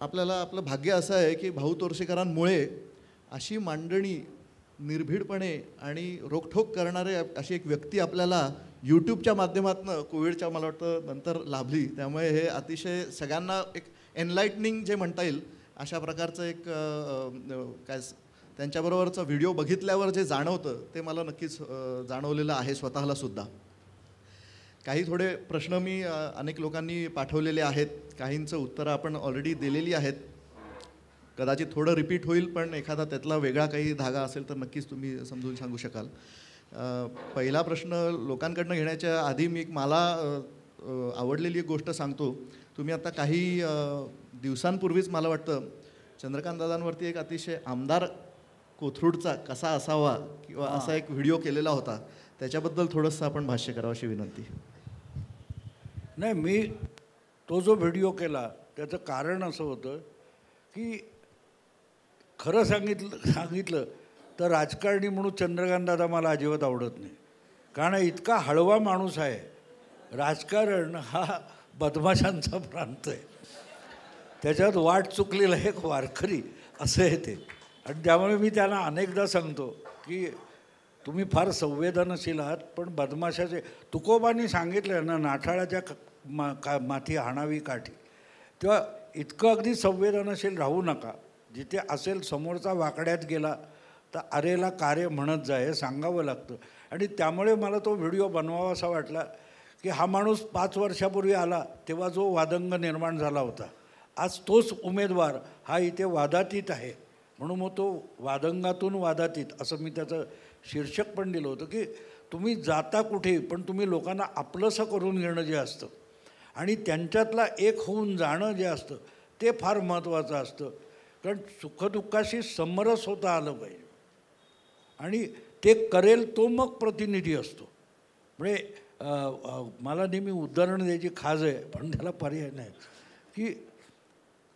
Speaker 2: आपल्याला आपलं भाग्य असं आहे की भाऊ तोरसेकरांमुळे अशी मांडणी निर्भीडपणे आणि रोखठोक करणारे अशी एक व्यक्ती आपल्याला यूट्यूबच्या माध्यमातून कोविडच्या मला वाटतं नंतर लाभली. त्यामुळे हे अतिशय सगळ्यांना एक एनलाइटनिंग जे म्हणता येईल अशा प्रकारचं एक काय त्यांच्याबरोबरचा व्हिडिओ बघितल्यावर जे जाणवतं ते मला नक्कीच जाणवलेलं आहे स्वतःला सुद्धा. काही थोडे प्रश्न मी अनेक लोकांनी पाठवलेले आहेत, काहींचं उत्तरं आपण ऑलरेडी दिलेली आहेत. कदाचित थोडं रिपीट होईल, पण एखादा त्यातला वेगळा काही धागा असेल तर नक्कीच तुम्ही समजून सांगू शकाल. पहिला प्रश्न लोकांकडनं घेण्याच्या आधी मी मला आवडलेली एक गोष्ट सांगतो. तुम्ही आता काही दिवसांपूर्वीच मला वाटतं चंद्रकांत दादांवरती एक अतिशय आमदार कोथरूडचा कसा असावा किंवा असा एक व्हिडिओ केलेला होता, त्याच्याबद्दल थोडंसं आपण भाष्य करावं अशी विनंती.
Speaker 1: नाही, मी तो जो व्हिडिओ केला त्याचं कारण असं होतं की खरं सांगितलं तर राजकारणी म्हणून चंद्रकांत दादा मला अजिबात आवडत नाही. कारण इतका हळवा माणूस आहे. राजकारण हा बदमाशांचा प्रांत आहे, त्याच्यात वाट चुकलेला एक वारकरी असं आहे ते. आणि त्यामुळे मी त्यांना अनेकदा सांगतो की तुम्ही फार संवेदनशील आहात, पण बदमाशाचे तुकोबांनी सांगितलं ना, नाठाळाच्या माथी हाणावी काठी. तेव्हा इतकं अगदी संवेदनशील राहू नका. जिथे असेल समोरचा वाकड्यात गेला तर अरेला कार्य म्हणत जा हे सांगावं लागतं. आणि त्यामुळे मला तो व्हिडिओ बनवावा असा वाटला की हा माणूस 5 वर्षापूर्वी आला तेव्हा जो वादंग निर्माण झाला होता, आज तोच उमेदवार हा इथे वादातीत आहे. म्हणून मग तो वादंगातून वादातीत असं मी त्याचं शीर्षक पण दिलं होतं की तुम्ही जाता कुठे पण तुम्ही लोकांना आपलंसं करून घेणं जे असतं आणि त्यांच्यातला एक होऊन जाणं जे असतं ते फार महत्त्वाचं असतं. कारण सुखदुःखाशी समरस होता आलं पाहिजे आणि ते करेल तो मग प्रतिनिधी असतो. म्हणजे मला नेहमी उदाहरण द्यायची खाज आहे पण त्याला पर्याय नाही की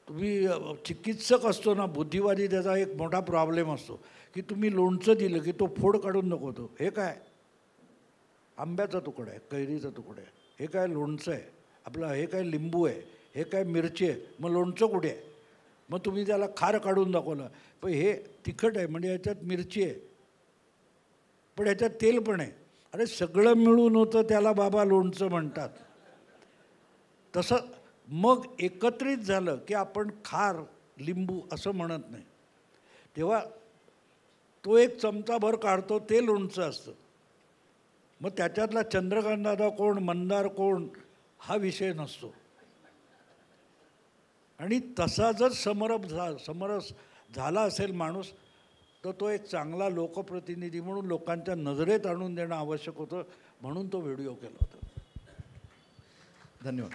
Speaker 1: तुम्ही चिकित्सक असतो ना, बुद्धिवादी, त्याचा एक मोठा प्रॉब्लेम असतो की तुम्ही लोणचं दिलं की तो फोड काढून नको तो हे काय आंब्याचा तुकडा आहे, कैरीचा तुकडा आहे, हे काय लोणचं आहे आपलं, हे काय लिंबू आहे, हे काय मिरची आहे, मग लोणचं कुठे आहे. मग तुम्ही त्याला खार काढून दाखवलं पण हे तिखट आहे म्हणजे याच्यात मिरची आहे पण ह्याच्यात तेल पण आहे. अरे सगळं मिळून होतं त्याला बाबा लोणचं म्हणतात. तसं मग एकत्रित झालं की आपण खार लिंबू असं म्हणत नाही. तेव्हा तो एक चमचाभर काढतो ते लोणचं असतं. मग त्याच्यातला चंद्रकांतदादा कोण, मंदार कोण हा विषय नसतो. आणि तसा जर समरस झाला असेल माणूस तर तो एक चांगला लोकप्रतिनिधी म्हणून लोकांच्या नजरेत आणून देणं आवश्यक होतं. म्हणून तो व्हिडिओ केला होता.
Speaker 2: धन्यवाद.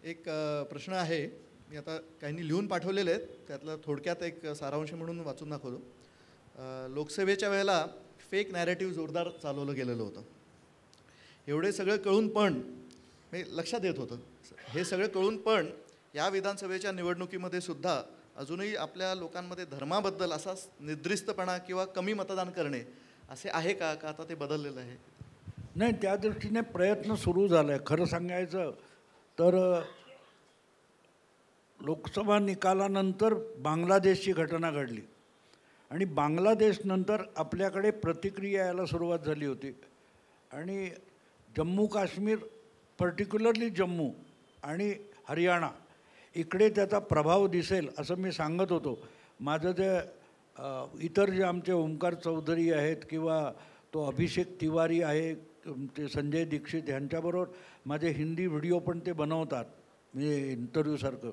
Speaker 2: एक प्रश्न आहे, मी आता काहींनी लिहून पाठवलेले आहेत, त्यातलं थोडक्यात एक सारांश म्हणून वाचून दाखवतो. लोकसभेच्या वेळेला फेक नॅरेटिव्ह जोरदार चालवलं गेलेलं होतं. एवढे सगळं कळून पण मी लक्षात येत होतं, हे सगळं कळून पण या विधानसभेच्या निवडणुकीमध्ये सुद्धा अजूनही आपल्या लोकांमध्ये धर्माबद्दल असा निद्रिस्तपणा किंवा कमी मतदान करणे असे आहे का आता ते बदललेलं आहे?
Speaker 1: नाही, त्या दृष्टीने प्रयत्न सुरू झाला आहे. खरं सांगायचं तर लोकसभा निकालानंतर बांगलादेशची घटना घडली आणि बांगलादेशनंतर आपल्याकडे प्रतिक्रिया यायला सुरुवात झाली होती. आणि जम्मू काश्मीर, पर्टिक्युलरली जम्मू आणि हरियाणा इकडे त्याचा प्रभाव दिसेल असं मी सांगत होतो. माझं जे इतर जे आमचे ओमकार चौधरी आहेत किंवा तो अभिषेक तिवारी आहे, ते संजय दीक्षित ह्यांच्याबरोबर माझे हिंदी व्हिडिओ पण ते बनवतात म्हणजे इंटरव्ह्यूसारखं.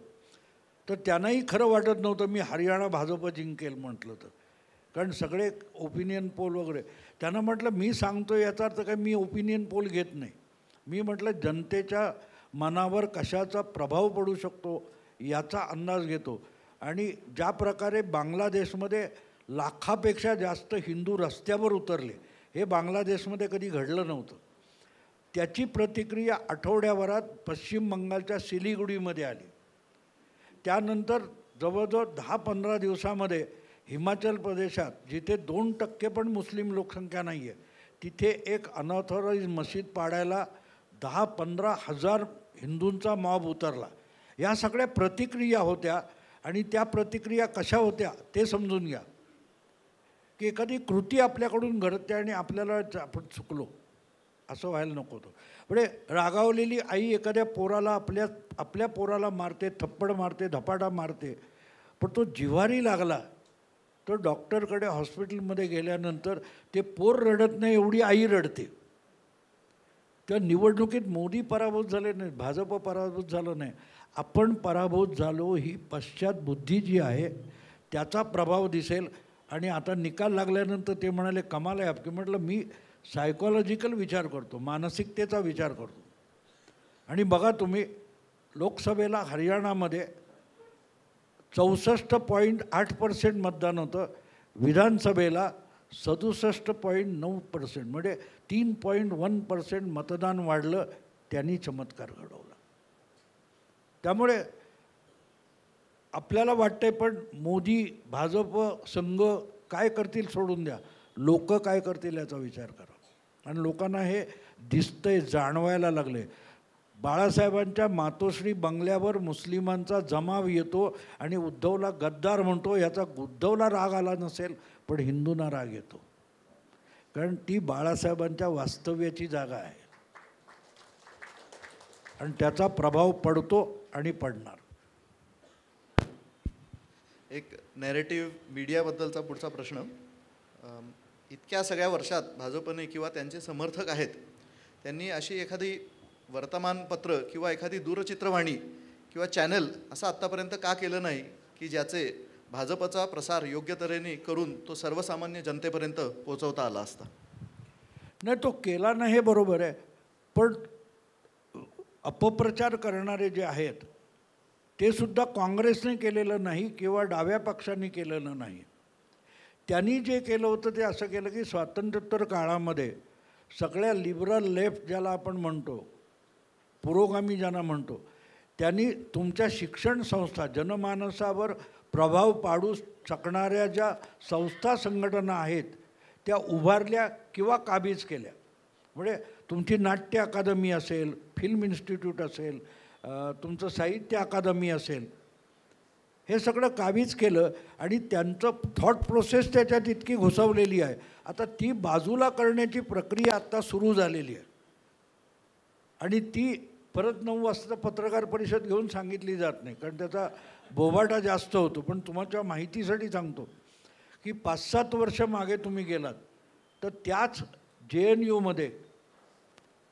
Speaker 1: तर त्यांनाही खरं वाटत नव्हतं मी हरियाणा भाजप जिंकेल म्हटलं तर, कारण सगळे ओपिनियन पोल वगैरे. त्यांना म्हटलं मी सांगतो याचा अर्थ काय मी ओपिनियन पोल घेत नाही. मी म्हटलं जनतेच्या मनावर कशाचा प्रभाव पडू शकतो याचा अंदाज घेतो. आणि ज्या प्रकारे बांगलादेशमध्ये लाखापेक्षा जास्त हिंदू रस्त्यावर उतरले हे बांगलादेशमध्ये कधी घडलं नव्हतं. त्याची प्रतिक्रिया आठवड्याभरात पश्चिम बंगालच्या सिलिगुडीमध्ये आली. त्यानंतर जवळजवळ 10-15 दिवसामध्ये हिमाचल प्रदेशात जिथे 2% पण मुस्लिम लोकसंख्या नाही आहे तिथे एक अनऑथॉराइज मशीद पाडायला 10-15 हजार हिंदूंचा मॉब उतरला. या सगळ्या प्रतिक्रिया होत्या. आणि त्या प्रतिक्रिया कशा होत्या ते समजून घ्या की एखादी कृती आपल्याकडून घडते आणि आपल्याला आपण चुकलो असं व्हायला नको होतं. म्हणजे रागावलेली आई एखाद्या पोराला आपल्या पोराला मारते, थप्पड मारते, धपाटा मारते, पण तो जिव्हारी लागला तर डॉक्टरकडे हॉस्पिटलमध्ये गेल्यानंतर ते पोर रडत नाही एवढी आई रडते. त्या निवडणुकीत मोदी पराभूत झाले नाही, भाजप पराभूत झालं नाही, आपण पराभूत झालो. ही पश्चात बुद्धी जी आहे त्याचा प्रभाव दिसेल. आणि आता निकाल लागल्यानंतर ते म्हणाले कमाल आहे आपकी. म्हटलं मी सायकोलॉजिकल विचार करतो, मानसिकतेचा विचार करतो. आणि बघा तुम्ही लोकसभेला हरियाणामध्ये 64.8% मतदान होतं, विधानसभेला 67.9% म्हणजे 3.1% मतदान वाढलं. त्यांनी चमत्कार घडवला. त्यामुळे आपल्याला वाटतंय पण मोदी भाजप संघ काय करतील सोडून द्या, लोक काय करतील याचा विचार करा. आणि लोकांना हे दिसतंय, जाणवायला लागले. बाळासाहेबांच्या मातोश्री बंगल्यावर मुस्लिमांचा जमाव येतो आणि उद्धवला गद्दार म्हणतो. याचा उद्धवला राग आला नसेल पण हिंदूंना राग येतो, कारण ती बाळासाहेबांच्या वास्तव्याची जागा आहे आणि त्याचा प्रभाव पडतो आणि पडणार.
Speaker 2: एक नॅरेटिव्ह मीडियाबद्दलचा पुढचा प्रश्न. इतक्या सगळ्या वर्षात भाजपने किंवा त्यांचे समर्थक आहेत त्यांनी अशी एखादी वर्तमानपत्र किंवा एखादी दूरचित्रवाणी किंवा चॅनल असं आत्तापर्यंत का केलं नाही की ज्याचे भाजपचा प्रसार योग्य तऱ्हेने करून तो सर्वसामान्य जनतेपर्यंत पोहोचवता आला असता?
Speaker 1: नाही, तो केला नाही हे बरोबर आहे, पण अपप्रचार करणारे जे आहेत ते सुद्धा काँग्रेसने केलेलं नाही किंवा डाव्या पक्षांनी केलेलं नाही. त्यांनी जे केलं होतं ते असं केलं की स्वातंत्र्योत्तर काळामध्ये सगळ्या लिबरल लेफ्ट ज्याला आपण म्हणतो, पुरोगामी ज्यांना म्हणतो, त्यांनी तुमच्या शिक्षण संस्था, जनमानसावर प्रभाव पाडू शकणाऱ्या ज्या संस्था संघटना आहेत त्या उभारल्या किंवा काबीज केल्या. म्हणजे तुमची नाट्य अकादमी असेल, फिल्म इन्स्टिट्यूट असेल, तुमचं साहित्य अकादमी असेल, हे सगळं काबीज केलं आणि त्यांचं थॉट प्रोसेस त्याच्यात इतकी घुसवलेली आहे. आता ती बाजूला करण्याची प्रक्रिया आत्ता सुरू झालेली आहे आणि ती परत 9 वाजता पत्रकार परिषद घेऊन सांगितली जात नाही, कारण त्याचा बोबाटा जास्त होतो. पण तुमच्या माहितीसाठी सांगतो की 5-7 वर्ष मागे तुम्ही गेलात तर त्याच JNUमध्ये,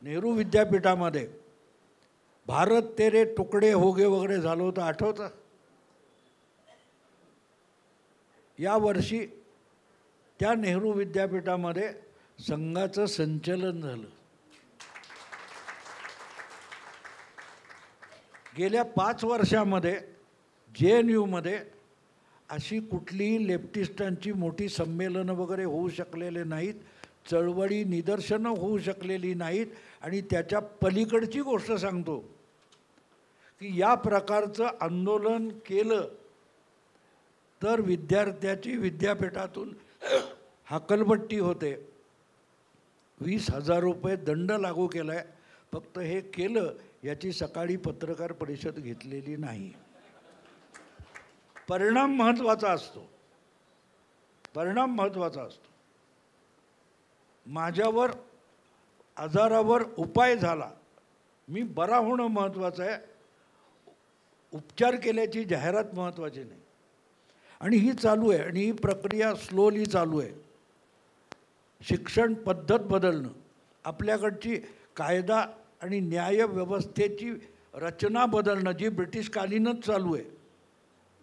Speaker 1: नेहरू विद्यापीठामध्ये भारत तेरे तुकडे होगे वगैरे झालं होतं, आठवतं? या वर्षी त्या नेहरू विद्यापीठामध्ये संघाचं संचलन झालं. गेल्या 5 वर्षामध्ये JNUमध्ये अशी कुठलीही लेफ्टिस्टांची मोठी संमेलनं वगैरे होऊ शकलेले नाहीत, चळवळी निदर्शनं होऊ शकलेली नाहीत. आणि त्याच्या पलीकडची गोष्ट सांगतो की या प्रकारचं आंदोलन केलं तर विद्यार्थ्याची विद्यापीठातून हकलपट्टी होते. 20,000 रुपये दंड लागू केला आहे. फक्त हे केलं याची सकाळी पत्रकार परिषद घेतलेली नाही. परिणाम महत्त्वाचा असतो, परिणाम महत्त्वाचा असतो. माझ्यावर आजारावर उपाय झाला, मी बरा होणं महत्त्वाचं आहे, उपचार केल्याची जाहिरात महत्त्वाची नाही. आणि ही चालू आहे आणि ही प्रक्रिया स्लोली चालू आहे. शिक्षण पद्धत बदलणं, आपल्याकडची कायदा आणि न्यायव्यवस्थेची रचना बदलणं जी ब्रिटिशकालीनच चालू आहे.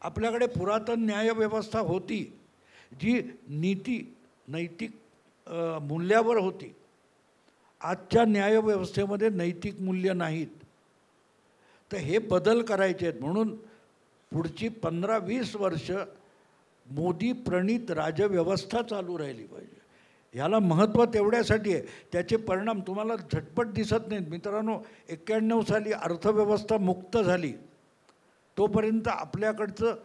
Speaker 1: आपल्याकडे पुरातन न्यायव्यवस्था होती जी नीती नैतिक मूल्यावर होती. आजच्या न्यायव्यवस्थेमध्ये नैतिक मूल्य नाहीत. तर हे बदल करायचे आहेत. म्हणून पुढची 15-20 वर्ष मोदी प्रणित राजव्यवस्था चालू राहिली पाहिजे. ह्याला महत्त्व तेवढ्यासाठी आहे. त्याचे परिणाम तुम्हाला झटपट दिसत नाहीत. मित्रांनो, 91 साली अर्थव्यवस्था मुक्त झाली, तोपर्यंत आपल्याकडचं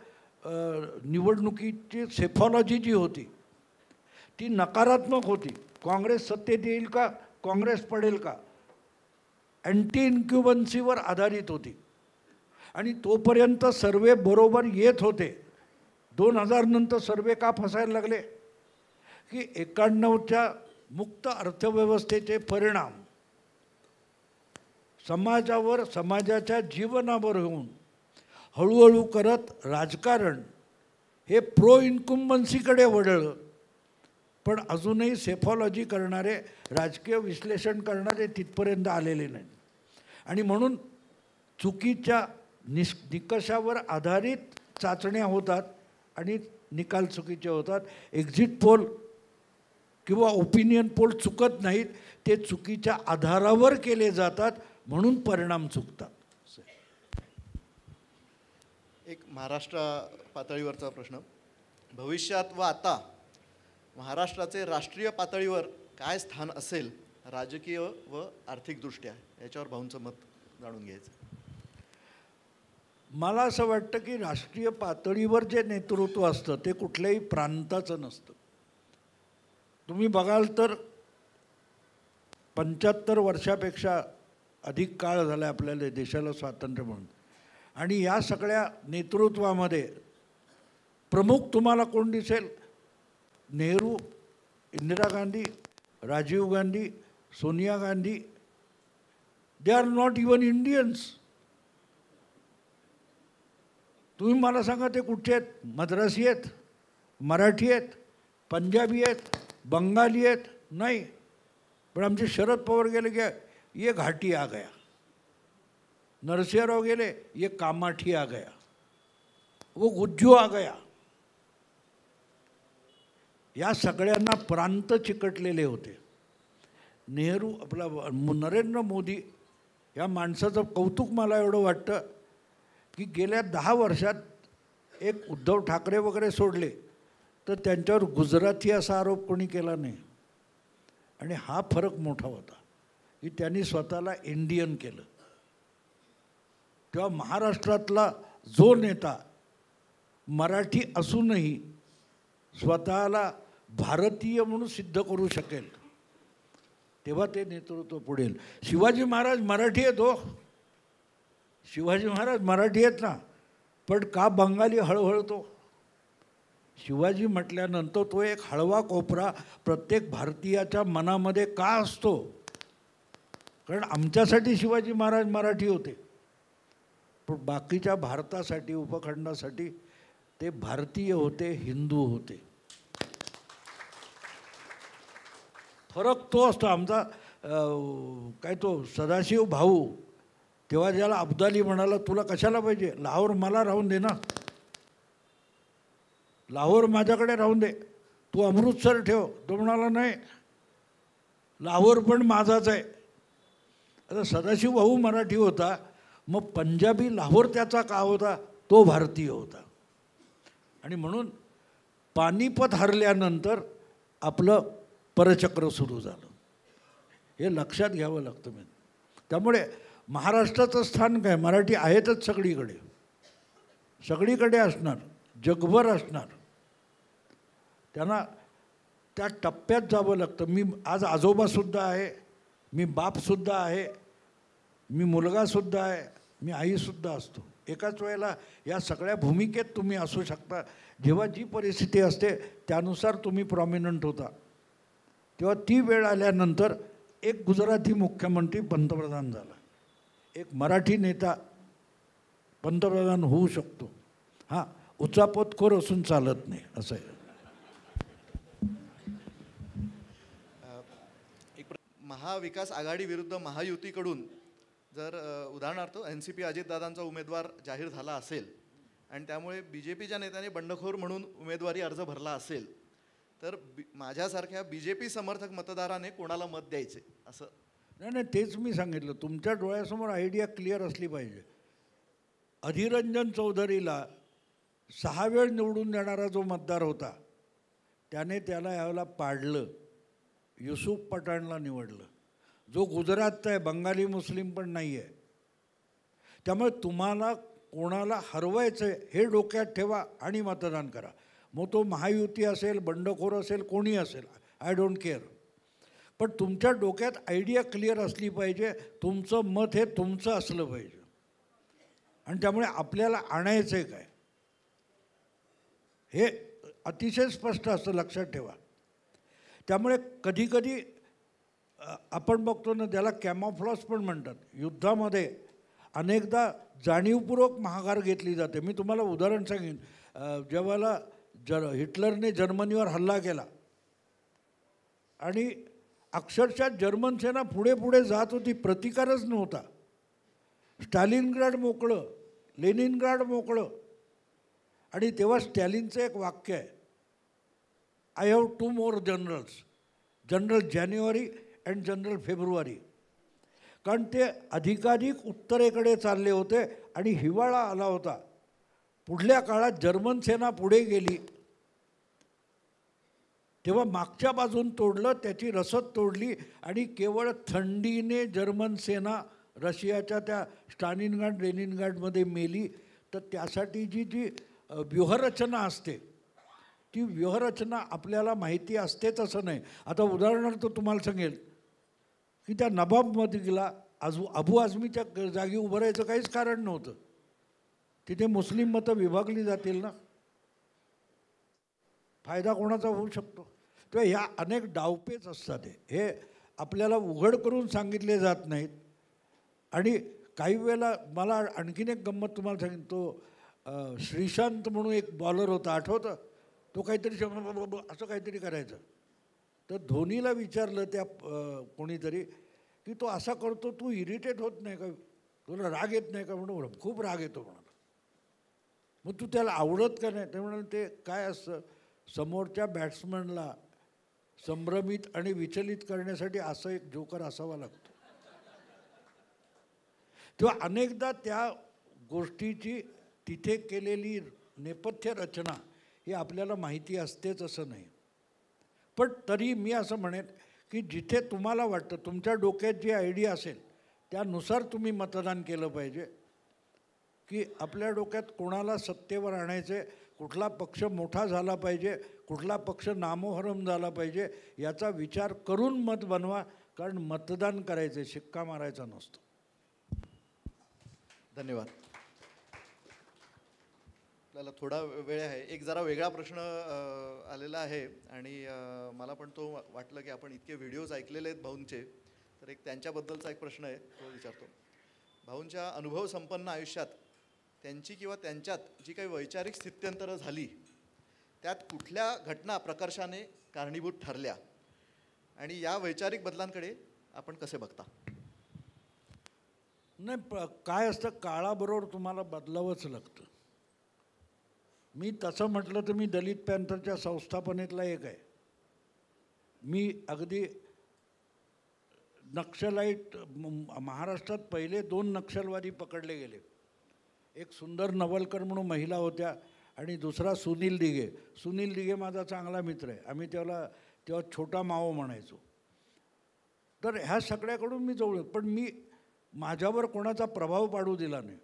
Speaker 1: निवडणुकीची सेफॉलॉजी जी होती ती नकारात्मक होती. काँग्रेस सत्तेत येईल का, काँग्रेस पडेल का, अँटी इन्क्युबन्सीवर आधारित होती. आणि तोपर्यंत सर्वे बरोबर येत होते. 2000 नंतर सर्वे का फसायला लागले की 91च्या मुक्त अर्थव्यवस्थेचे परिणाम समाजावर, समाजाच्या जीवनावर होऊन हळूहळू करत राजकारण हे प्रो इन्क्युम्बन्सीकडे वळलं. पण अजूनही सेफॉलॉजी करणारे, राजकीय विश्लेषण करणारे तिथपर्यंत आलेले नाहीत. आणि म्हणून चुकीच्या निकषावर आधारित चाचण्या होतात आणि निकाल चुकीचे होतात. एक्झिट पोल किंवा ओपिनियन पोल चुकत नाहीत, ते चुकीच्या आधारावर केले जातात, म्हणून परिणाम चुकतात.
Speaker 2: एक महाराष्ट्र पातळीवरचा प्रश्न. भविष्यात व आता महाराष्ट्राचे राष्ट्रीय पातळीवर काय स्थान असेल राजकीय व आर्थिकदृष्ट्या, याच्यावर भाऊंचं मत जाणून घ्यायचं.
Speaker 1: मला असं वाटतं की राष्ट्रीय पातळीवर जे नेतृत्व असतं ते कुठल्याही प्रांताचं नसतं. तुम्ही बघाल तर 75 वर्षापेक्षा अधिक काळ झाला आपल्याला देशाला स्वातंत्र्य म्हणून. आणि या सगळ्या नेतृत्वामध्ये प्रमुख तुम्हाला कोण दिसेल? Nehru, Indira Gandhi, Rajiv Gandhi, Sonia Gandhi. They are not even Indians. तुम्ही मला सांगा ते कुठचे आहेत? मद्रासी आहेत, मराठी आहेत, पंजाबी आहेत, बंगाली आहेत? नाही. पण आमचे शरद पवार गेले की ये घाटी आ गया, नरसिंहराव गेले ये कामाठी आ गया, वो गुज्जू आ गया. या सगळ्यांना प्रांत चिकटलेले होते. नेहरू आपला नरेंद्र मोदी या माणसाचं कौतुक मला एवढं वाटतं की गेल्या 10 वर्षात एक उद्धव ठाकरे वगैरे सोडले तर त्यांच्यावर गुजराती असा आरोप कोणी केला नाही. आणि हा फरक मोठा होता की त्यांनी स्वतःला इंडियन केलं. तेव्हा महाराष्ट्रातला जो नेता मराठी असूनही स्वतःला भारतीय म्हणून सिद्ध करू शकेल तेव्हा ते नेतृत्व पुढेल. शिवाजी महाराज मराठी आहेत हो, शिवाजी महाराज मराठी आहेत ना, पण का बंगाली हळहळतो? शिवाजी म्हटल्यानंतर तो एक हळवा कोपरा प्रत्येक भारतीयाच्या मनामध्ये का असतो? कारण आमच्यासाठी शिवाजी महाराज मराठी होते, पण बाकीच्या भारतासाठी उपखंडासाठी ते भारतीय होते, हिंदू होते. फरक तो असतो आमचा. काय तो सदाशिव भाऊ तेव्हा ज्याला अब्दाली म्हणाला, तुला कशाला पाहिजे? लाहोर मला राहून दे ना, लाहोर माझ्याकडे राहून दे, तू अमृतसर ठेव. तो म्हणाला नाही, लाहोर पण माझाच आहे. आता सदाशिव भाऊ मराठी होता, मग पंजाबी लाहोर त्याचा का होता? तो भारतीय होता. आणि म्हणून पानिपत हरल्यानंतर आपलं परचक्र सुरू झालं. हे लक्षात घ्यावं लागतं. मी त्यामुळे महाराष्ट्राचं स्थान काय? मराठी आहेतच सगळीकडे, सगळीकडे असणार, जगभर असणार. त्यांना त्या टप्प्यात जावं लागतं. मी आज आजोबासुद्धा आहे, मी बापसुद्धा आहे, मी मुलगासुद्धा आहे, मी आईसुद्धा असतो. एकाच वेळेला या सगळ्या भूमिकेत तुम्ही असू शकता. जेव्हा जी परिस्थिती असते त्यानुसार तुम्ही प्रॉमिनंट होता. तेव्हा ती वेळ आल्यानंतर एक गुजराती मुख्यमंत्री पंतप्रधान झाला, एक मराठी नेता पंतप्रधान होऊ शकतो. हां, उचापतखोर असून चालत नाही, असं आहे.
Speaker 2: महाविकास आघाडी विरुद्ध महायुतीकडून जर उदाहरणार्थ NCP अजितदादांचा उमेदवार जाहीर झाला असेल आणि त्यामुळे BJPच्या नेत्याने बंडखोर म्हणून उमेदवारी अर्ज भरला असेल, तर माझ्यासारख्या BJP समर्थक मतदाराने कोणाला मत द्यायचे? असं
Speaker 1: नाही, तेच मी सांगितलं. तुमच्या डोळ्यासमोर आयडिया क्लिअर असली पाहिजे. अधीररंजन चौधरीला 6 वेळ निवडून देणारा जो मतदार होता त्याने त्याला यावेळेला पाडलं, युसुफ पठाणला निवडलं, जो गुजरातचा आहे, बंगाली मुस्लिम पण नाही आहे. त्यामुळे तुम्हाला कोणाला हरवायचं आहे हे डोक्यात ठेवा आणि मतदान करा. मग तो महायुती असेल, बंडखोर असेल, कोणी असेल, आय डोंट केअर. पण तुमच्या डोक्यात आयडिया क्लिअर असली पाहिजे. तुमचं मत हे तुमचं असलं पाहिजे आणि त्यामुळे आपल्याला आणायचं आहे काय हे अतिशय स्पष्ट असतं, लक्षात ठेवा. त्यामुळे कधीकधी आपण बघतो ना, त्याला कॅमॉफ्लॉज पण म्हणतात. युद्धामध्ये अनेकदा जाणीवपूर्वक माघार घेतली जाते. मी तुम्हाला उदाहरण सांगेन. जेव्हा हिटलरने जर्मनीवर हल्ला केला आणि अक्षरशः जर्मन सेना पुढे पुढे जात होती, प्रतिकारच नव्हता. स्टॅलिनग्राड मोकळं, लेनिनग्राड मोकळं. आणि तेव्हा स्टॅलिनचं एक वाक्य आहे, I have 2 more generals, general January and general February. कारण ते अधिकाधिक उत्तरेकडे चालले होते आणि हिवाळा आला होता. पुढल्या काळात जर्मन सेना पुढे गेली तेव्हा मागच्या बाजून तोडलं, त्याची रसद तोडली आणि केवळ थंडीने जर्मन सेना रशियाच्या त्या स्टालिनग्राड लेनिनग्राडमध्ये मेली. तर त्यासाठी जी व्यूहरचना असते ती व्यूहरचना आपल्याला माहिती असतेच असं नाही. आता उदाहरणार्थ तुम्हाला सांगेल की त्या नवाब मलिकला अबू आझमीच्या जागी उभं राहायचं काहीच कारण नव्हतं. तिथे मुस्लिम मतं विभागली जातील ना, फायदा कोणाचा होऊ शकतो. तर ह्या अनेक डावपेच असतात. हे आपल्याला उघड करून सांगितले जात नाहीत. आणि काही वेळेला मला आणखीन एक गंमत तुम्हाला सांगेन. तो श्रीशांत म्हणून एक बॉलर होता, आठवतं? तो काहीतरी असं काहीतरी करायचं. तर धोनीला विचारलं त्या कोणीतरी की तो असा करतो, तू इरिटेट होत नाही का, तुला राग येत नाही का? म्हणून खूप राग येतो म्हणाला. मग तू त्याला आवडत का नाही? ते म्हणाले ते काय असतं, समोरच्या बॅट्समनला संभ्रमित आणि विचलित करण्यासाठी असं एक जोकर असावा लागतो. तेव्हा अनेकदा त्या गोष्टीची तिथे केलेली नेपथ्य रचना ही आपल्याला माहिती असतेच असं नाही. पण तरी मी असं म्हणेन की जिथे तुम्हाला वाटतं, तुमच्या डोक्यात जी आयडिया असेल त्यानुसार तुम्ही मतदान केलं पाहिजे. की आपल्या डोक्यात कोणाला सत्तेवर आणायचे, कुठला पक्ष मोठा झाला पाहिजे, कुठला पक्ष नामोहरम झाला पाहिजे, याचा विचार करून मत बनवा. कारण मतदान करायचे, शिक्का मारायचा नसतो.
Speaker 2: धन्यवाद. आपल्याला थोडा वेळ आहे. एक जरा वेगळा प्रश्न आलेला आहे आणि मला पण तो वाटलं की आपण इतके व्हिडिओज ऐकलेले आहेत भाऊंचे, तर एक त्यांच्याबद्दलचा एक प्रश्न आहे, तो विचारतो. भाऊंच्या अनुभव संपन्न आयुष्यात त्यांची किंवा त्यांच्यात जी काही वैचारिक स्थित्यंतरं झाली, त्यात कुठल्या घटना प्रकर्षाने कारणीभूत ठरल्या आणि या वैचारिक बदलांकडे आपण कसे बघता?
Speaker 1: नाही, काय असतं, काळाबरोबर तुम्हाला बदलावंच लागतं. मी तसं म्हटलं तर मी दलित पॅंथरच्या संस्थापनेतला एक आहे. मी अगदी नक्षलाईट, महाराष्ट्रात पहिले 2 नक्षलवादी पकडले गेले. एक सुंदर नवलकर म्हणून महिला होत्या आणि दुसरा सुनील दिघे. सुनील दिघे माझा चांगला मित्र आहे. आम्ही तेव्हा छोटा मावो म्हणायचो. तर ह्या सगळ्याकडून मी जवळ, पण मी माझ्यावर कोणाचा प्रभाव पाडू दिला नाही.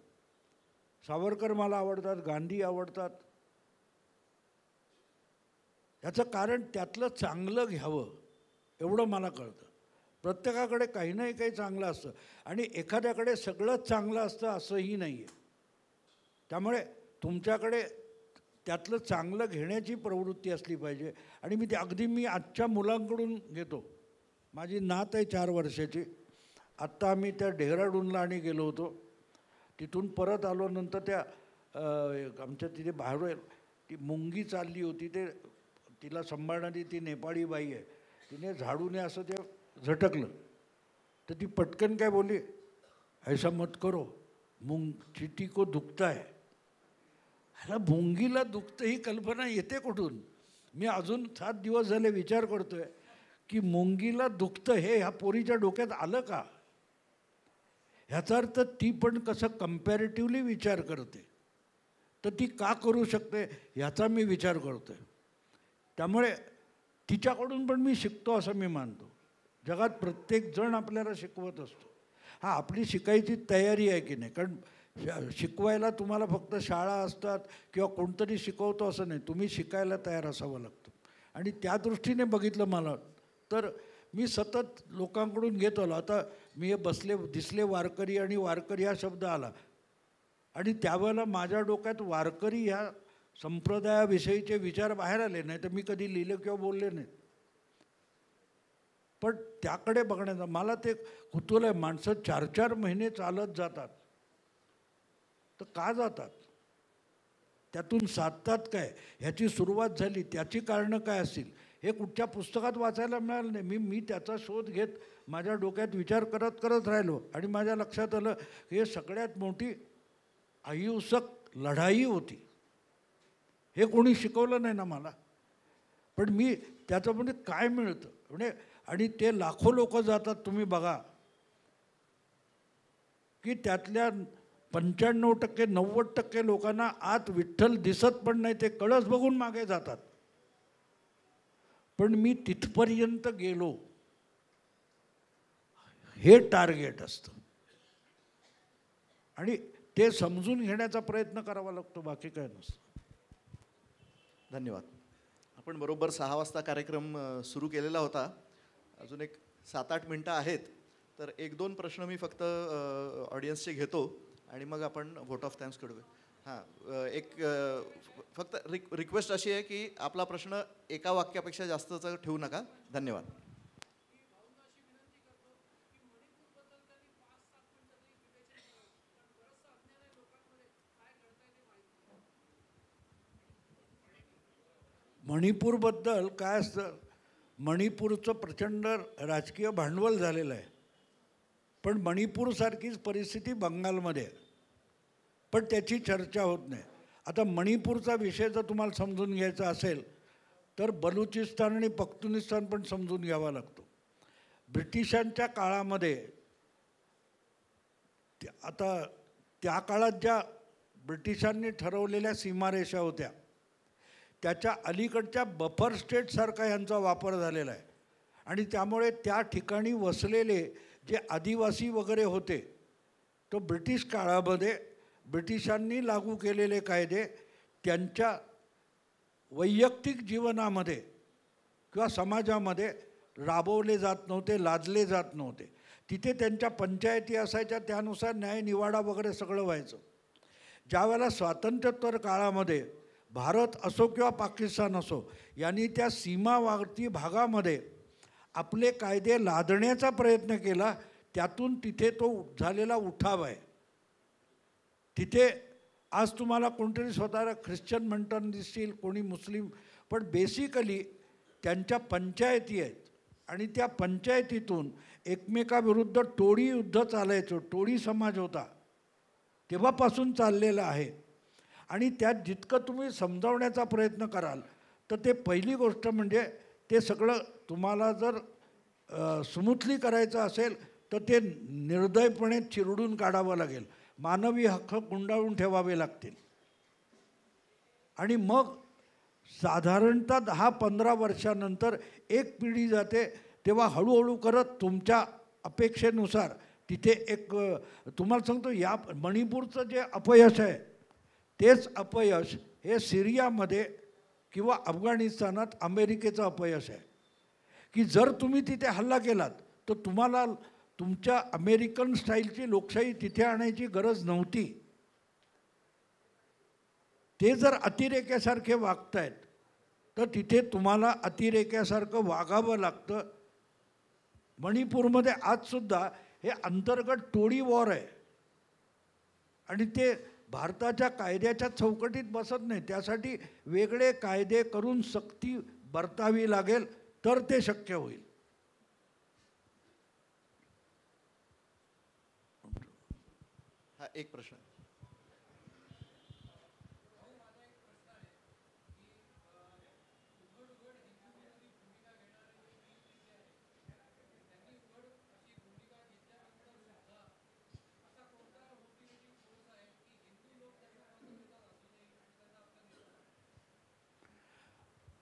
Speaker 1: सावरकर मला आवडतात, गांधी आवडतात. याचं कारण त्यातलं चांगलं घ्यावं एवढं मला कळतं. प्रत्येकाकडे काही नाही काही चांगलं असतं आणि एखाद्याकडे सगळंच चांगलं असतं असंही नाही आहे. त्यामुळे तुमच्याकडे त्यातलं चांगलं घेण्याची प्रवृत्ती असली पाहिजे. आणि मी आजच्या मुलांकडून घेतो. माझी नात आहे 4 वर्षाची. आत्ता आम्ही त्या डेहराडूनला आणि गेलो होतो. तिथून परत आलो, नंतर त्या आमच्या तिथे बाहेर ती मुंगी चालली होती, तिला सांभाळणारी ती नेपाळी बाई आहे, तिने झाडूने असं ते झटकलं. तर ती पटकन काय बोलली, ऐसा मत करो, चीटी को दुखता है. ह्याला मुंगीला दुखतं ही कल्पना येते कुठून? मी अजून 7 दिवस झाले विचार करतोय की मुंगीला दुखतं हे ह्या पोरीच्या डोक्यात आलं का? ह्याचा अर्थ ती पण कसं कम्पॅरेटिव्हली विचार करते, तर ती का करू शकते ह्याचा मी विचार करतो आहे. त्यामुळे तिच्याकडून पण मी शिकतो असं मी मानतो. जगात प्रत्येकजण आपल्याला शिकवत असतो. हां, आपली शिकायची तयारी आहे की नाही, कारण शिकवायला तुम्हाला फक्त शाळा असतात किंवा कोणतरी शिकवतो असं नाही, तुम्ही शिकायला तयार असावं लागतं. आणि त्या दृष्टीने बघितलं मला तर मी सतत लोकांकडून घेत आलो. आता मी हे दिसले वारकरी आणि वारकरी हा शब्द आला आणि त्यावेळेला माझ्या डोक्यात वारकरी ह्या संप्रदायाविषयीचे विचार बाहेर आले नाही, तर मी कधी लिहिले किंवा बोलले नाहीत. पण त्याकडे बघण्याचं मला ते कुतूहल आहे. माणसं 4-4 महिने चालत जातात, तर का जातात? त्यातून साधतात काय? ह्याची सुरुवात झाली, त्याची कारणं काय असतील हे कुठच्या पुस्तकात वाचायला मिळालं नाही. मी त्याचा शोध घेत माझ्या डोक्यात विचार करत राहिलो आणि माझ्या लक्षात आलं हे सगळ्यात मोठी अहिंसक लढाई होती. हे कोणी शिकवलं नाही ना मला. पण मी त्याच्यामध्ये काय मिळतं म्हणजे, आणि ते लाखो लोक जातात. तुम्ही बघा की त्यातल्या 95% 90% लोकांना आत विठ्ठल दिसत पण नाही, ते कळस बघून मागे जातात. पण मी तिथपर्यंत गेलो हे टार्गेट असतं आणि ते समजून घेण्याचा प्रयत्न करावा लागतो, बाकी काय नसतं.
Speaker 2: धन्यवाद. आपण बरोबर 6 वाजता कार्यक्रम सुरू केलेला होता. अजून एक 7-8 मिनटं आहेत, तर 1-2 प्रश्न मी फक्त ऑडियन्सचे घेतो आणि मग आपण व्होट ऑफ थँक्स करूया. हां, एक फक्त रिक्वेस्ट अशी आहे की आपला प्रश्न एका वाक्यापेक्षा जास्तचा ठेवू नका. धन्यवाद.
Speaker 1: मणिपूरबद्दल काय असतं, मणिपूरचं प्रचंड राजकीय भांडवल झालेलं आहे, पण मणिपूरसारखीच परिस्थिती बंगालमध्ये आहे, पण त्याची चर्चा होत नाही. आता मणिपूरचा विषय जर तुम्हाला समजून घ्यायचा असेल तर बलुचिस्तान आणि पख्तुनिस्तान पण समजून घ्यावा लागतो. ब्रिटिशांच्या काळामध्ये आता त्या काळात ज्या ब्रिटिशांनी ठरवलेल्या सीमारेषा होत्या त्याच्या अलीकडच्या बफर स्टेटसारखा यांचा वापर झालेला आहे. आणि त्यामुळे त्या ठिकाणी वसलेले जे आदिवासी वगैरे होते, तो ब्रिटिश काळामध्ये ब्रिटिशांनी लागू केलेले कायदे त्यांच्या वैयक्तिक जीवनामध्ये किंवा समाजामध्ये राबवले जात नव्हते, लादले जात नव्हते. तिथे त्यांच्या पंचायती असायच्या, त्यानुसार न्यायनिवाडा वगैरे सगळं व्हायचं. ज्यावेळेला स्वातंत्र्योत्तर काळामध्ये भारत असो किंवा पाकिस्तान असो यांनी त्या सीमावर्ती भागामध्ये आपले कायदे लादण्याचा प्रयत्न केला, त्यातून तिथे तो झालेला उठाव आहे. तिथे आज तुम्हाला कोणतरी स्वतःला ख्रिश्चन म्हणताना दिसतील, कोणी मुस्लिम, पण बेसिकली त्यांच्या पंचायती आहेत आणि त्या पंचायतीतून एकमेकाविरुद्ध टोळी युद्ध चालायचं. टोळी समाज होता तेव्हापासून चाललेला आहे. आणि त्यात जितकं तुम्ही समजावण्याचा प्रयत्न कराल तर ते पहिली गोष्ट म्हणजे ते सगळं तुम्हाला जर स्मूथली करायचं असेल तर ते निर्दयपणे चिरडून काढावं लागेल. मानवी हक्क गुंडाळून ठेवावे लागतील. आणि मग साधारणतः 10-15 वर्षानंतर एक पिढी जाते, तेव्हा हळूहळू करत तुमच्या अपेक्षेनुसार तिथे एक तुम्हाला सांगतो, या मणिपूरचं जे अपयश आहे तेच अपयश हे सिरियामध्ये किंवा अफगाणिस्तानात अमेरिकेचं अपयश आहे. की जर तुम्ही तिथे हल्ला केलात तर तुम्हाला तुमच्या अमेरिकन स्टाईलची लोकशाही तिथे आणायची गरज नव्हती. ते जर अतिरेक्यासारखे वागतायत तर तिथे तुम्हाला अतिरेक्यासारखं वागावं लागतं. मणिपूरमध्ये आजसुद्धा हे अंतर्गत टोळी वॉर आहे आणि ते भारताच्या कायद्याच्या चौकटीत बसत नाही. त्यासाठी वेगळे कायदे करून सक्ती बरतावी लागेल तर ते शक्य होईल.
Speaker 2: हा एक प्रश्न.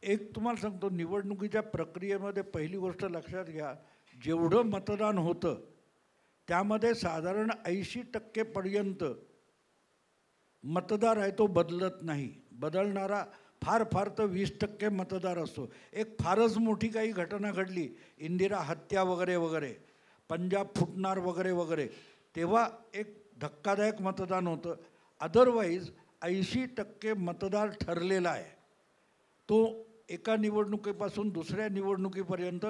Speaker 1: एक तुम्हाला सांगतो, निवडणुकीच्या प्रक्रियेमध्ये पहिली गोष्ट लक्षात घ्या, जेवढं मतदान होतं त्यामध्ये साधारण 80% मतदार आहे तो बदलत नाही. बदलणारा फार फार तर 20% मतदार असतो. एक फारच मोठी काही घटना घडली, इंदिरा हत्या वगैरे वगैरे, पंजाब फुटणार वगैरे वगैरे, तेव्हा एक धक्कादायक मतदान होतं. अदरवाईज 80% मतदार ठरलेला आहे. तो एका निवडणुकीपासून दुसऱ्या निवडणुकीपर्यंत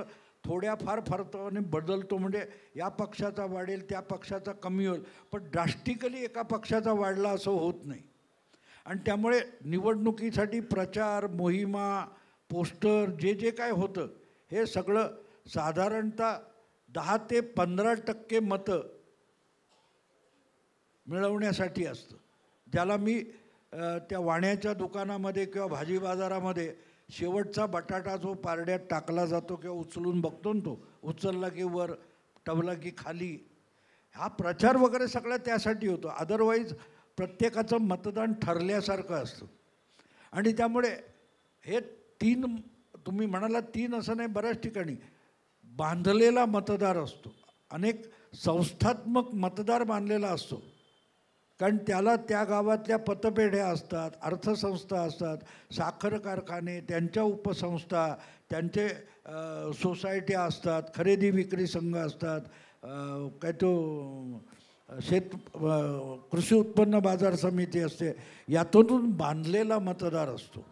Speaker 1: थोड्याफार फरकाने बदलतो. म्हणजे या पक्षाचा वाढेल, त्या पक्षाचा कमी होईल, पण ड्रास्टिकली एका पक्षाचा वाढला असं होत नाही. आणि त्यामुळे निवडणुकीसाठी प्रचार मोहिमा पोस्टर जे जे काय होतं हे सगळं साधारणतः 10 ते 15% मतं मिळवण्यासाठी असतं. ज्याला मी त्या वाण्याच्या दुकानामध्ये किंवा भाजी बाजारामध्ये शेवटचा बटाटा जो पारड्यात टाकला जातो किंवा उचलून बघतो ना, तो उचलला की वर, टवला की खाली, हा प्रचार वगैरे सगळं त्यासाठी होतो. अदरवाईज प्रत्येकाचं मतदान ठरल्यासारखं असतं. आणि त्यामुळे हे 3 तुम्ही म्हणाला 3 असं नाही, बऱ्याच ठिकाणी बांधलेला मतदार असतो. अनेक संस्थात्मक मतदार बांधलेला असतो, कारण त्याला त्या गावातल्या पतपेढ्या असतात, अर्थसंस्था असतात, साखर कारखाने, त्यांच्या उपसंस्था, त्यांचे सोसायट्या असतात, खरेदी विक्री संघ असतात, काय तो कृषी उत्पन्न बाजार समिती असते, यातून बांधलेला मतदार असतो.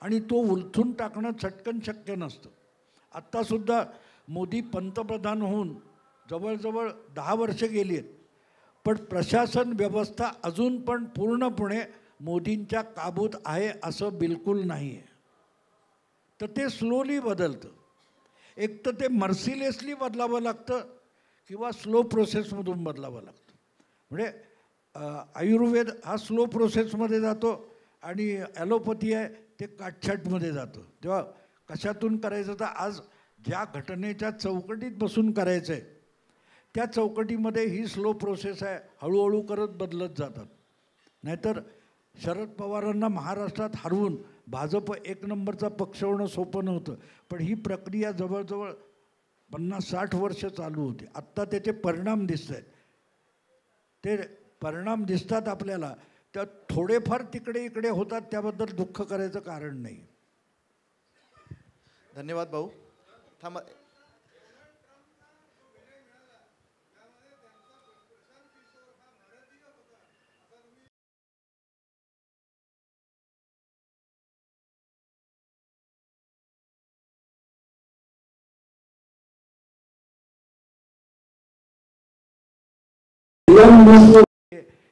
Speaker 1: आणि तो उलथून टाकणं चटकन शक्य नसतं. आत्तासुद्धा मोदी पंतप्रधान होऊन जवळजवळ 10 वर्ष गेली आहेत, पण प्रशासन व्यवस्था अजून पण पूर्णपणे मोदींच्या काबूत आहे असं बिलकुल नाही आहे. तर ते स्लोली बदलतं. एक तर ते मर्सिलेसली बदलावं लागतं किंवा स्लो प्रोसेसमधून बदलावं लागतं. म्हणजे आयुर्वेद हा स्लो प्रोसेसमध्ये जातो आणि ॲलोपॅथी आहे ते काटछाटमध्ये जातं. तेव्हा कशातून करायचं, तर आज ज्या घटनेच्या चौकटीत बसून करायचं आहे त्या चौकटीमध्ये ही स्लो प्रोसेस आहे, हळूहळू करत बदलत जातात. नाहीतर शरद पवारांना महाराष्ट्रात हरवून भाजप 1 नंबरचा पक्ष होणं सोपं नव्हतं. पण ही प्रक्रिया जवळजवळ 50-60 वर्ष चालू होती. आत्ता त्याचे परिणाम दिसत आहेत. ते परिणाम दिसतात आपल्याला, तर थोडेफार तिकडे इकडे होतात, त्याबद्दल दुःख करायचं कारण नाही.
Speaker 2: धन्यवाद भाऊ. थांबा.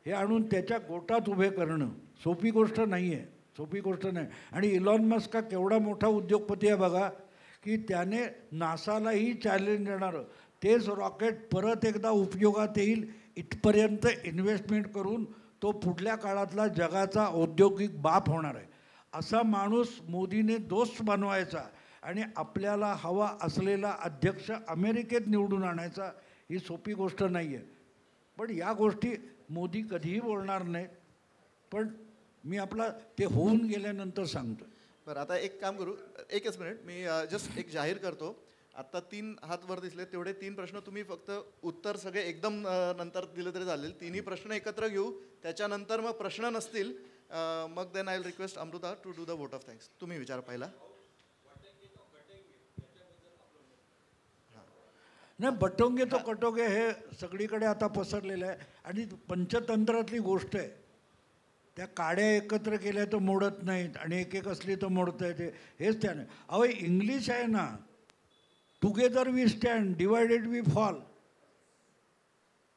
Speaker 1: हे आणून त्याच्या गोटात उभे करणं सोपी गोष्ट नाही आहे, सोपी गोष्ट नाही. आणि इलॉन मस्क हा केवढा मोठा उद्योगपती आहे बघा, की त्याने नासालाही चॅलेंज देणारं तेच रॉकेट परत एकदा उपयोगात येईल इथपर्यंत इन्व्हेस्टमेंट करून तो पुढल्या काळातला जगाचा औद्योगिक बाप होणार आहे. असा माणूस मोदीने दोस्त बनवायचा आणि आपल्याला हवा असलेला अध्यक्ष अमेरिकेत निवडून आणायचा, ही सोपी गोष्ट नाही आहे. पण या गोष्टी मोदी कधीही बोलणार नाहीत. पण मी आपला ते होऊन गेल्यानंतर सांगतो.
Speaker 2: बरं, आता एक काम करू, एकच मिनिट, मी जस्ट एक जाहीर करतो. आत्ता 3 हात वर दिसले, तेवढे 3 प्रश्न तुम्ही फक्त उत्तर सगळे एकदम नंतर दिलं तरी चालेल. 3ही प्रश्न एकत्र घेऊ, त्याच्यानंतर मग प्रश्न नसतील मग then I will request Amrita to do the vote of thanks. तुम्ही विचार पहिला.
Speaker 1: नाही, बटोंगे तो कटोगे हे सगळीकडे आता पसरलेलं आहे आणि पंचतंत्रातली गोष्ट आहे. त्या काड्या एकत्र केल्या तर मोडत नाहीत आणि एक एक असली तर मोडता येते, हेच त्याने. अहो इंग्लिश आहे ना, together we stand, divided we fall.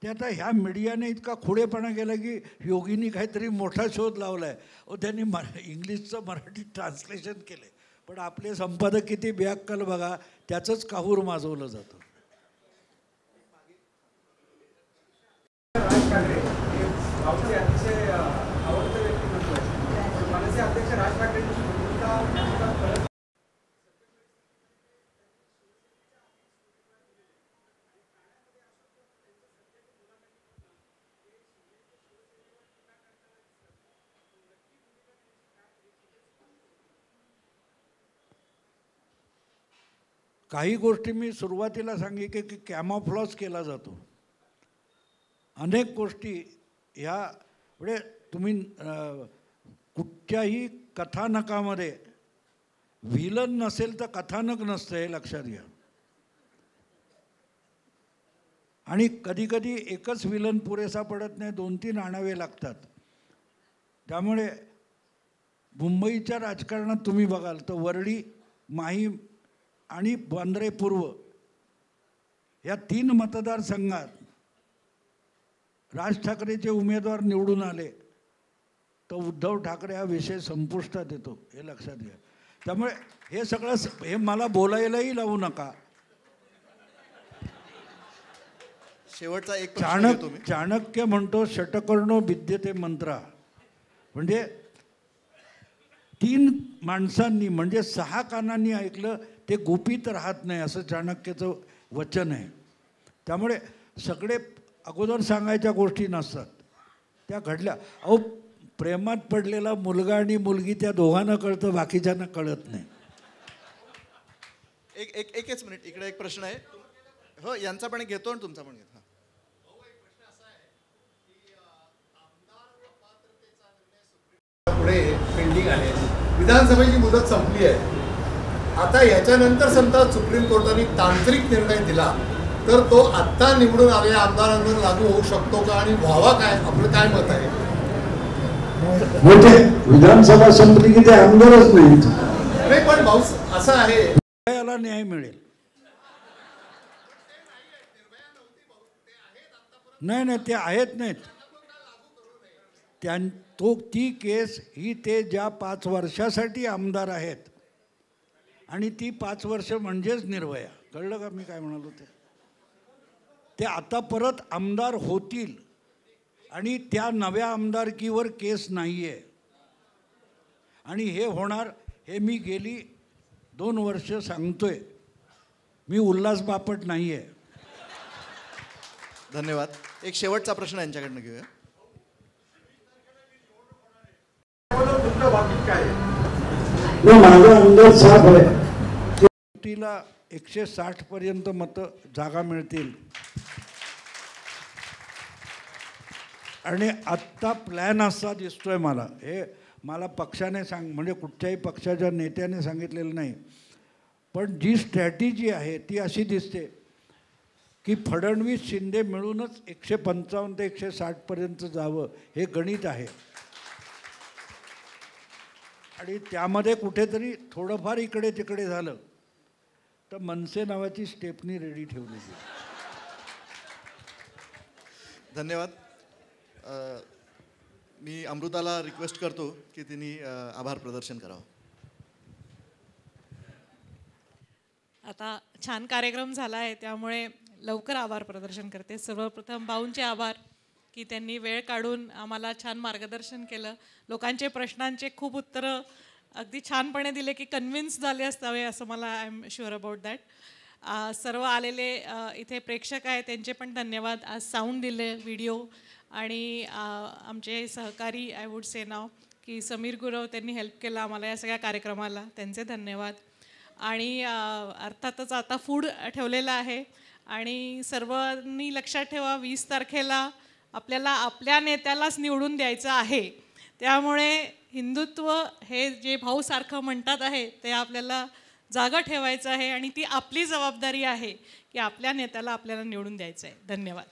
Speaker 1: ते आता ह्या मीडियाने इतका खुडेपणा केला की योगीनी काहीतरी मोठा शोध लावला आहे. त्यांनी इंग्लिशचं मराठीत ट्रान्सलेशन केलं, पण आपले संपादक किती बेअक्कल बघा, त्याचंच काहूर माजवलं जातं.
Speaker 3: गावचे अतिशय आवडतं व्यक्तिमत्व आहे. मनसे अध्यक्ष राज ठाकरेंची भूमिका
Speaker 1: काही गोष्टी मी सुरुवातीला सांगितले की कॅमोफ्लॉज केला जातो. अनेक गोष्टी ह्या म्हणजे तुम्ही कुठच्याही कथानकामध्ये व्हिलन नसेल तर कथानक नसतं, हे लक्षात घ्या. आणि कधीकधी एकच व्हिलन पुरेसा पडत नाही, 2-3 आणावे लागतात. त्यामुळे मुंबईच्या राजकारणात तुम्ही बघाल तर वरळी, माहीम आणि वांद्रे पूर्व या 3 मतदारसंघात राज ठाकरेचे उमेदवार निवडून आले तर उद्धव ठाकरे हा विषय संपुष्टात येतो, हे लक्षात घ्या. त्यामुळे हे सगळं हे मला बोलायलाही लावू नका.
Speaker 2: शेवटचा एक प्रश्न घेतो मी.
Speaker 1: चाणक्य म्हणतो षटकर्णो विद्यते मंत्रा, म्हणजे 3 माणसांनी म्हणजे 6 कानांनी ऐकलं ते गुपित राहत नाही, असं चाणक्याचं वचन आहे. त्यामुळे सगळे अगोदर सांगायच्या गोष्टी नसतात, त्या घडल्या. अहो प्रेमात पडलेला मुलगा आणि मुलगी त्या दोघांना कळतं, बाकीच्यांना कळत नाही.
Speaker 2: एकच मिनिट, इकडे एक प्रश्न आहे. हो, यांचा पण घेतो आणि तुमचा पण घेतो.
Speaker 4: पुढे पेंडिंग आहे, विधानसभेची मुदत संपली आहे. आता याच्यानंतर समजा सुप्रीम कोर्टाने तांत्रिक निर्णय दिला तर तो आत्ता निवडून आलेल्या आमदारांवर लागू होऊ शकतो का आणि व्हावा काय, आपलं काय मत आहे?
Speaker 1: म्हणजे विधानसभा संपली की ते आमदारच नाहीत.
Speaker 4: नाही, पण भाऊ असं आहे,
Speaker 1: याला न्याय मिळेल. नाही नाही, ते आहेत नाहीत. ती केस ही ते ज्या 5 वर्षासाठी आमदार आहेत आणि ती 5 वर्ष म्हणजेच निर्भया. कळलं का मी काय म्हणालो ते आता परत आमदार होतील आणि त्या नव्या आमदारकीवर केस नाही आहे आणि हे होणार हे मी गेली 2 वर्ष सांगतोय. मी उल्हास बापट नाही आहे.
Speaker 2: धन्यवाद. एक शेवटचा प्रश्न यांच्याकडनं घेऊया.
Speaker 3: तुमच्या बाबतीत काय आहे?
Speaker 1: माझा अंदाज साफ आहे. युतीला 160 पर्यंत जागा मिळतील आणि आत्ता प्लॅन असा दिसतोय मला, हे मला पक्षाने म्हणजे कुठच्याही पक्षाच्या नेत्याने सांगितलेलं नाही, पण जी स्ट्रॅटेजी आहे ती अशी दिसते की फडणवीस शिंदे मिळूनच 155 ते 160 पर्यंत जावं हे गणित आहे आणि त्यामध्ये कुठेतरी थोडंफार इकडे तिकडे झालं तर मनसे नावाची स्टेपनी रेडी ठेवलेली.
Speaker 2: धन्यवाद. मी अमृताला रिक्वेस्ट करतो की तिने आभार प्रदर्शन करावं.
Speaker 5: आता छान कार्यक्रम झाला आहे त्यामुळे लवकर आभार प्रदर्शन करते. सर्वप्रथम भाऊंचे आभार की त्यांनी वेळ काढून आम्हाला छान मार्गदर्शन केलं. लोकांचे प्रश्नांचे खूप उत्तरं अगदी छानपणे दिले की कन्व्हिन्स झाले असावे असं मला I am sure about that. सर्व आलेले इथे प्रेक्षक आहेत त्यांचे पण धन्यवाद. आज साऊंड दिले, व्हिडिओ आणि आमचे सहकारी आय वुड से नाव की समीर गुरव त्यांनी हेल्प केलं आम्हाला या सगळ्या कार्यक्रमाला, त्यांचे धन्यवाद. आणि अर्थातच आता फूड ठेवलेलं आहे आणि सर्वांनी लक्षात ठेवा 20 तारखेला आपल्याला आपल्या नेत्यालाच निवडून द्यायचं आहे. त्यामुळे हिंदुत्व हे जे भाऊ सारखं म्हणतात आहे ते आपल्याला जागा ठेवायचं आहे आणि ती आपली जबाबदारी आहे की आपल्या नेत्याला आपल्याला निवडून द्यायचं आहे. धन्यवाद.